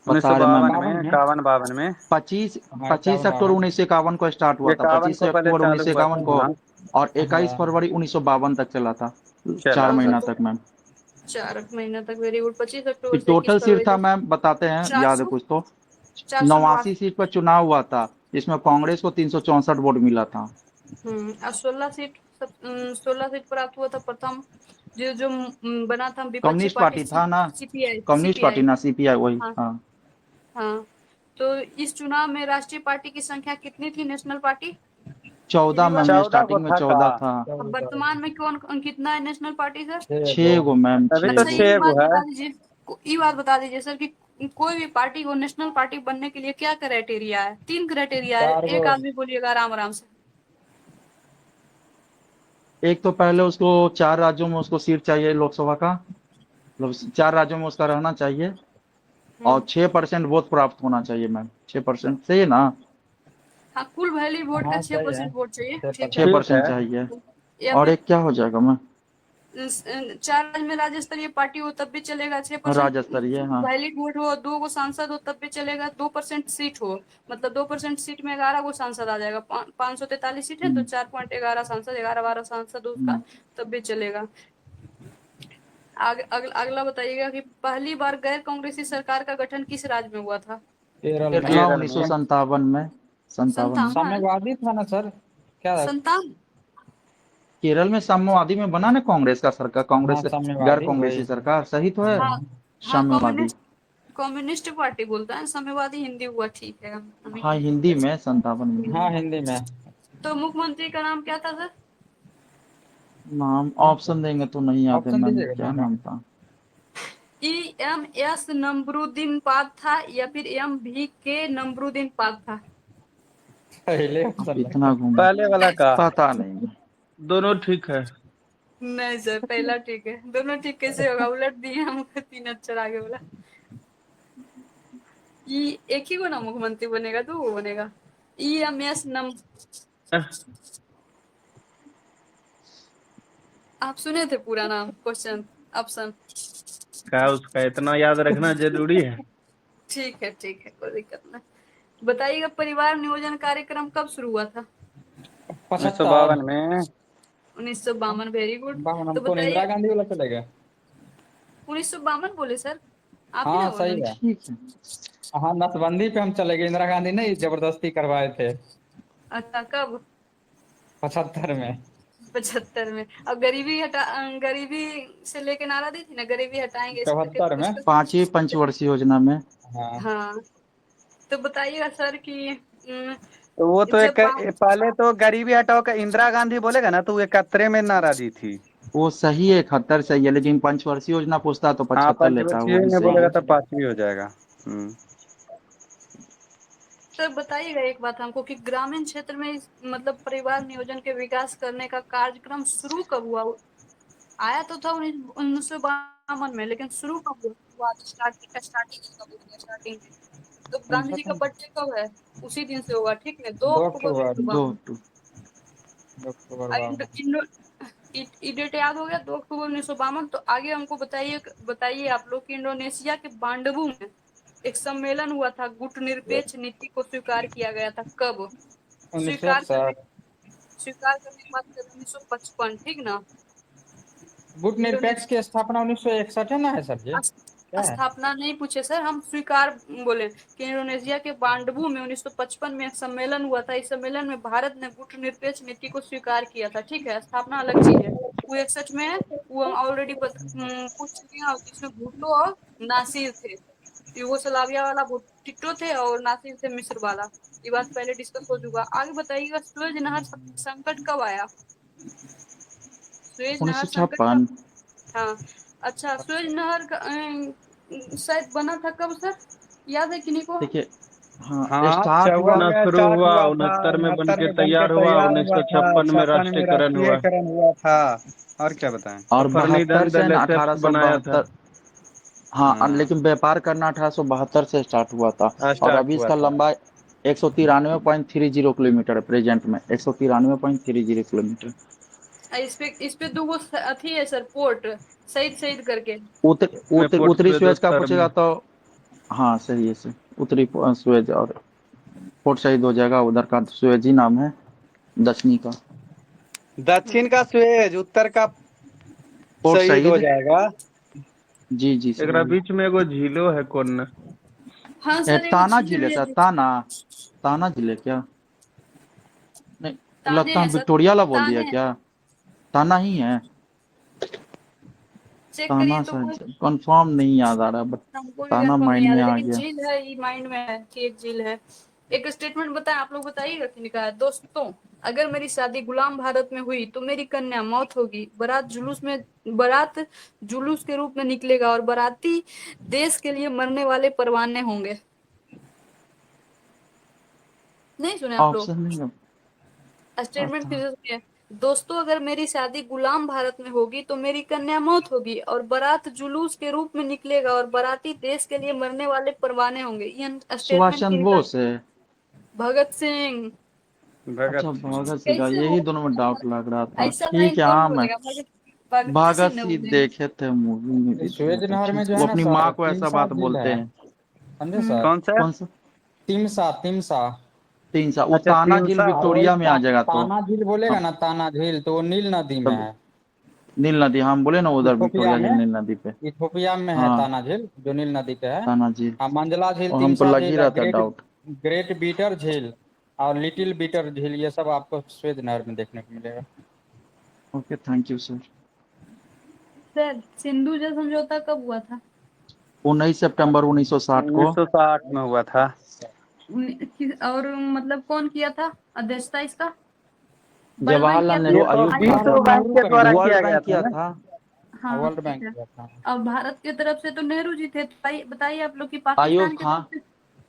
उन्नीस बता सौ रहे मैम। बावन में, 52 में। 51 में। 25 हाँ, 25 अक्टूबर 51 1951 को स्टार्ट हुआ था, 51 25 को पहले अक्टूबर चालू हुआ 1951 था, को, हाँ। और 21 हाँ। फरवरी 1952 तक चला था। चला 4 था। महीना तक मैम। 4 महीना तक, वेरी गुड। 25 ये अक्टूबर से 21 टोटल सीट फरवरी था तक। मैम, बताते हैं, याद है 400, कुछ तो। 89 489। सीट पर चुनाव हुआ था, जिसमें कांग्रेस को 364 वोट मिला था। और 16 सीट प्राप्त हुआ था प्रथम, जो जो बना था विपक्षी कम्युनिस्ट पार्टी पार्टी था ना, सीपीआई कम्युनिस्ट पार्टी सीपीआई। ना, सीपीआई वही, हाँ हाँ। हाँ। तो इस चुनाव में राष्ट्रीय पार्टी की संख्या कितनी थी, नेशनल पार्टी? 14 ये भी मैम, बात। ये 14 को स्टार्टिंग में था का। 6 था। अब वर्तमान में कौन कितना है नेशनल पार्टी सर? 6 गो मैम, अभी 6 तो अच्छा, गो। ये 6 बात गो है। बता दीजिए, ये बात बता दीजिए सर कि कोई भी पार्टी को नेशनल पार्टी बनने के लिए क्या क्राइटेरिया है? 3 क्राइटेरिया है, 4 एक गो। आदमी बोलिएगा आराम आराम से। एक तो पहले उसको 4 राज्यों में उसको सीट चाहिए लोकसभा का, मतलब 4 राज्यों में उसका रहना चाहिए। और 6% वोट प्राप्त होना चाहिए मैम। 6% सही है ना? हाँ, कुल वैलिड वोट का हाँ सही है 6% वोट चाहिए, ठीक है। 6% चाहिए। या और फिर एक क्या हो जाएगा मैम? 4 राज्य में राज्य स्तरीय पार्टी हो तब भी चलेगा, 6% राज्य स्तरीय, हाँ। वैलिड वोट हो, 2 गो सांसद हो तब भी चलेगा, 2% सीट हो, मतलब 2% सीट में 11 गो सांसद आ जाएगा। 543 सीट है तो 4.11 सांसद, 11-12 सांसद उसका, तब भी चलेगा। अगला बताइएगा कि पहली बार गैर कांग्रेसी सरकार का गठन किस राज्य में हुआ था? केरल में। केरला 1957 में। 57 में। साम्यवादी था ना सर, क्या? 57। केरल में साम्यवादी में बना ना कांग्रेस का सरकार, हाँ कांग्रेस गैर साम्यवादी कांग्रेसी वही। सरकार, सही तो है। हाँ हाँ, साम्यवादी। कम्युनिस्ट पार्टी बोलता है, साम्यवादी हिंदी हुआ, ठीक है। हाँ हिंदी में 57 में। हाँ हिंदी में। तो मुख्यमंत्री का नाम क्या था सर? नाम ऑप्शन देंगे तो नहीं याद है ऑप्शन मैम, दीजिएगा क्या ना। नाम था? EMS नमरुद्दीन था या फिर MVK नमरुद्दीन था? पहले अब ऑप्शन में। इतना घूम पहले वाला का। पता नहीं। दोनों ठीक है। नहीं सर, पहला ठीक है। दोनों ठीक कैसे होगा, उलट दिए हमको 3 अक्षर आगे बोला। एक ही को ना मुख्यमंत्री बनेगा, 2 गो बनेगा। EMS नम आप सुने थे पूरा नाम, क्वेश्चन, ऑप्शन? क्या उसका इतना याद रखना जरूरी है? ठीक है, कोई दिक्कत नहीं। बताइएगा, परिवार नियोजन कार्यक्रम कब शुरू हुआ था? 75। 1952 में। 1952, वेरी गुड। बावन तो हमको बताइए, इंदिरा गांधी वाला चलेगा। 1952 बोले सर, आप ही हाँ ना सही बोले? है। ठीक है। हाँ नसबंदी पे हम चले गए, इंदिरा गांधी नहीं जबरदस्ती करवाए थे। अच्छा, कब? 75 में। 75 में। अब गरीबी से लेके नारा दी थी ना, गरीबी हटाएंगे, इस पर 74 में। डिस्कस। 5वीं पंचवर्षीय योजना में। हाँ। हाँ, तो बताइएगा सर कि तो वो तो जब पहले तो गरीबी हटाओ का इंदिरा गांधी बोलेगा ना, तो वो 71 में नारा दी थी। वो सही है, 71 सही है, लेकिन पंचवर्षीय योजना पूछता है तो हाँ, 75 लेता है, वो पंचवर्षीय भी में सही बोलेगा है। तो 5वीं हो जाएगा। सर बताइएगा एक बात हमको कि ग्रामीण क्षेत्र में मतलब परिवार नियोजन के विकास करने का कार्यक्रम शुरू कब हुआ? आया तो था 1952 में, लेकिन शुरू कब हुआ? स्टार्टिंग कब हुआ, स्टार्टिंग में? तो गांधी जी का बर्थडे कब है? उसी दिन से होगा, ठीक है, 2 2 अक्टूबर अक्टूबर। 1952। 2 अक्टूबर डेट याद हो गया, 2 अक्टूबर 1952। तो आगे हमको बताइए आप लोग कि इंडोनेशिया के बांडबू में एक सम्मेलन हुआ था, गुटनिरपेक्ष नीति को स्वीकार किया गया था, कब? स्वीकार करने 1961। स्वीकार करने की बात करें 1955, ठीक ना? गुट निरपेक्ष इंडोनेशिया की स्थापना 1961 है ना, है सर जी? क्या है? स्थापना नहीं पूछे सर, हम स्वीकार बोले कि इंडोनेशिया के बांडबू में 1955 में एक सम्मेलन हुआ था। इस सम्मेलन में भारत ने गुटनिरपेक्ष नीति को स्वीकार किया था, ठीक है। स्थापना अलग चीज है, वो 61 में है, वो हम ऑलरेडी पूछ चुके हैं। जिसमें भुट्टो और नासिर थे, यूगोस्लाविया वाला टिट्टो थे और नासिर थे मिस्र वाला। ये बात पहले डिस्कस हो चुका। आगे बताइएगा, सुएज नहर संकट कब आया? सुएज नहर संकट कब? 1956। हाँ, अच्छा, सुएज नहर का शायद बना था कब सर, याद है किन्हीं को? देखिए, हाँ हाँ, स्टार्ट 54 हुआ। ना में शुरू स्टार्ट हुआ, हुआ था, 69 में बन 69 के में बन के तैयार हुआ, तैयार हुआ था, 1956 में 56 में राष्ट्रीयकरण हुआ। राष्ट्रीयकरण हुआ था। और क्या बताएं? और सफर 72 निधन से दल ना एसेप्ट बनाया था। 1872। हाँ, हाँ, लेकिन व्यापार करना 1872 से स्टार्ट हुआ था। और स्टार्ट अभी हुआ इसका था। लंबाई 193.30 किलोमीटर है प्रेजेंट में, 193.30 किलोमीटर। इस पे 2 गो अथी है सर, पोर्ट, शहीद शहीद करके। पोर्ट उत्तरी सुएज सुएज का उत्तर में। पूछेगा तो हाँ सही है सर, उत्तरी सुएज और पोर्ट शहीद हो जाएगा, उधर का सुएज ही नाम है, दक्षिणी का दक्षिण का सुएज, उत्तर का पोर्ट शहीद हो शहीद। जाएगा। जी जी एकरा सही है। बीच में एगो झीलो है कौन न? हाँ सर, एगो ताना झील झील है है, सर, ताना। ताना झील है क्या? नहीं, ताने लगता हैं है सर, विक्टोरिया ला बोल दिया ताने हैं। क्या? ताना ही है। चेक करिए ताना तो कोई। सर कंफर्म नहीं याद आ रहा, बट हमको भी ताना कंफर्म नहीं माइंड याद में है, आ लेकिन गया। झील है, ये माइंड में है कि एक झील है। एक स्टेटमेंट बताएं, आप लोग बताइएगा कि निकाय दोस्तों, अगर मेरी शादी गुलाम भारत में हुई तो मेरी कन्या मौत होगी। बारात जुलूस के रूप में निकलेगा और बाराती देश के लिए मरने वाले परवाने होंगे। नहीं सुने आप लोग? ऑप्शन नहीं है। स्टेटमेंट आता फिर से सुनिए। दोस्तों, अगर मेरी शादी गुलाम भारत में होगी तो मेरी कन्या मौत होगी और बारात जुलूस के रूप में निकलेगा और बाराती देश के लिए मरने वाले परवाने होंगे। ये सुभाष स्टेटमेंट चंद्र की बोस है। भगत सिंह। अच्छा, भगत भगत सिंह का कैसे यही हो? दोनों में डाउट लग रहा था। ऐसा लाइन ठीक है, कौन हाँ मैं बोलेगा? भगत भगत सिंह ने सिंह बोलेंगे। देखे थे मूवी में भी तो स्वेज बहुत नहर अच्छे में थे। जो वो है ना अपनी सर, माँ को ऐसा तिमसा बात झील बोलते है, हैं। समझे सर? कौन सा? कौन सा? तिमसा तिमसा। 3 साल वो अच्छा, ताना झील तिमसा। और वही विक्टोरिया में आ जाएगा तो। ताना झील बोलेगा हाँ, ना, ताना झील, तो वो नील नदी में तब है। नील नदी, हम बोले ना उधर इथोपिया विक्टोरिया झील में, नील नदी पे। इथोपिया में है हाँ, ताना झील, जो नील नदी पे है। ताना झील। हाँ, मंजला झील, और हमको तिमसा लग ही झील, रहा था ग्रेट डाउट। ग्रेट बीटर झील और लिटिल बीटर झील, ये सब आपको स्वेज नहर में देखने को मिलेगा। Okay, thank you sir. Sir, Sindhu जल समझौता कब हुआ था? 19 सितंबर 1960 को। 1960 में हुआ था। और मतलब कौन किया था अध्यक्षता इसका? वर्ल्ड बैंक किया जवाहरलाल था? नेहरू, ये तो आयुब जवाहरलाल विश्व खान, बैंक नेहरू के करेंगे, द्वारा किया वर्ल्ड गया बैंक था किया ना। था। हाँ, वर्ल्ड ठीक बैंक है। किया था। अब भारत की तरफ से तो नेहरू जी थे। बताइए आप लोग की आयुब पाकिस्तान की खान, तरफ से?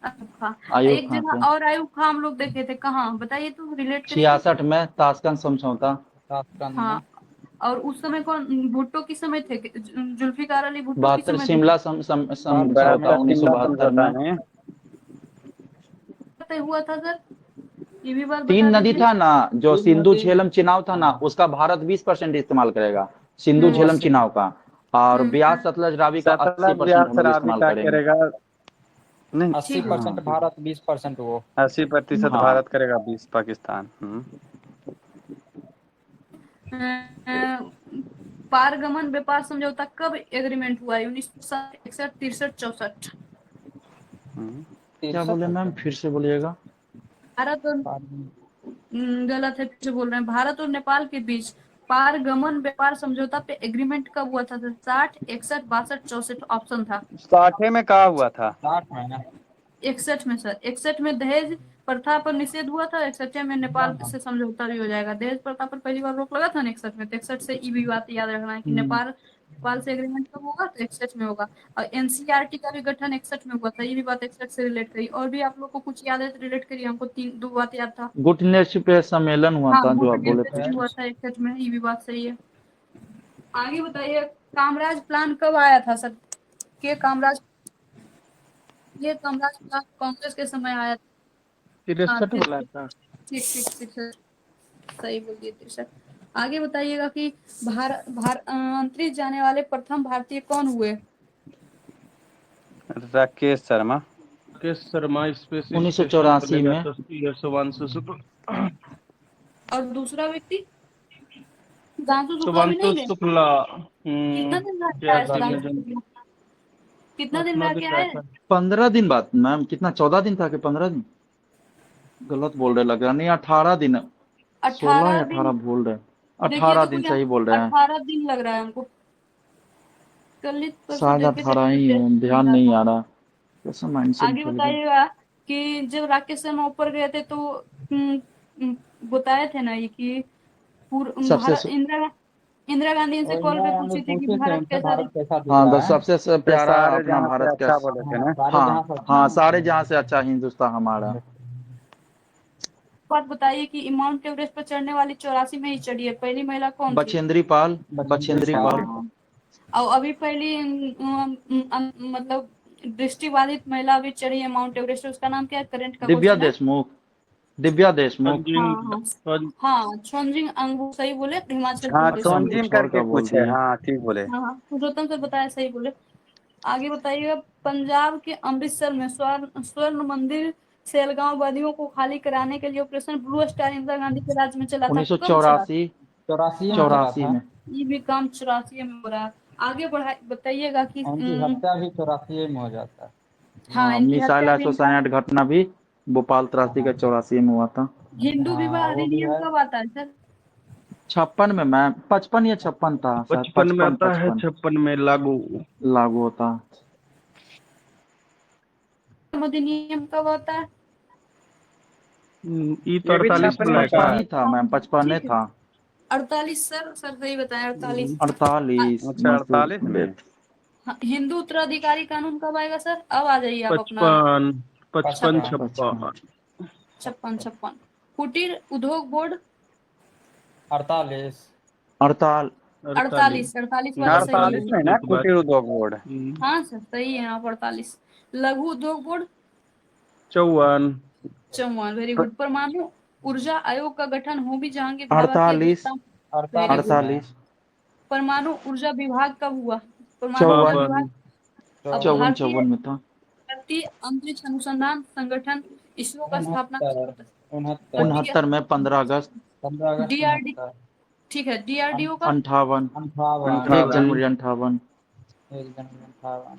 आयुब खान। आयुब एक खान थे। जगह और आयुब खान हम लोग देखे थे, कहाँ बताइए तो, रिलेट करिए तो। 66 में ताशकंद समझौता। ताशकंद में। हाँ, और उस समय कौन भुट्टो किस समय थे? जुल्फिकार अली भुट्टो किस 72 समय थे? शिमला समझौता 72 शिमला 1972 समझौता में। में। तय हुआ था सर, ये भी बात बता 3 नदी दीजिए। था ना, जो तीन सिंधु नदी। झेलम चिनाब था ना, हाँ, उसका भारत 20% इस्तेमाल करेगा, सिंधु हम्म झेलम 80। चिनाब का। और ब्यास हम्म, सतलज रावी का सतलज 80% ब्यास हम लोग शराबी इस्तेमाल का करेंगे। करेगा। नहीं। 80% हाँ, भारत, 20% वो। 80% हाँ। भारत करेगा, 20 पाकिस्तान। पारगमन व्यापार समझौता कब एग्रीमेंट हुआ है? 1960, 61, 63, 64? क्या 63 बोले है मैम, क्या? फिर से बोलिएगा। भारत और गलत है, फिर से बोल रहे हैं। भारत और नेपाल के बीच पारगमन व्यापार समझौता पे एग्रीमेंट कब हुआ था? 60, 61, 62, 64 ऑप्शन था। 60 में कहा हुआ था। 60 में ना। 61 में सर, 61 में दहेज प्रथा पर निषेध हुआ था। 61 में नेपाल से समझौता भी हो जाएगा। दहेज प्रथा पर पहली बार रोक लगा था ना 61 में, तो 61 से ये भी बात याद रखना है कि नेपाल से एग्रीमेंट कब होगा, तो 61 में होगा। और एनसीईआरटी का भी गठन 61 में हुआ था, ये भी बात 61 से रिलेट करी। और भी आप लोग को कुछ याद है तो रिलेट करिए, हमको 2 बात याद था। गुटनेस पे सम्मेलन हुआ हाँ, था जो गुट आप बोले थे। हुआ था 61 में, ये भी बात सही है। आगे बताइए, कामराज प्लान कब आया था सर? के कामराज ये कामराज प्लान कांग्रेस के समय आया था। हाँ, 63 वाला ठीक था। ठीक ठीक ठीक सर, सही बोल दिए थे सर। आगे बताइएगा कि अंतरिक्ष जाने वाले प्रथम भारतीय कौन हुए? राकेश शर्मा। राकेश शर्मा स्पेस स्टेशन पे 1984 लगा में। था, शुभांशु शुक्ला। और दूसरा व्यक्ति? सुधांशु शुक्ला भी शुभांशु नहीं गए? शुक्ला। कितना दिन रह के क्या आए था सुधांशु लेजेंड। शुक्ला? कितना दिन अपना रह भी के क्या आए? था। 15 दिन बाद मैम, कितना 14 दिन था कि 15 दिन? गलत बोल रहे लग रहा, नहीं 18 दिन। 16 18 या दिन। 18 बोल रहे। देखिए 18 तो दिन कोई सही बोल रहे हैं। 18 दिन लग रहा है हमको। कल परसों शायद देख के 18 ही है, ध्यान रहा नहीं था। आ रहा। कैसा माइंड से आगे निकल गया। बताइएगा कि जब राकेश शर्मा ऊपर गए थे तो बताए थे ना ये कि सबसे भारत इंदिरा गांधी इनसे और कॉल इंदिरा पे गांधी पूछी थी कि पूछे थे भारत उनसे, कैसा भारत कैसा दिख हाँ, तो रहा है। सबसे प्यारा सारे अपना जहां से भारत अच्छा का। बोले थे हाँ, ना। सारे जहां से हाँ अच्छा हाँ, है। सारे जहां से अच्छा हिंदुस्तान हमारा। बात बताइए कि माउंट एवरेस्ट पर चढ़ने वाली 84 में ही चढ़ी है, पहली महिला कौन थी? बछेंद्री पाल। बचेंद्री बछेंद्री पाल। पाल। हाँ, और अभी पहली मतलब दृष्टिबाधित महिला अभी चढ़ी है माउंट एवरेस्ट, उसका नाम क्या है? करंट का दिव्या क्वेश्चन है। देशमुख। दिव्या देशमुख। हाँ पंजिंग हाँ हाँ, छोंजिंग अंगू सही बोले, हिमाचल हाँ, प्रदेश पता से। नहीं सोनजिम कुछ और करके का बोल कुछ है। दिए। हाँ, ठीक बोले। हाँ हाँ, पुरुषोत्तम से बताया, सही बोले। आगे बताइएगा, पंजाब के अमृतसर में स्वर्ण मंदिर सेलगांव वादियों को खाली कराने के लिए operation blue star Indira Gandhi के राज्य में चला था, कब चला था? 1984। 84 में हाँ, चला 84 था। में। ये भी काम 84 में हो रहा है। आगे बढ़ा बताइएगा कि उनकी हत्या भी 84 में हो जाता है। हाँ, हाँ, इनकी मिसाइल हत्या भी एसोसाइनेट घटना भी भोपाल त्रासदी का 84 में हुआ था। हिंदू विवाह हाँ, वो भी अधिनियम है। कब आता है सर? 56 में मैम, 55 या 56 था शायद, 55 में 55 आता है, 55 56 में लागू। लागू होता। अधिनियम कब आता है? ई तो ये भी 48 में 56 में का 55 लाया ही था। था मैम, 55 ठीक है, था। 48 सर, सही बताया 48। 48 अच्छा, मजदूर 48 में। वेद। हाँ, हिंदू उत्तराधिकारी कानून कब आएगा सर? अब आ जाइए आप अपना। 55 55 55। 55। 56। 56 56। कुटीर उद्योग बोर्ड 48। अड़ताल 48 वाला सही 48 है। में ना कुटीर उद्योग बोर्ड। हाँ सर सही है आप 48। लघु उद्योग बोर्ड 54 54। Very good. परमाणु ऊर्जा आयोग का गठन होमी जहांगीर भाभा की 48 अध्यक्षता। Very good. 48 परमाणु ऊर्जा विभाग कब हुआ? परमाणु ऊर्जा 54 विभाग अब 54 भारतीय 54 में था। भारतीय अंतरिक्ष अनुसंधान संगठन इसरो का स्थापना कब हुआ था? 69। 69 में 15 अगस्त 15 अगस्त डीआरडी 69। ठीक है। डीआरडीओ का 58 58। 1 जनवरी 58 1 जनवरी 58।